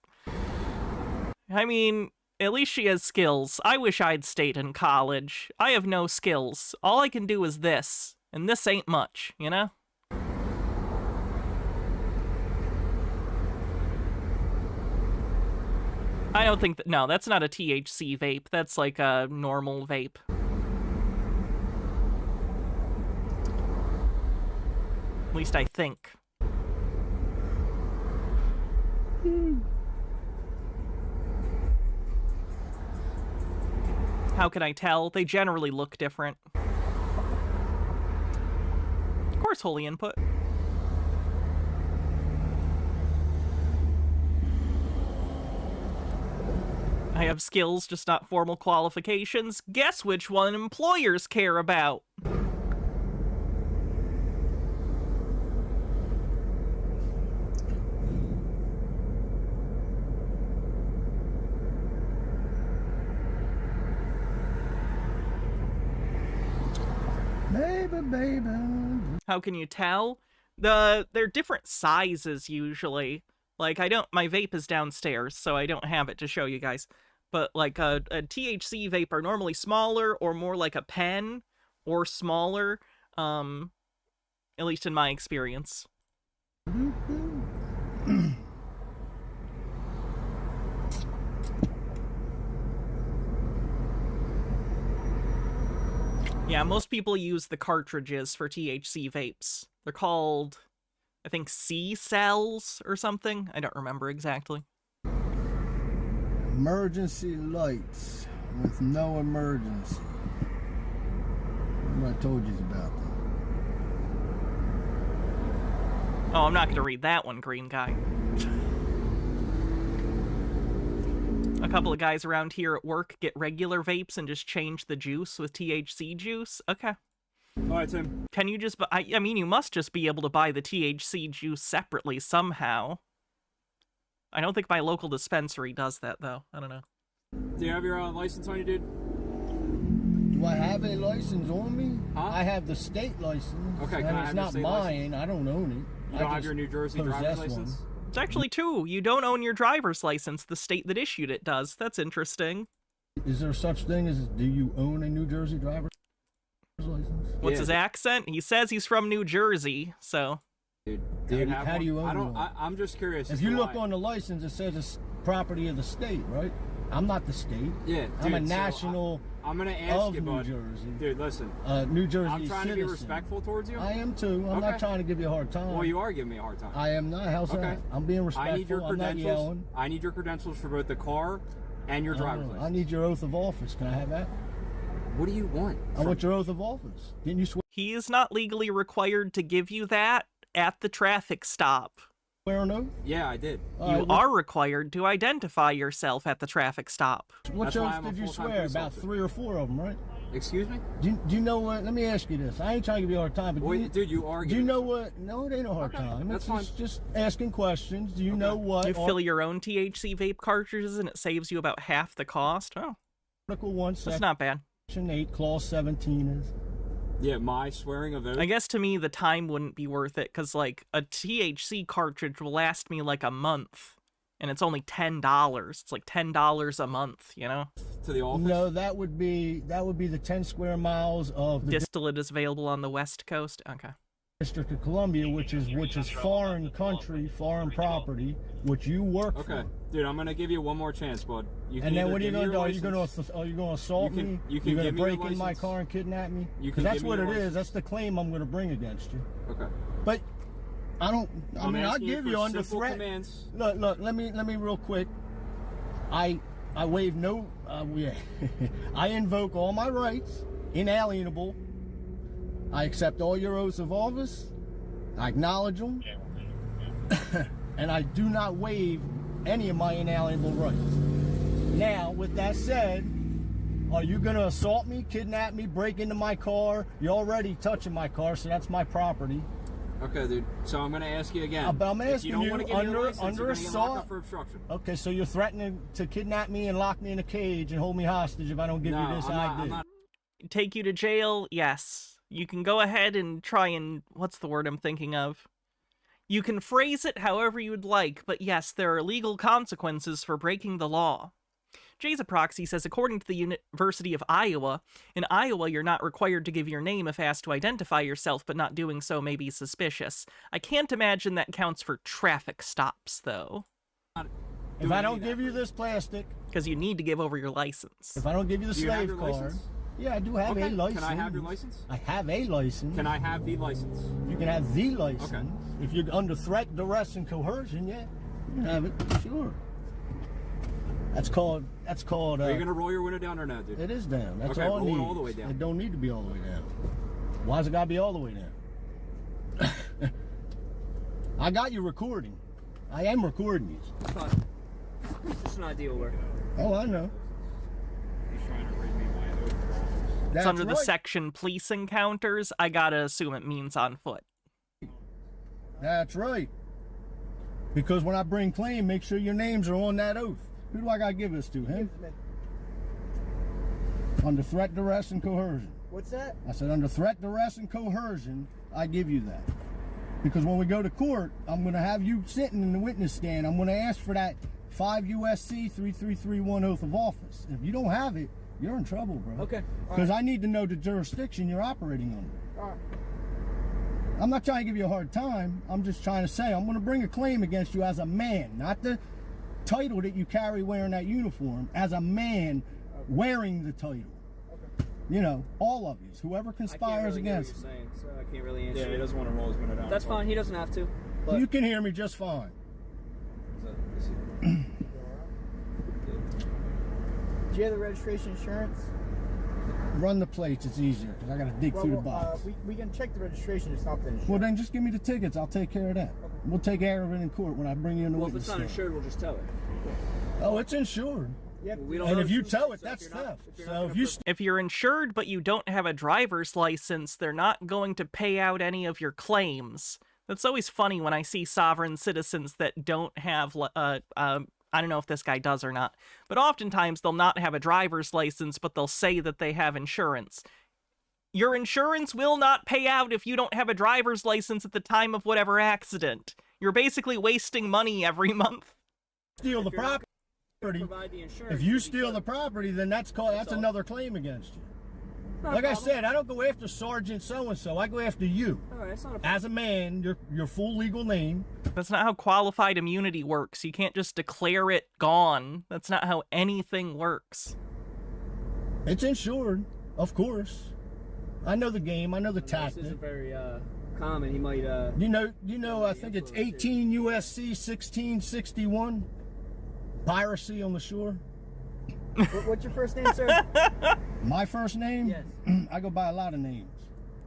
I mean, at least she has skills. I wish I'd stayed in college. I have no skills. All I can do is this, and this ain't much, you know? I don't think that, no, that's not a THC vape. That's like a normal vape. At least I think. How can I tell? They generally look different. Of course, holy input. I have skills, just not formal qualifications. Guess which one employers care about? Baby. How can you tell? They're different sizes usually. Like my vape is downstairs, so I don't have it to show you guys. But like a THC vape are normally smaller or more like a pen or smaller, at least in my experience. Yeah, most people use the cartridges for THC vapes. They're called, I think, C-cells or something. I don't remember exactly. Emergency lights with no emergency. What I told you about that. Oh, I'm not going to read that one, green guy. A couple of guys around here at work get regular vapes and just change the juice with THC juice. Okay. All right, Tim. Can you just... I mean, you must just be able to buy the THC juice separately somehow. I don't think my local dispensary does that, though. I don't know. Do you have your license on you, dude? Do I have a license on me? Huh? I have the state license. Okay, and can I it's have your not state mine. license? I don't own it. You don't have your New Jersey driver's license? One. It's actually 2. You don't own your driver's license. The state that issued it does. That's interesting. Is there such thing as, do you own a New Jersey driver's license? What's his accent? He says he's from New Jersey, so... Dude, how do you own one? I'm just curious. If you look on the license, it says it's property of the state, right? I'm not the state. Yeah, I'm a dude, national I'm gonna ask of you, New bud. Jersey. Dude, listen. New Jersey I'm trying to be citizen. respectful towards you. I am too. I'm not trying to give you a hard time. Well, you are giving me a hard time. I am not. How's that? I'm being respectful. I need your I'm not credentials. yelling. I need your credentials for both the car and your driver's license. I need your oath of office. Can I have that? What do you want? I want your oath of office. Didn't you swear? He is not legally required to give you that at the traffic stop. Swear an oath? Yeah, I did. You are required to identify yourself at the traffic stop. What oath did you swear? About 3 or 4 of them, right? Excuse me? Do you know what? Let me ask you this. I ain't trying to give you a hard time, but dude, you are. Do you know what? No, it ain't a hard time. That's It's just asking questions. Do you know what? You fill your own THC vape cartridges and it saves you about half the cost. Oh, Article 1, that's not bad. Section 8, Clause 17 is. Yeah, my swearing of oath. I guess to me the time wouldn't be worth it because like a THC cartridge will last me like a month, and it's only $10. It's like $10 a month, you know. To the office? No, that would be the 10 square miles of the distillate is available on the West Coast. Okay. District of Columbia, which is foreign country, foreign property, which you work for. Okay, dude, I'm gonna give you one more chance, bud. You can and then what are you gonna gonna do? license. Are you gonna assault me? You can You're gonna give me your break in my license. car and kidnap me? You Because can that's give me what your it is. license. That's the claim I'm gonna bring against you. Okay. But I don't. I I'm mean, I'll asking give you you for under simple threat. commands. Look. Let me real quick. I waive no. I invoke all my rights, inalienable. I accept all your oaths of office. I acknowledge them, and I do not waive any of my inalienable rights. Now, with that said, are you going to assault me, kidnap me, break into my car? You're already touching my car, so that's my property. Okay, dude. So I'm gonna ask you again. But I'm asking if you don't want to give me your license, under you're gonna get locked assault up for obstruction. Okay, so you're threatening to kidnap me and lock me in a cage and hold me hostage if I don't give you this ID. Take you to jail? Yes. You can go ahead and try and... what's the word I'm thinking of? You can phrase it however you'd like, but yes, there are legal consequences for breaking the law. Jay's a proxy says, according to the University of Iowa, in Iowa you're not required to give your name if asked to identify yourself, but not doing so may be suspicious. I can't imagine that counts for traffic stops, though. If I don't give you this plastic... Because you need to give over your license. If I don't give you the Do you have slave your card... license? Yeah, I do have a license. Can I have your license? I have a license. Can I have the license? You can have the license. Okay. If you're under threat, duress, and coercion, yeah, you can have it. Sure. That's called. Are you gonna roll your window down or no, dude? It is down. That's okay, all it roll needs. it all the way down. It don't need to be all the way down. Why's it gotta be all the way down? I got you recording. I am recording these. It's just an ideal work. Oh, I know. He's trying to read me my oath. It's under the section police encounters. I gotta assume it means on foot. That's right. Because when I bring claim, make sure your names are on that oath. Who do I gotta give this to? Him? Under threat, duress, and coercion. What's that? I said under threat, duress, and coercion, I give you that. Because when we go to court, I'm going to have you sitting in the witness stand. I'm going to ask for that 5 U.S.C. 3331 oath of office. If you don't have it, you're in trouble, bro. Okay. Because I need to know the jurisdiction you're operating under. All right. I'm not trying to give you a hard time. I'm just trying to say I'm going to bring a claim against you as a man, not the title that you carry wearing that uniform, as a man wearing the title. Okay. You know, all of you, whoever conspires against you. So I can't really answer. Yeah, he doesn't want to roll his window down. That's fine. He doesn't have to. But... You can hear me just fine. Do you have the registration insurance? Run the plates, it's easier, because I got to dig through the box. We can check the registration, it's not the insurance. Well, then just give me the tickets. I'll take care of that. Okay. We'll take care of it in court when I bring you in the Well, if witness it's not stand. insured, we'll just tell it. Oh, it's insured. And if you tow it, that's theft. So if you're insured but you don't have a driver's license, they're not going to pay out any of your claims. That's always funny when I see sovereign citizens that don't have, I don't know if this guy does or not, but oftentimes they'll not have a driver's license, but they'll say that they have insurance. Your insurance will not pay out if you don't have a driver's license at the time of whatever accident. You're basically wasting money every month. Steal the property. If you steal the property, then that's another claim against you. Like I said, I don't go after Sergeant so-and-so. I go after you. As a man, your full legal name. That's not how qualified immunity works. You can't just declare it gone. That's not how anything works. It's insured, of course. I know the game. I know the tactic. This isn't very common. He might. You know. I think it's 18 USC 1661. Piracy on the shore. What's your first name, sir? My first name? Yes. I go by a lot of names.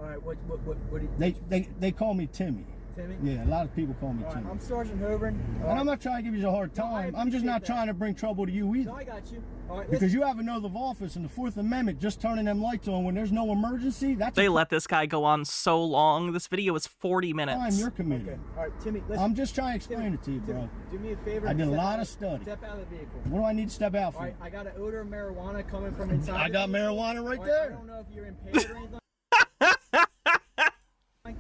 All right. What do you? They call me Timmy. Timmy? Yeah, a lot of people call me All right, Timmy. I'm Sergeant Hoburn. And I'm not trying to give you a hard time. I'm just not trying to bring trouble to you either. No, I got you. All right, because you have an oath of office and the Fourth Amendment, just turning them lights on when there's no emergency. They let this guy go on so long. This video is 40 minutes. Time you're committed. Okay. All right, Timmy. Listen. I'm just trying to explain it to you, bro. Do me a favor. I did a lot of study. Step out of the vehicle. What do I need to step out for? All right, I got an odor of marijuana coming from inside. I got marijuana right there. I don't know if you're impaired or anything like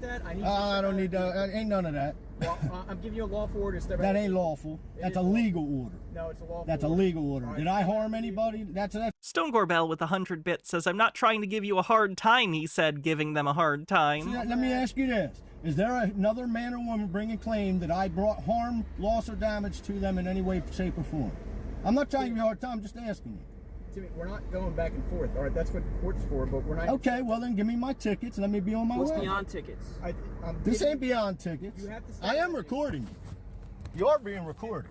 that. I don't need that. Ain't none of that. Well, I'm giving you a lawful order to step out. That ain't lawful. That's a legal order. No, it's a lawful That's a legal order. Did I harm anybody? That's Stone Gorbell with 100 bits says, I'm not trying to give you a hard time, he said, giving them a hard time. See, let me ask you this. Is there another man or woman bringing claim that I brought harm, loss, or damage to them in any way, shape, or form? I'm not trying to give you a hard time, I'm just asking you. Timmy, we're not going back and forth. All right, that's what court's for, but we're not. Okay, well then give me my tickets and let me be on my way. What's beyond tickets? This ain't beyond tickets. You have to I am recording you. You are being recorded.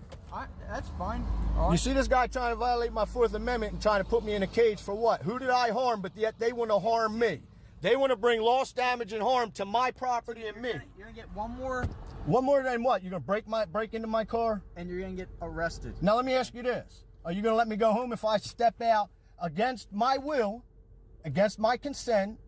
That's fine. You see this guy trying to violate my Fourth Amendment and trying to put me in a cage for what? Who did I harm, but yet they want to harm me? They want to bring loss, damage, and harm to my property and me. You're going to get one more. One more than what? You're going to break into my car? And you're going to get arrested. Now let me ask you this. Are you going to let me go home if I step out against my will, against my consent,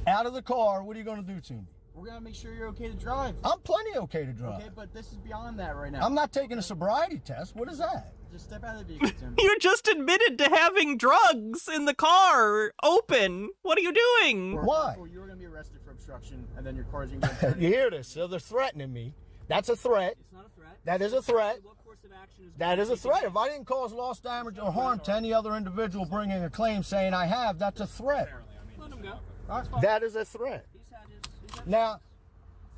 out of the car? What are you going to do to me? We're going to make sure you're okay to drive. I'm plenty okay to drive. Okay, but this is beyond that right now. I'm not taking a sobriety test. What is that? Just step out of the vehicle, Tim. You just admitted to having drugs in the car, open. What are you doing? Why? You're going to be arrested for obstruction, and then your car's going to get impounded. You hear this? So they're threatening me. That's a threat. It's not a threat. That is a threat. What course of action is That is a threat. If I didn't cause loss, damage, or harm to any other individual bringing a claim saying I have, that's a threat. Let him go. That is a threat. Now,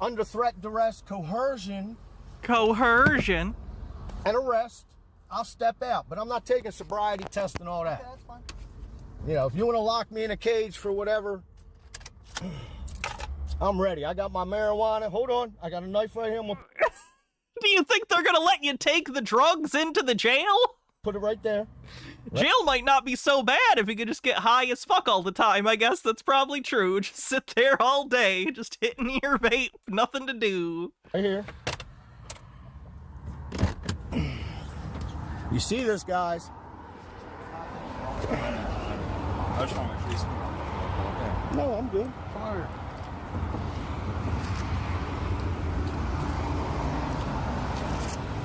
under threat, duress, coercion, and arrest, I'll step out. But I'm not taking sobriety test and all that. Okay, that's fine. You know, if you want to lock me in a cage for whatever, I'm ready. I got my marijuana. Hold on. I got a knife right here. Do you think they're gonna let you take the drugs into the jail? Put it right there. Jail might not be so bad if you could just get high as fuck all the time. I guess that's probably true. Just sit there all day, just hitting your vape, nothing to do. Right here. You see this, guys? I just want to make sure he's No, I'm good. fire.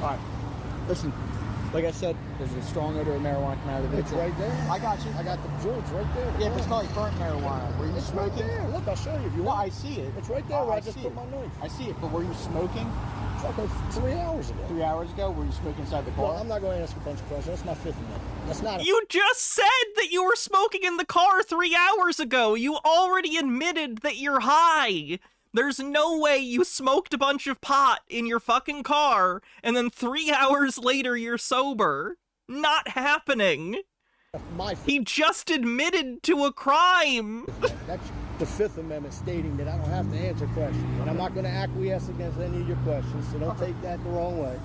All right, listen. Like I said, there's a strong odor of marijuana coming out of the vehicle. It's right there. I got you. I got the joints right there. Yeah, but it's not like burnt marijuana. Were you It's smoking? right there. Look, I'll show you if you want. I see it. It's right there where I just see put it. my knife. I see it, but were you smoking? It's like 3 hours ago. 3 hours ago? Were you smoking inside the car? Well, I'm not going to ask a bunch of questions. That's my Fifth Amendment. That's not. You just said that you were smoking in the car 3 hours ago. You already admitted that you're high. There's no way you smoked a bunch of pot in your fucking car and then 3 hours later you're sober. Not happening. He just admitted to a crime. That's the Fifth Amendment stating that I don't have to answer questions. And I'm not going to acquiesce against any of your questions, so don't take that the wrong way.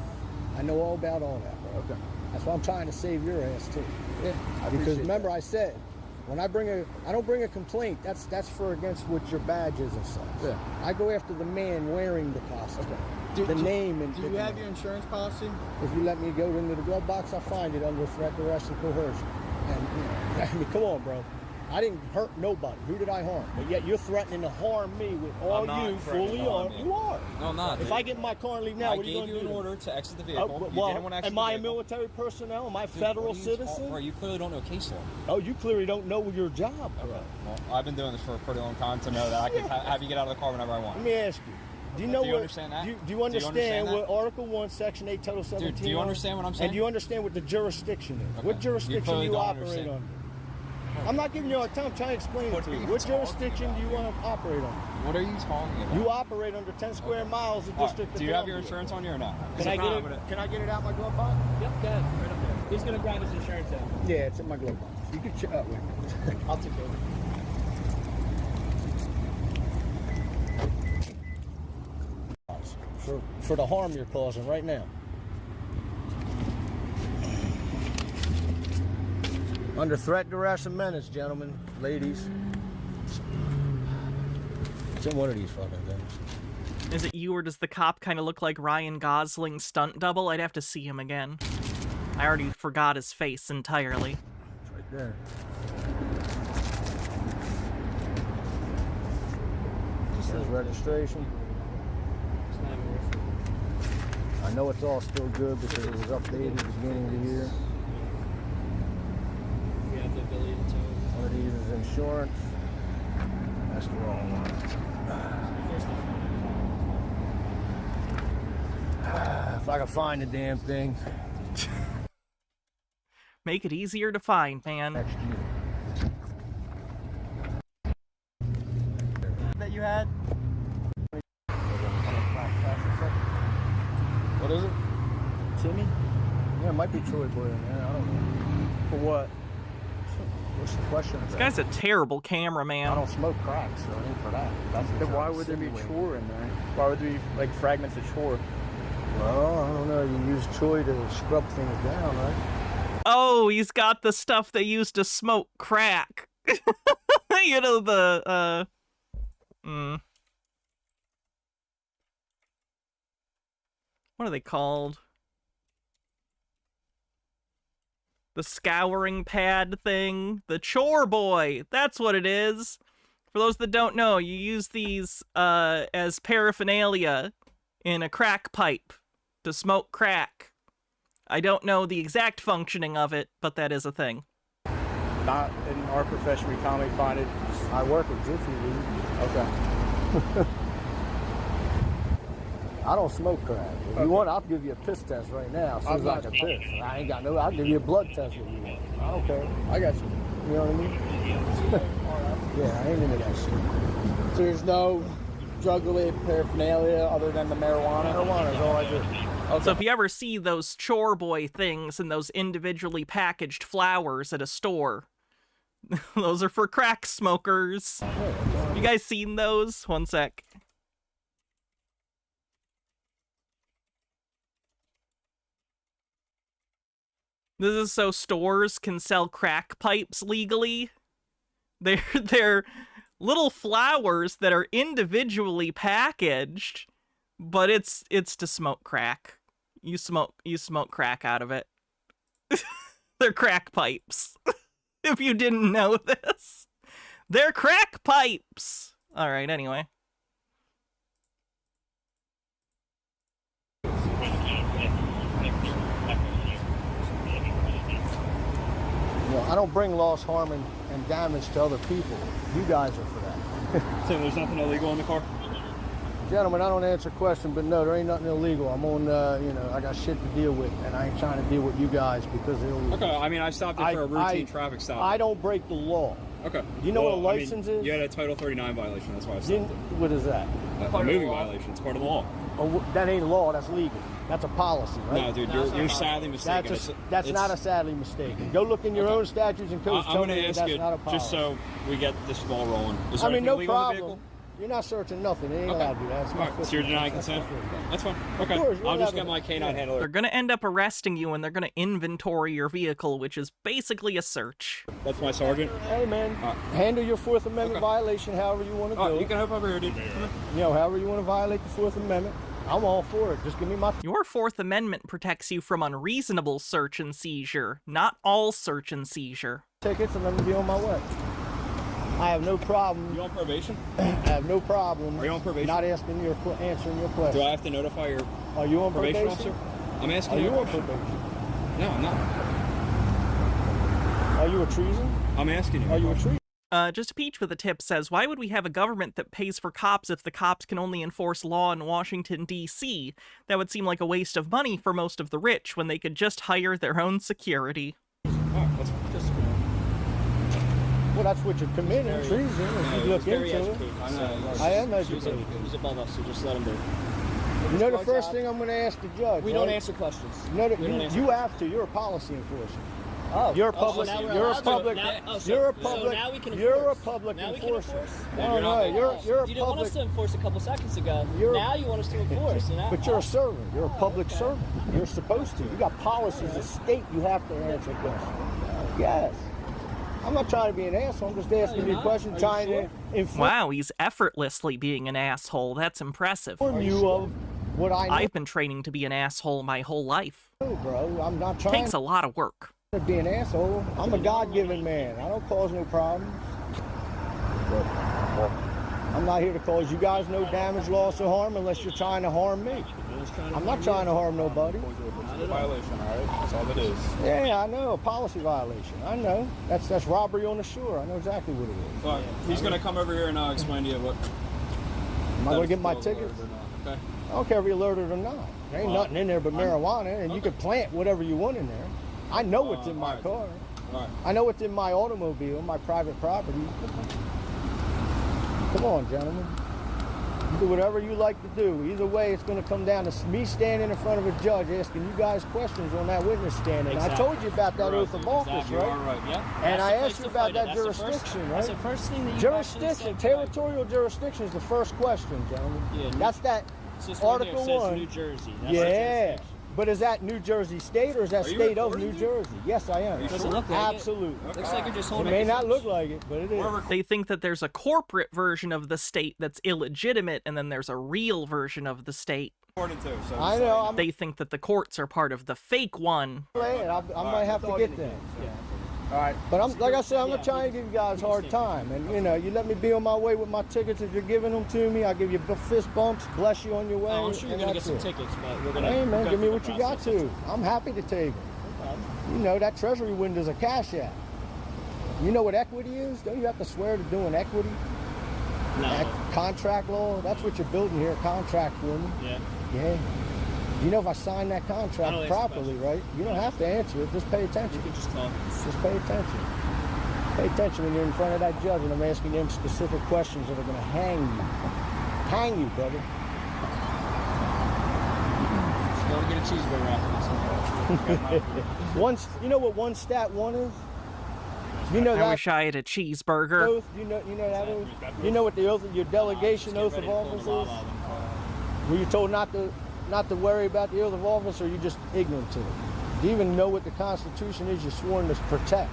I know all about all that, bro. Okay. That's why I'm trying to save your ass, too. Yeah, because remember I said, when I don't bring a complaint, that's for against what your badge is and such. Yeah. I go after the man wearing the costume. Okay. the name and. Do you have your insurance policy? If you let me go into the glove box, I'll find it under threat, duress, and coercion. And you know, I mean, come on, bro. I didn't hurt nobody. Who did I harm? But yet you're threatening to harm me with all you fully armed. You are. No, I'm not. If I get in my car and leave now, what are you going to do? I gave you an order to exit the vehicle. Well, am I a military personnel? Am I a federal citizen? Bro, you clearly don't know case law. Oh, you clearly don't know your job, bro. Okay. Well, I've been doing this for a pretty long time to know that I can have you get out of the car whenever I want. Let me ask you. Do you know do you understand that? Do you understand what Article 1, Section 8, Title 17 Dude, do you understand what I'm saying? And do you understand what the jurisdiction is? Okay. What jurisdiction do you operate under? I'm not giving you a hard time. I'm trying to explain it to you. What jurisdiction do you want to operate under? What are you talking about? You operate under 10 square miles of District of Do you have your insurance on you or not? Can I get it out my glove box? Yep, go ahead. Right up there. He's gonna grab his insurance out. Yeah, it's in my glove box. You can check. Wait. I'll take care of it. For the harm you're causing right now. Under threat, duress, and menace, gentlemen, ladies. It's in one of these fucking things. Is it you, or does the cop kind of look like Ryan Gosling's stunt double? I'd have to see him again. I already forgot his face entirely. It's right there. There's registration. I know it's all still good because it was updated at the beginning of the year. We have the ability to tow. One of these is insurance. That's the wrong one. If I can find the damn thing. Make it easier to find, man. That you had? What is it? Timmy? Yeah, it might be Troy Boy in there. I don't know. For what? What's the question? This guy's a terrible cameraman. I don't smoke crack, so it ain't for that. Then why would there be chore in there? Why would there be like fragments of chore? Well, I don't know. You use Troy to scrub things down, right? Oh, he's got the stuff they used to smoke crack. You know, the, What are they called? The scouring pad thing? The chore boy! That's what it is! For those that don't know, you use these, as paraphernalia in a crack pipe to smoke crack. I don't know the exact functioning of it, but that is a thing. Not in our profession, we commonly find it. I work with Jiffy Lube. Okay. I don't smoke crack. If you want, I'll give you a piss test right now. As soon as I can piss. I ain't got no. I'll give you a blood test if you want. I don't care. I got you. You know what I mean? Yeah, I ain't into that shit. So there's no drug-related paraphernalia other than the marijuana? Marijuana is all I do. Okay. So if you ever see those chore boy things and those individually packaged flowers at a store, those are for crack smokers. You guys seen those? One sec. This is so stores can sell crack pipes legally. They're little flowers that are individually packaged, but it's to smoke crack. You smoke crack out of it. They're crack pipes. If you didn't know this. They're crack pipes. All right, anyway. I don't bring loss, harm, and damage to other people. You guys are for that. So there's nothing illegal in the car? Gentlemen, I don't answer questions, but no, there ain't nothing illegal. I'm on, I got shit to deal with, and I ain't trying to deal with you guys because they're illegal. Okay, I mean, I stopped it for a routine traffic stop. I don't break the law. Okay. You know what a license is? You had a Title 39 violation, that's why I stopped it. What is that? A moving violation, it's part of the law. Oh, that ain't law, that's legal. That's a policy, right? No, dude, you're sadly mistaken. That's not a sadly mistaken. Go look in your own statutes and codes. I'm going to ask you, just so we get this ball rolling. Is there anything illegal in the vehicle? You're not searching nothing. They ain't allowed to do that. Right, so you're denying consent? That's fine. Okay. I'll just get my canine handler. They're going to end up arresting you, and they're going to inventory your vehicle, which is basically a search. That's my sergeant. Hey, man. Handle your Fourth Amendment violation however you want to do it. You can help over here, dude. However you want to violate the Fourth Amendment. I'm all for it. Just give me my... Your Fourth Amendment protects you from unreasonable search and seizure, not all search and seizure. Tickets and let me be on my way. I have no problem. You on probation? I have no problem. Are you on probation? Not answering your question. Do I have to notify your Are you on probation? officer? I'm asking Are you a on question. probation? No, I'm not. Are you a treason? I'm asking you. Are you a treason? Just a Peach with a tip says, why would we have a government that pays for cops if the cops can only enforce law in Washington, D.C.? That would seem like a waste of money for most of the rich when they could just hire their own security. Oh, let's just... Well, that's what you're committing, treason. If you look into it. I am educated. He's above us, so just let him do it. You know the first thing I'm going to ask the judge. We don't answer questions. You have to. You're a policy enforcer. Oh, you're a public. You're a public. You're a public. now we can You're a enforce. public Now we can enforcer. enforce? No, you're a You didn't want us public. to enforce a couple seconds ago. Now you want us to enforce. And But you're a servant. You're a public servant. You're supposed to. You got policies of state. You have to answer questions. Yes. I'm not trying to be an asshole. I'm just asking you a question, trying to inform Wow, he's effortlessly being an asshole. That's impressive. you of what I know. I've been training to be an asshole my whole life. Bro, I'm not trying Takes a lot of work. to be an asshole. I'm a God-given man. I don't cause no problems. I'm not here to cause you guys no damage, loss, or harm unless you're trying to harm me. I'm not trying to harm nobody. It's a violation, all right? That's all it is. Yeah, I know, a policy violation. I know. That's robbery on the shore. I know exactly what it is. All right, he's going to come over here and explain to you what... Am I going to get my tickets? Okay. I don't care if you're alerted or not. There ain't nothing in there but marijuana, and you can plant whatever you want in there. I know what's in my car. I know what's in my automobile, my private property. Come on, gentlemen. You do whatever you like to do. Either way, it's going to come down to me standing in front of a judge asking you guys questions on that witness stand. And I told you about that oath of office, right? Yeah. And I asked you about that jurisdiction, right? That's the first thing that you Jurisdiction, territorial jurisdiction is the first question, gentlemen. Yeah, That's that It's just Article right here, it says 1. New Jersey. That's Yeah. But is that New Jersey State or is that Are you state of recording New me? Jersey? Yes, I am. It doesn't look like Absolutely. it. Looks like you're just It holding may it. not look like it, but it is. They think that there's a corporate version of the state that's illegitimate, and then there's a real version of the state. I know. They think that the courts are part of the fake one. I might have to get them. All right. But I'm like I said, I'm not trying to give you guys a hard time. And you know, you let me be on my way with my tickets. If you're giving them to me, I'll give you fist bumps, bless you on your way. I'm sure you're going to get some tickets, but we're going to... Hey man, give me what you got to. I'm happy to take them. You know, that treasury window's a cash app. You know what equity is? Don't you have to swear to doing equity? No. Contract law, that's what you're building here, contract woman. Yeah. Yeah. You know if I sign that contract properly, right? You don't have to answer it, just pay attention. You can just talk. Just pay attention. Pay attention when you're in front of that judge and I'm asking them specific questions that are going to hang you. Hang you, brother. Just go to get a cheeseburger after this. You know what one stat one is? You know I that wish I had a cheeseburger. oath? You know that oath? You know what the oath, your delegation oath of office is? Were you told not to worry about the oath of office, or are you just ignorant to it? Do you even know what the Constitution is you're sworn to protect?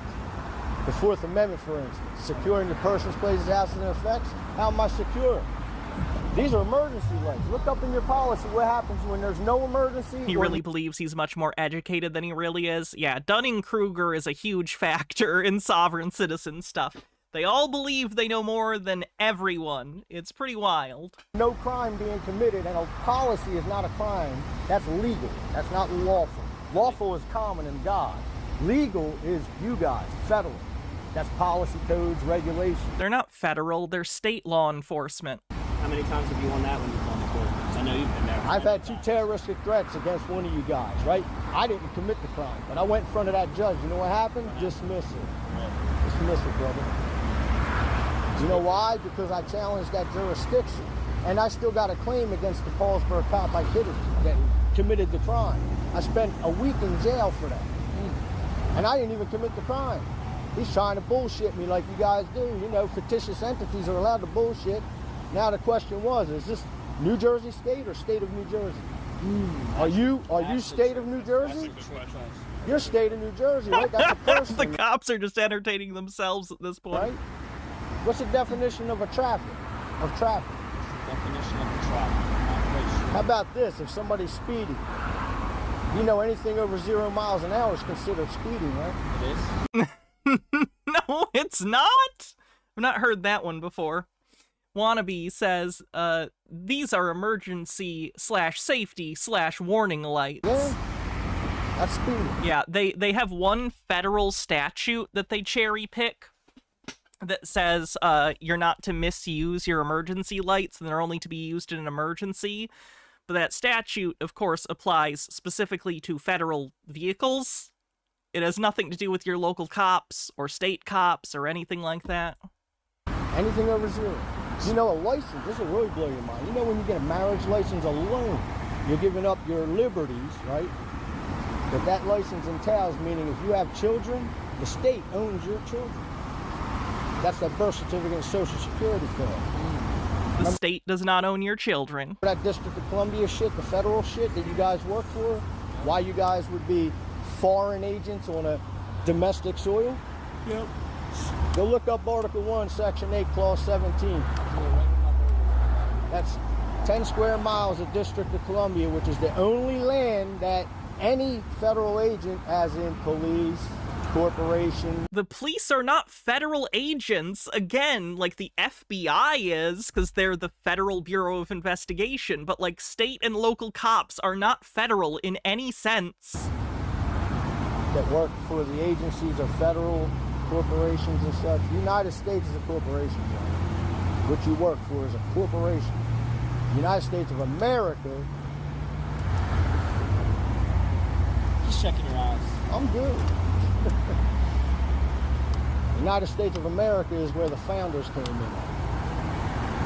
The Fourth Amendment, for instance, securing the persons, places, houses, and effects. How am I secure? These are emergency lights. Look up in your policy what happens when there's no emergency. He really believes he's much more educated than he really is. Yeah, Dunning-Kruger is a huge factor in sovereign citizen stuff. They all believe they know more than everyone. It's pretty wild. No crime being committed, and a policy is not a crime. That's legal. That's not lawful. Lawful is common in God. Legal is you guys, federal. That's policy, codes, regulations. They're not federal, they're state law enforcement. How many times have you won that when you've gone to court? 'Cause I know you've been there. I've had 2 terroristic threats against one of you guys, right? I didn't commit the crime, but I went in front of that judge. You know what happened? Dismiss it. Dismiss it, brother. You know why? Because I challenged that jurisdiction. And I still got a claim against the Paulsburg cop I did it, that committed the crime. I spent a week in jail for that. And I didn't even commit the crime. He's trying to bullshit me like you guys do. You know, fictitious entities are allowed to bullshit. Now the question was, is this New Jersey State or State of New Jersey? Are you State of New Jersey? You're State of New Jersey, right? That's a person. The cops are just entertaining themselves at this point. Right? What's the definition of a traffic? Of traffic? Definition of the traffic. How about this? If somebody's speeding, you know anything over 0 miles an hour is considered speeding, right? It is. No, it's not. I've not heard that one before. Wannabe says, these are emergency/safety/warning lights. Yeah, that's speeding. Yeah, they have one federal statute that they cherry pick that says you're not to misuse your emergency lights and they're only to be used in an emergency. But that statute, of course, applies specifically to federal vehicles. It has nothing to do with your local cops or state cops or anything like that. Anything over 0. You know, a license, this will really blow your mind. You know, when you get a marriage license alone, you're giving up your liberties, right? But that license entails, meaning if you have children, the state owns your children. That's that birth certificate and social security card. The state does not own your children. That District of Columbia shit, the federal shit that you guys work for, why you guys would be foreign agents on a domestic soil? Yep. Go look up Article 1, Section 8, Clause 17. That's 10 square miles of District of Columbia, which is the only land that any federal agent, as in police, corporation. The police are not federal agents, again, like the FBI is, because they're the Federal Bureau of Investigation, but like state and local cops are not federal in any sense. That work for the agencies of federal corporations and such. The United States is a corporation, right? What you work for is a corporation. The United States of America. Just checking your eyes. I'm good. The United States of America is where the founders came in.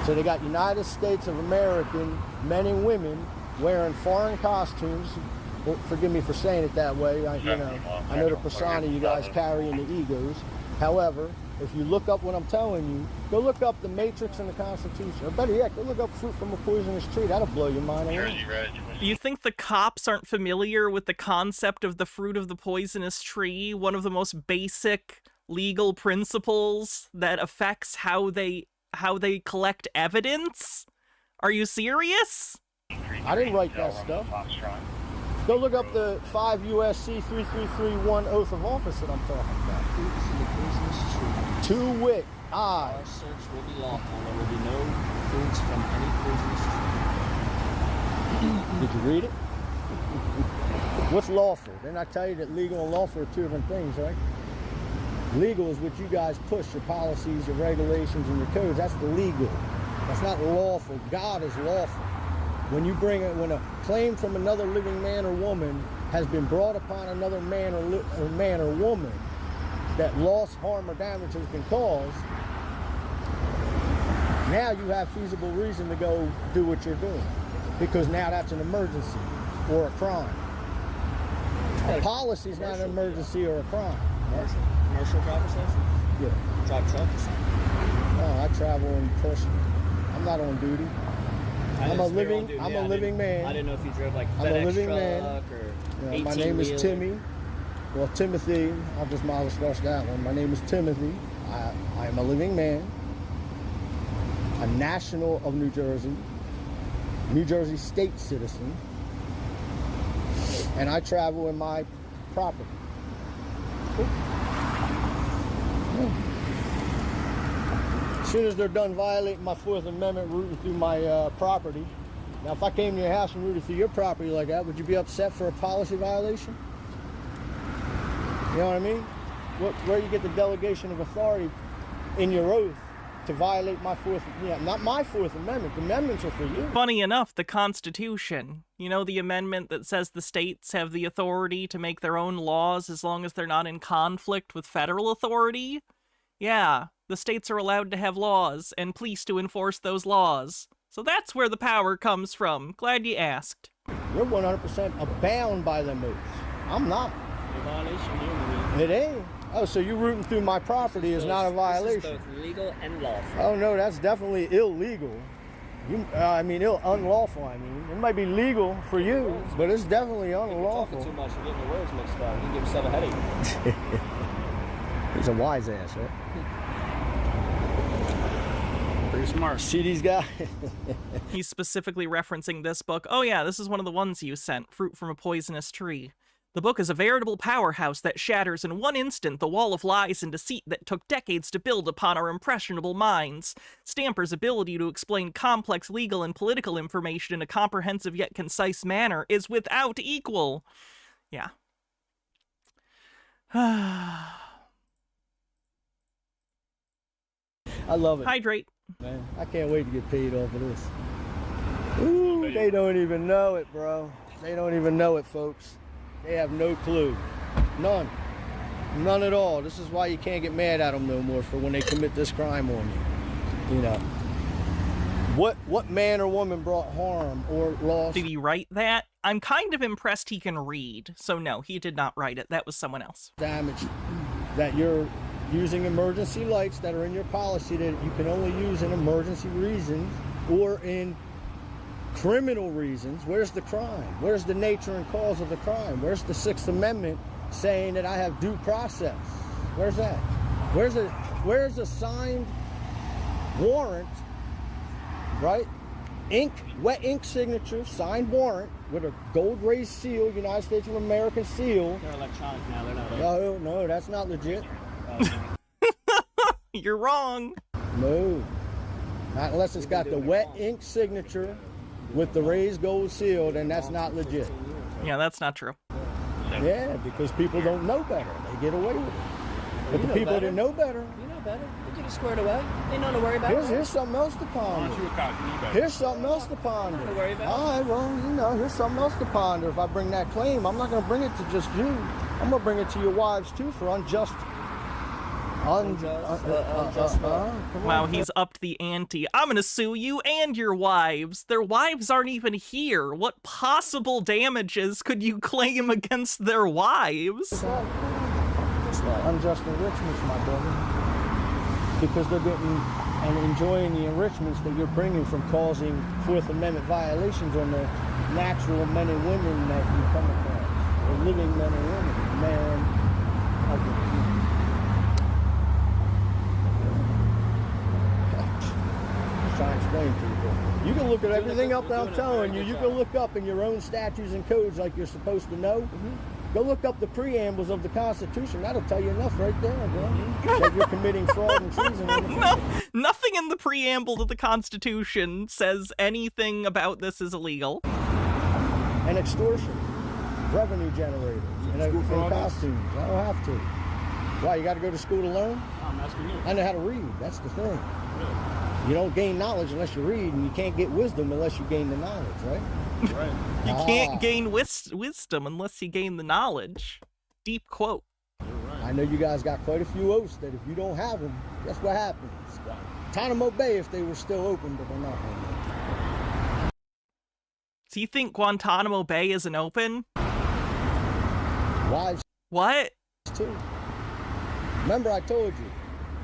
So they got United States of American men and women wearing foreign costumes. Well, forgive me for saying it that way. I know the persona you guys carry in the egos. However, if you look up what I'm telling you, go look up the Matrix and the Constitution. Or better yet, go look up Fruit from a Poisonous Tree. That'll blow your mind away. You think the cops aren't familiar with the concept of the fruit of the poisonous tree, one of the most basic legal principles that affects how they collect evidence? Are you serious? I didn't write that stuff. Go look up the 5 USC 3331 oath of office that I'm talking about. To wit, Our search will be lawful. There will be no fruits from any poisonous tree. Did you read it? What's lawful? Didn't I tell you that legal and lawful are two different things, right? Legal is what you guys push, your policies, your regulations, and your codes. That's the legal. That's not lawful. God is lawful. When a claim from another living man or woman has been brought upon another man or woman, that loss, harm, or damage has been caused, now you have feasible reason to go do what you're doing, because now that's an emergency or a crime. A policy is not an emergency or a crime. Commercial driver's license? Yeah. Drive truck or something? No, I travel in person. I'm not on duty. I'm a living man. I didn't know if you drove like I'm a FedEx living truck man. or Yeah, my name is Timmy. Well, Timothy. I'll just might as well start that one. My name is Timothy. I am a living man. A national of New Jersey state citizen, and I travel in my property. As soon as they're done violating my Fourth Amendment, rooting through my property. Now, if I came to your house and rooted through your property like that, would you be upset for a policy violation? You know what I mean? Where you get the delegation of authority in your oath to violate my not my Fourth Amendment. The amendments are for you. Funny enough, the Constitution, you know, the amendment that says the states have the authority to make their own laws as long as they're not in conflict with federal authority? Yeah, the states are allowed to have laws and police to enforce those laws. So that's where the power comes from. Glad you asked. You're 100% bound by them oaths. I'm not. A violation here. It ain't. Oh, so you rooting through my property is not a violation? This is both legal and lawful. Oh no, that's definitely illegal. Unlawful. I mean, it might be legal for you, but it's definitely unlawful. If you're talking too much and getting the words mixed up, you can give yourself a headache. He's a wise ass, right? Pretty smart. See these guys? He's specifically referencing this book. Oh yeah, this is one of the ones you sent, Fruit from a Poisonous Tree. The book is a veritable powerhouse that shatters in one instant the wall of lies and deceit that took decades to build upon our impressionable minds. Stamper's ability to explain complex legal and political information in a comprehensive yet concise manner is without equal. Yeah. I love it. Hydrate. Man, I can't wait to get paid off of this. Ooh, they don't even know it, bro. They don't even know it, folks. They have no clue. None. None at all. This is why you can't get mad at them no more for when they commit this crime on you. You know. What man or woman brought harm or loss? Did he write that? I'm kind of impressed he can read. So no, he did not write it. That was someone else. Damage that you're using emergency lights that are in your policy that you can only use in emergency reasons or in criminal reasons. Where's the crime? Where's the nature and cause of the crime? Where's the Sixth Amendment saying that I have due process? Where's that? Where's a signed warrant, right? Wet ink signature, signed warrant with a gold raised seal, United States of America seal. They're electronic now, they're not. No, that's not legit. You're wrong. No. Not unless it's got the wet ink signature with the raised gold seal, then that's not legit. Yeah, that's not true. Yeah, because people don't know better. They get away with it. But the people that know better. You know better. They get it squared away. Ain't nothing to worry about. Here's something else to ponder. Here's something else to ponder. Nothing to worry about. All right, well, you know, here's something else to ponder. If I bring that claim, I'm not going to bring it to just you. I'm going to bring it to your wives, too, for unjust. Wow, he's upped the ante. I'm gonna sue you and your wives. Their wives aren't even here. What possible damages could you claim against their wives? Unjust enrichments, my brother. Because they're getting and enjoying the enrichments that you're bringing from causing Fourth Amendment violations on the natural men and women that you come across. The living men and women. Man of the trying to explain to you. You can look at everything up that I'm telling you. You can look up in your own statutes and codes like you're supposed to know. Go look up the preambles of the Constitution. That'll tell you enough right there, bro. That you're committing fraud and treason. No, nothing in the preamble to the Constitution says anything about this is illegal. And extortion. Revenue generators. And costumes. I don't have to. Why, you got to go to school to learn? I'm asking you. I know how to read. That's the thing. You don't gain knowledge unless you read, and you can't get wisdom unless you gain the knowledge, right? Right. You can't gain wisdom unless you gain the knowledge. Deep quote. I know you guys got quite a few oaths that if you don't have them, guess what happens? Guantanamo Bay if they were still open, but they're not open. Do you think Guantanamo Bay isn't open? Wives. What? Too. Remember I told you.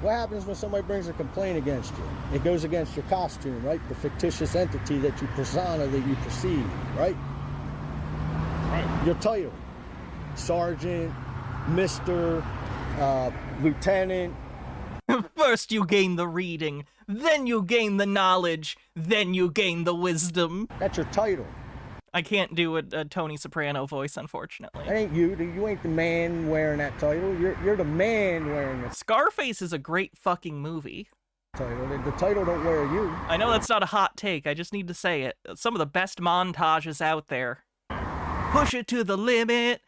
What happens when somebody brings a complaint against you? It goes against your costume, right? The fictitious entity that you persona, that you perceive, right? Right. Your title. Sergeant, Mr., Lieutenant. First you gain the reading, then you gain the knowledge, then you gain the wisdom. That's your title. I can't do a Tony Soprano voice, unfortunately. That ain't you. You ain't the man wearing that title. You're the man wearing it. Scarface is a great fucking movie. The title don't wear you. I know that's not a hot take. I just need to say it. Some of the best montages out there. Push it to the limit,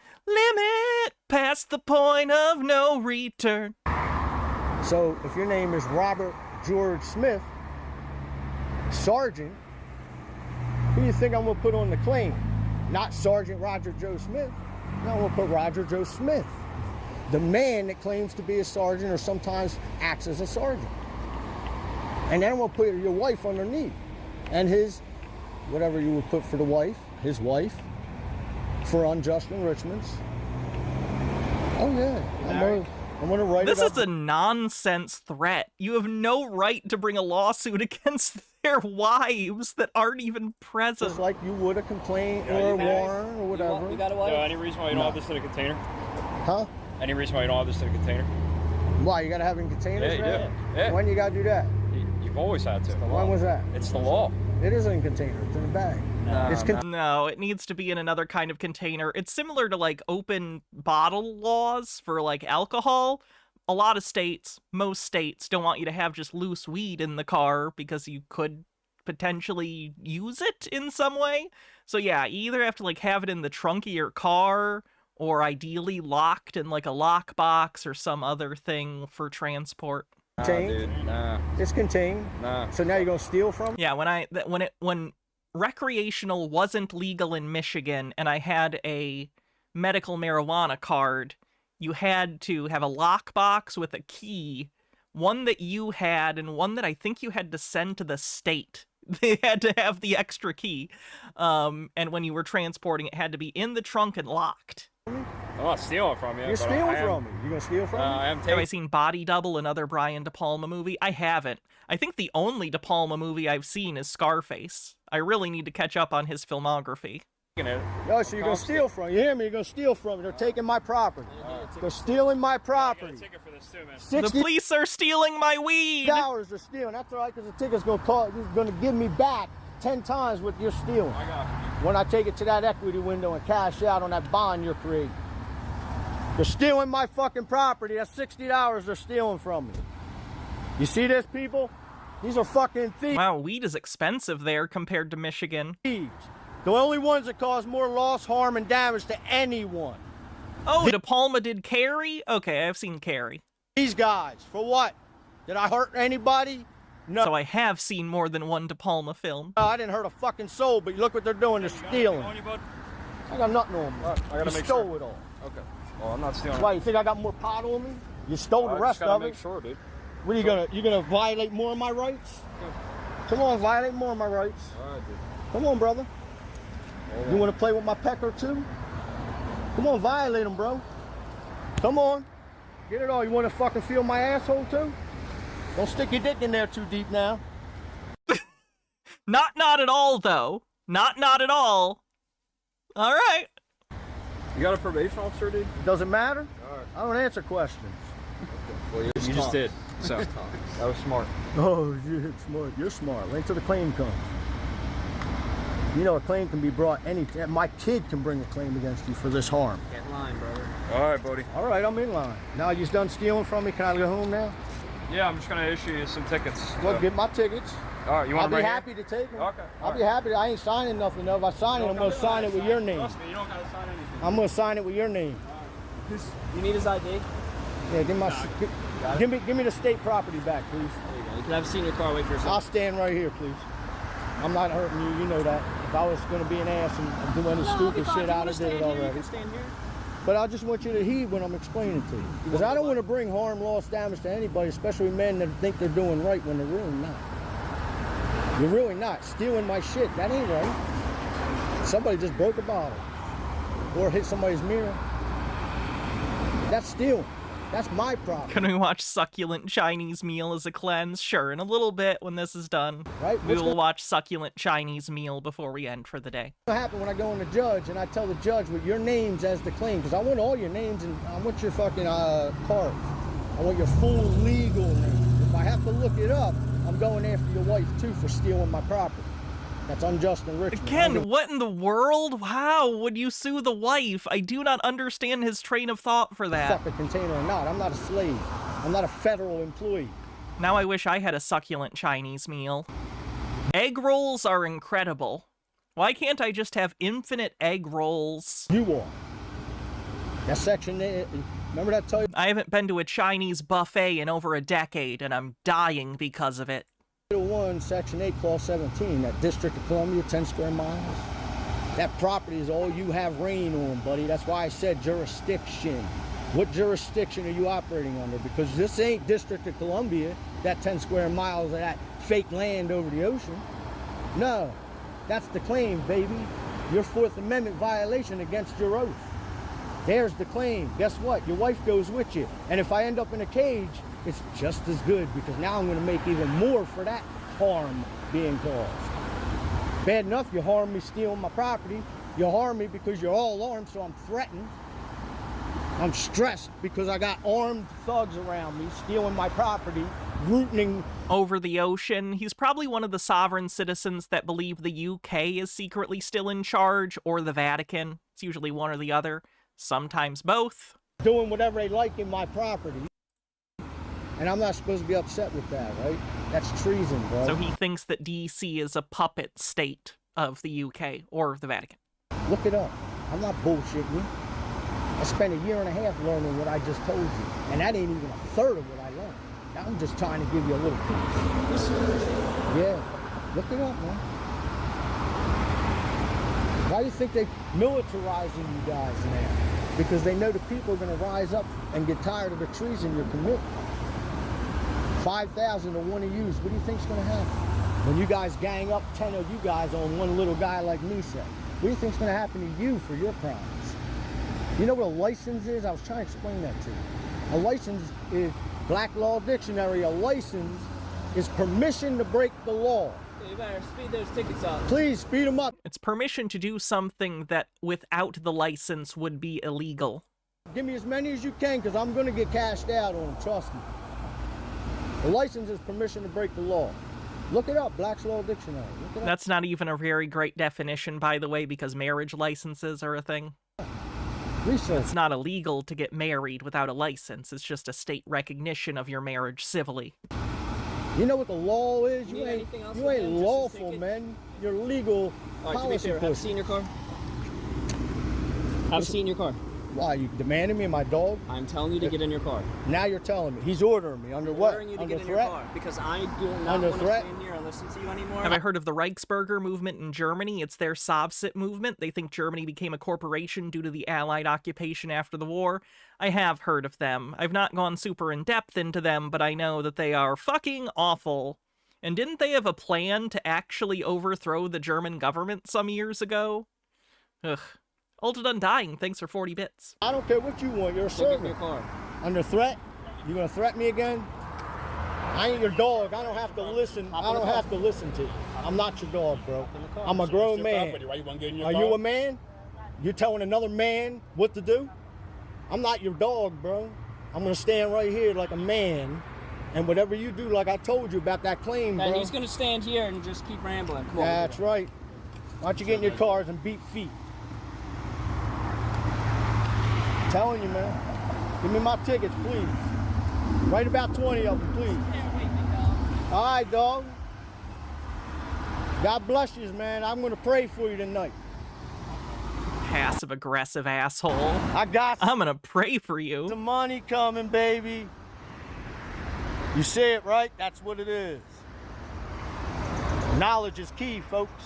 past the point of no return. So if your name is Robert George Smith, Sergeant, who do you think I'm going to put on the claim? Not Sergeant Roger Joe Smith. No, I'm going to put Roger Joe Smith. The man that claims to be a sergeant or sometimes acts as a sergeant. And then I'm going to put your wife underneath. And his, whatever you would put for the wife, his wife, for unjust enrichments. Oh yeah. I'm going to write this it up. This is a nonsense threat. You have no right to bring a lawsuit against their wives that aren't even present. Just like you would a complaint or a warrant or whatever. You got a wife? Yo, any reason why you don't have this in a container? Huh? Any reason why you don't have this in a container? Why, you got to have it in containers? Yeah, you do. Yeah. When you got to do that? You We've always had to. When was that? It's the law. It is in a container. It's in a bag. No, it needs to be in another kind of container. It's similar to like open bottle laws for like alcohol. A lot of states, most states, don't want you to have just loose weed in the car because you could potentially use it in some way. So yeah, you either have to like have it in the trunk of your car or ideally locked in like a lockbox or some other thing for transport. Contained? Nah. It's contained. Nah. So now you're gonna steal from it? Yeah, when recreational wasn't legal in Michigan and I had a medical marijuana card, you had to have a lockbox with a key, one that you had and one that I think you had to send to the state. They had to have the extra key. And when you were transporting, it had to be in the trunk and locked. I'm not stealing from you. You're stealing from me. You gonna steal from me? Have I seen Body Double, another Brian De Palma movie? I haven't. I think the only De Palma movie I've seen is Scarface. I really need to catch up on his filmography. No, so you're gonna steal from me. You hear me? You're gonna steal from me. They're taking my property. They're stealing my property. The police are stealing my weed. $60 they're stealing. That's all right, because the ticket's gonna give me back 10 times what you're stealing. I got you. When I take it to that equity window and cash out on that bond you're creating. They're stealing my fucking property. That's $60 they're stealing from me. You see this, people? These are fucking thieves. Wow, weed is expensive there compared to Michigan. Thieves. The only ones that cause more loss, harm, and damage to anyone. Oh, De Palma did Carrie? Okay, I've seen Carrie. These guys. For what? Did I hurt anybody? No. So I have seen more than one De Palma film. No, I didn't hurt a fucking soul, but look what they're doing. They're stealing. I got nothing on me. I gotta you make stole sure. it all. Okay. Well, I'm not stealing. Why, you think I got more pot on me? You stole the rest of it. Make sure, dude. What are you gonna violate more of my rights? Come on, violate more of my rights. All right, dude. Come on, brother. You want to play with my pecker too? Come on, violate them, bro. Come on. Get it all. You want to fucking feel my asshole too? Don't stick your dick in there too deep now. Not at all, though. Not at all. All right. You got a probation officer, dude? Doesn't matter. All right. I don't answer questions. Well, you just did. So that was smart. Oh, you're smart. You're smart. Wait till the claim comes. You know, a claim can be brought anytime. My kid can bring a claim against you for this harm. Get in line, brother. All right, buddy. All right, I'm in line. Now you're done stealing from me. Can I go home now? Yeah, I'm just gonna issue you some tickets. Well, get my tickets. All right, you want I'll them be right happy to take them. Okay. I'll be happy. I ain't signing nothing. If I sign it, I'm gonna sign it with your name. Trust me, you don't gotta sign anything. I'm gonna sign it with your name. You need his ID? Yeah, give me the state property back, please. There you go. You can have a seat in your car. Wait for yourself. I'll stand right here, please. I'm not hurting you. You know that. If I was gonna be an ass and do any stupid shit, I'd have did it already. Stand here. But I just want you to heed when I'm explaining to you. Because I don't want to bring harm, loss, damage to anybody, especially men that think they're doing right when they're really not. You're really not. Stealing my shit, that ain't right. Somebody just broke a bottle or hit somebody's mirror. That's stealing. That's my problem. Can we watch Succulent Chinese Meal as a cleanse? Sure, in a little bit when this is done. Right? We will watch Succulent Chinese Meal before we end for the day. What happens when I go in the judge and I tell the judge with your names as the claim? Because I want all your names and I want your fucking cards. I want your full legal name. If I have to look it up, I'm going after your wife too for stealing my property. That's unjust enrichment. Again, what in the world? How would you sue the wife? I do not understand his train of thought for that. Fuck a container or not, I'm not a slave. I'm not a federal employee. Now I wish I had a succulent Chinese meal. Egg rolls are incredible. Why can't I just have infinite egg rolls? You are. That section there, remember that tell you? I haven't been to a Chinese buffet in over a decade, and I'm dying because of it. 1, Section 8, Clause 17, that District of Columbia, 10 square miles. That property is all you have reign on, buddy. That's why I said jurisdiction. What jurisdiction are you operating under? Because this ain't District of Columbia, that 10 square miles of that fake land over the ocean. No, that's the claim, baby. Your Fourth Amendment violation against your oath. There's the claim. Guess what? Your wife goes with you. And if I end up in a cage, it's just as good because now I'm going to make even more for that harm being caused. Bad enough you harm me stealing my property. You harm me because you're all armed, so I'm threatened. I'm stressed because I got armed thugs around me stealing my property rooting over the ocean. He's probably one of the sovereign citizens that believe the UK is secretly still in charge, or the Vatican. It's usually one or the other, sometimes both. Doing whatever they like in my property. And I'm not supposed to be upset with that, right? That's treason, bro. So he thinks that DC is a puppet state of the UK or the Vatican. Look it up. I'm not bullshitting you. I spent a year and a half learning what I just told you. And that ain't even a third of what I learned. I'm just trying to give you a little piece. Yeah. Look it up, man. Why do you think they're militarizing you guys now? Because they know the people are going to rise up and get tired of the treason you're committing. 5,000 to one of you. What do you think's going to happen? When you guys gang up 10 of you guys on one little guy like me said, what do you think's going to happen to you for your crimes? You know what a license is? I was trying to explain that to you. A license is, Black Law Dictionary, a license is permission to break the law. You better speed those tickets up. Please, speed them up. It's permission to do something that without the license would be illegal. Give me as many as you can, because I'm going to get cashed out on them, trust me. The license is permission to break the law. Look it up, Black's Law Dictionary. Look it up. That's not even a very great definition, by the way, because marriage licenses are a thing. Research. It's not illegal to get married without a license. It's just a state recognition of your marriage civilly. You know what the law is? You ain't man? lawful, man. You're legal. All right, do me a favor. Have a seat in your car. Have a seat in your car. Why, you demanding me and my dog? I'm telling you to get in your car. Now you're telling me. He's ordering me. Under what? Ordering you to Under get in threat? your car because I do not Under want to threat? stand here and listen to you anymore. Have I heard of the Reichsbürger movement in Germany? It's their Sovset movement. They think Germany became a corporation due to the Allied occupation after the war. I have heard of them. I've not gone super in-depth into them, but I know that they are fucking awful. And didn't they have a plan to actually overthrow the German government some years ago? Ugh. Ulted Undying, thanks for 40 bits. I don't care what you want. You're a servant. Get in your car. Under threat? You gonna threaten me again? I ain't your dog. I don't have to listen. I don't have to listen to you. I'm not your dog, bro. I'm a grown man. Why you want to get in your Are car? you a man? You're telling another man what to do? I'm not your dog, bro. I'm gonna stand right here like a man, and whatever you do, like I told you about that claim, bro. And he's gonna stand here and just keep rambling. Come on. That's right. Why don't you get in your cars and beat feet? I'm telling you, man. Give me my tickets, please. Write about 20 of them, please. All right, dog. God bless you, man. I'm going to pray for you tonight. Passive-aggressive asshole. I'm going to pray for you. The money coming, baby. You see it, right? That's what it is. Knowledge is key, folks.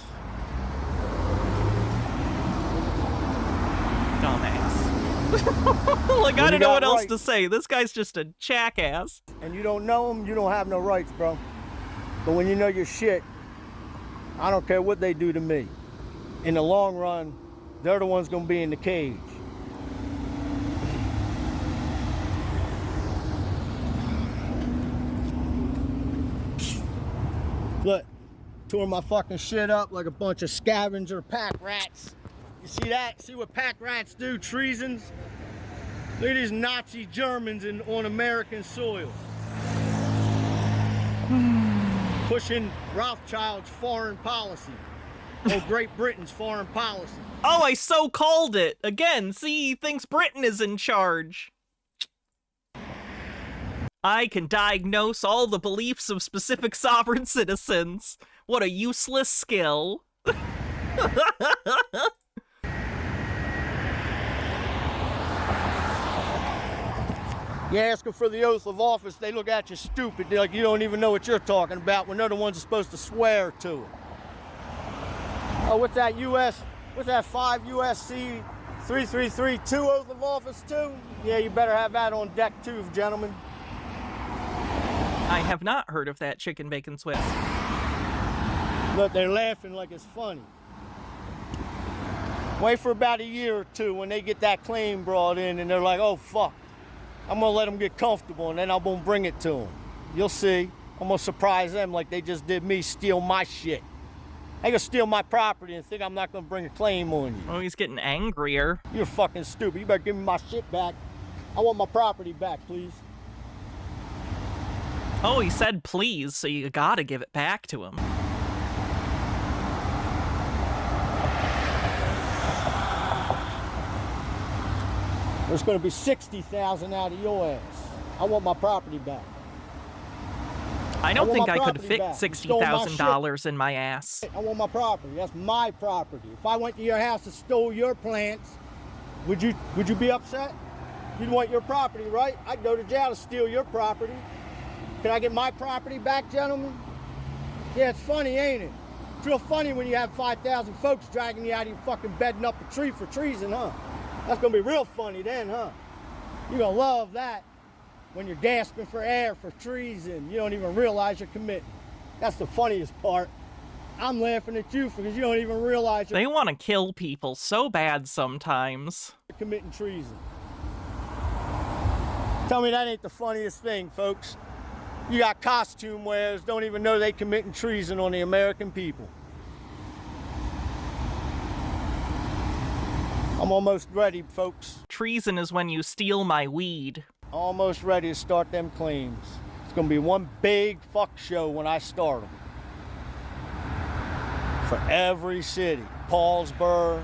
Dumbass. Like, I don't know what else to say. This guy's just a jackass. And you don't know him, you don't have no rights, bro. But when you know your shit, I don't care what they do to me. In the long run, they're the ones gonna be in the cage. Look, tore my fucking shit up like a bunch of scavenger pack rats. You see that? See what pack rats do? Treasons? Look at these Nazi Germans on American soil. Pushing Rothschild's foreign policy. Or Great Britain's foreign policy. Oh, I so called it. Again, see, he thinks Britain is in charge. I can diagnose all the beliefs of specific sovereign citizens. What a useless skill. You ask them for the oath of office, they look at you stupid. They're like, you don't even know what you're talking about when they're the ones that's supposed to swear to it. Oh, what's that 5 USC 3332 oath of office too? Yeah, you better have that on deck too, gentlemen. I have not heard of that chicken bacon Swiss. Look, they're laughing like it's funny. Wait for about a year or two when they get that claim brought in and they're like, oh, fuck. I'm gonna let them get comfortable and then I'm gonna bring it to them. You'll see. I'm gonna surprise them like they just did me, steal my shit. They gonna steal my property and think I'm not gonna bring a claim on you. Oh, he's getting angrier. You're fucking stupid. You better give me my shit back. I want my property back, please. Oh, he said please, so you gotta give it back to him. There's going to be $60,000 out of your ass. I want my property back. I don't think I could fit back. $60,000 in my ass. I want my property. That's my property. If I went to your house and stole your plants, would you be upset? You'd want your property, right? I'd go to jail to steal your property. Can I get my property back, gentlemen? Yeah, it's funny, ain't it? It's real funny when you have 5,000 folks dragging you out of your fucking bedding up a tree for treason, huh? That's gonna be real funny then, huh? You're gonna love that when you're gasping for air for treason. You don't even realize you're committing. That's the funniest part. I'm laughing at you because you don't even realize they want to kill people so bad sometimes. You're committing treason. Tell me that ain't the funniest thing, folks. You got costume wearers don't even know they committing treason on the American people. I'm almost ready, folks. Treason is when you steal my weed. Almost ready to start them claims. It's gonna be one big fuck show when I start them. For every city. Paulsboro,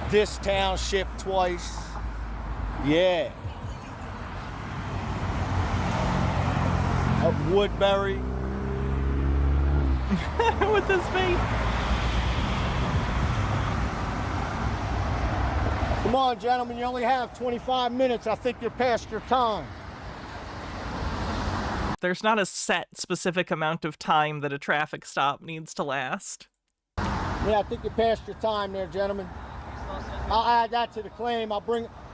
this township twice. Yeah. Up Woodbury. With this face. Come on, gentlemen, you only have 25 minutes. I think you're past your time. There's not a set specific amount of time that a traffic stop needs to last. Yeah, I think you're past your time there, gentlemen. I'll add that to the claim.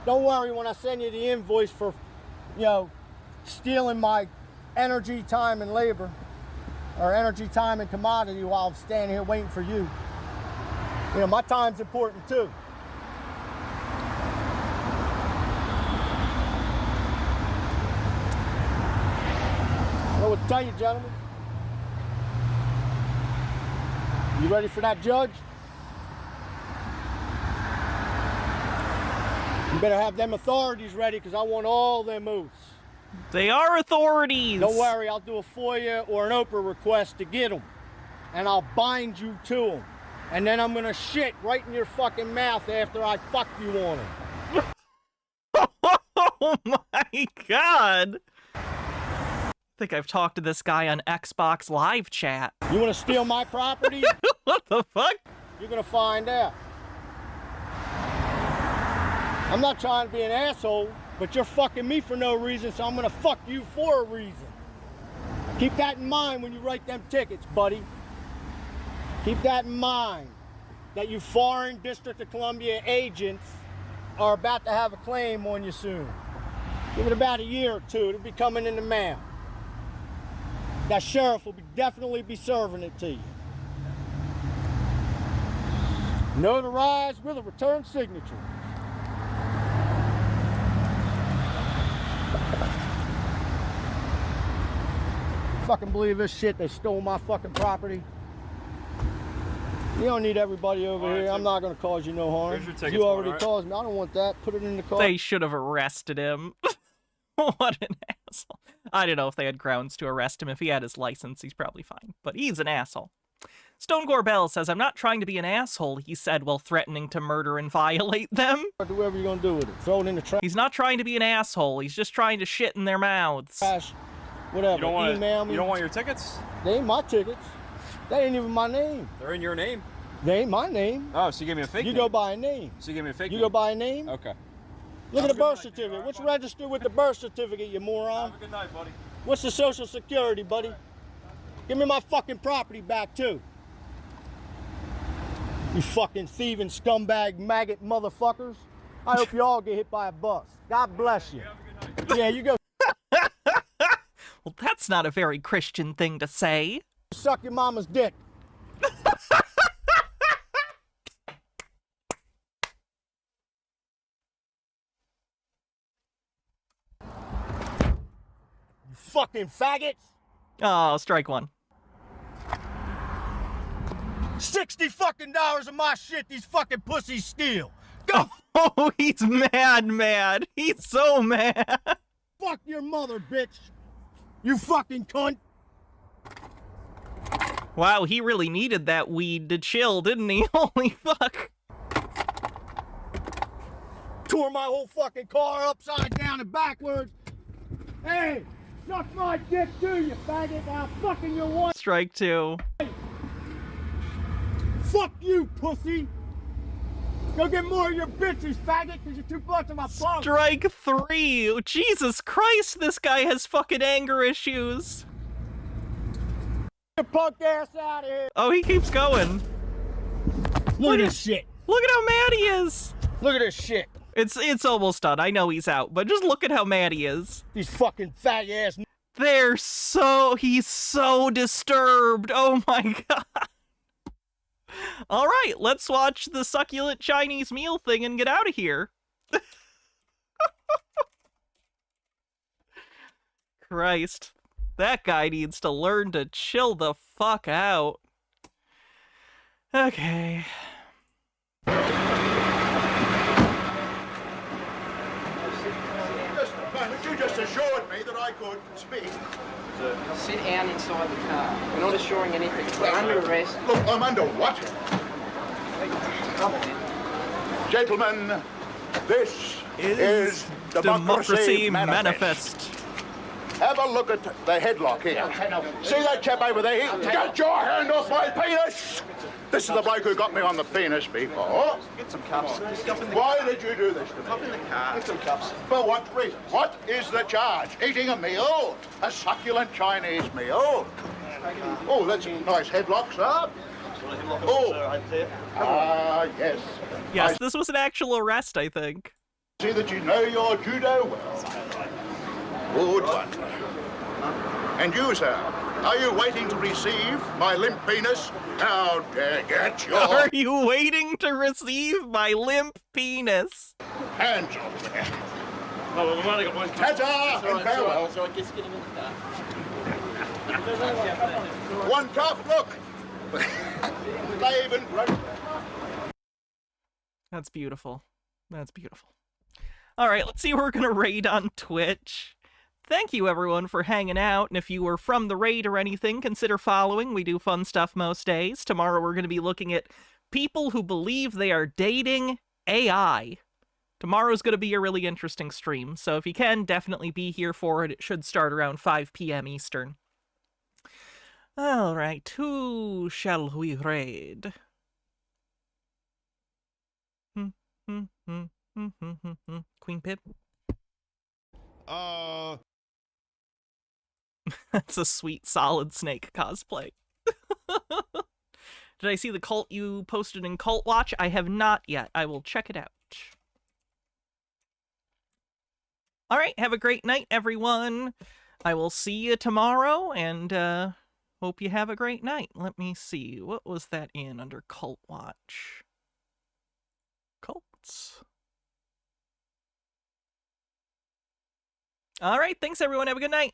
Don't worry when I send you the invoice for, stealing my energy, time, and labor. Or energy, time, and commodity while I'm standing here waiting for you. My time's important too. I know what to tell you, gentlemen. You ready for that, Judge? You better have them authorities ready because I want all them oaths. They are authorities. Don't worry, I'll do a FOIA or an Oprah request to get them. And I'll bind you to them. And then I'm going to shit right in your fucking mouth after I fuck you on them. Oh my God. I think I've talked to this guy on Xbox Live chat. You want to steal my property? What the fuck? You're going to find out. I'm not trying to be an asshole, but you're fucking me for no reason, so I'm going to fuck you for a reason. Keep that in mind when you write them tickets, buddy. Keep that in mind, that you foreign District of Columbia agents are about to have a claim on you soon. Give it about a year or two, it'll be coming in the mail. That sheriff will definitely be serving it to you. Notarized with a return signature. Fucking believe this shit, they stole my fucking property. You don't need everybody over here. I'm not going to cause you no harm. You already caused me. I don't want that. Put it in the car. They should have arrested him. What an asshole. I don't know if they had grounds to arrest him. If he had his license, he's probably fine. But he's an asshole. Stone Gore Bell says, I'm not trying to be an asshole, he said while threatening to murder and violate them. Do whatever you're going to do with it. Throw it in the trash. He's not trying to be an asshole. He's just trying to shit in their mouths. Trash. Whatever. You don't want Email me. You don't want your tickets? They ain't my tickets. They ain't even my name. They're in your name. They ain't my name. Oh, so you gave me a fake You name. go by a name. So you gave me a fake You name. go by a name? Okay. Look at the birth certificate. What's registered with the birth certificate, you moron? Have a good night, buddy. What's the social security, buddy? Give me my fucking property back, too. You fucking thieving scumbag maggot motherfuckers. I hope you all get hit by a bus. God bless you. Yeah, you go. Well, that's not a very Christian thing to say. Suck your mama's dick. You fucking faggots. Oh, strike one. $60 fucking of my shit these fucking pussies steal. Go. Oh, he's mad. He's so mad. Fuck your mother, bitch. You fucking cunt! Wow, he really needed that weed to chill, didn't he? Holy fuck. Tore my whole fucking car upside down and backwards. Hey, suck my dick too, you faggot. Now fucking your wife. Strike 2. Fuck you, pussy. Go get more of your bitches, faggot, because you're too much of my phone. Strike 3. Jesus Christ, this guy has fucking anger issues. Get punk ass out of here. Oh, he keeps going. Look at this shit. Look at how mad he is. Look at this shit. It's almost done. I know he's out, but just look at how mad he is. These fucking fag ass. He's so disturbed. Oh my god. All right, let's watch the succulent Chinese meal thing and get out of here. Christ. That guy needs to learn to chill the fuck out. Okay. You just assured me that I could speak. Sit down inside the car. We're not assuring anything. We're under arrest. Look, I'm under what? Gentlemen, this is Democracy Manifest. Have a look at the headlock here. See that chap over there? Get your hand off my penis! This is the bloke who got me on the penis before. Get some cups. Why did you do this to me? Up in the car. Get some cups. For what reason? What is the charge? Eating a meal? A succulent Chinese meal? Oh, that's a nice headlock, sir. Oh, yes. Yes, this was an actual arrest, I think. See that you know your judo well. Good one. And you, sir, are you waiting to receive my limp penis? How dare get your... Are you waiting to receive my limp penis? Hands over there. Ta-ta and farewell. One cuff, look. Slave and broke. That's beautiful. That's beautiful. All right, let's see who we're going to raid on Twitch. Thank you, everyone, for hanging out, and if you were from the raid or anything, consider following. We do fun stuff most days. Tomorrow we're going to be looking at people who believe they are dating AI. Tomorrow's going to be a really interesting stream, so if you can, definitely be here for it. It should start around 5 p.m. Eastern. All right, who shall we raid? Queen Pip? That's a sweet Solid Snake cosplay. Did I see the cult you posted in Cult Watch? I have not yet. I will check it out. All right, have a great night, everyone. I will see you tomorrow, and hope you have a great night. Let me see. What was that in under Cult Watch? Cults. All right, thanks, everyone. Have a good night.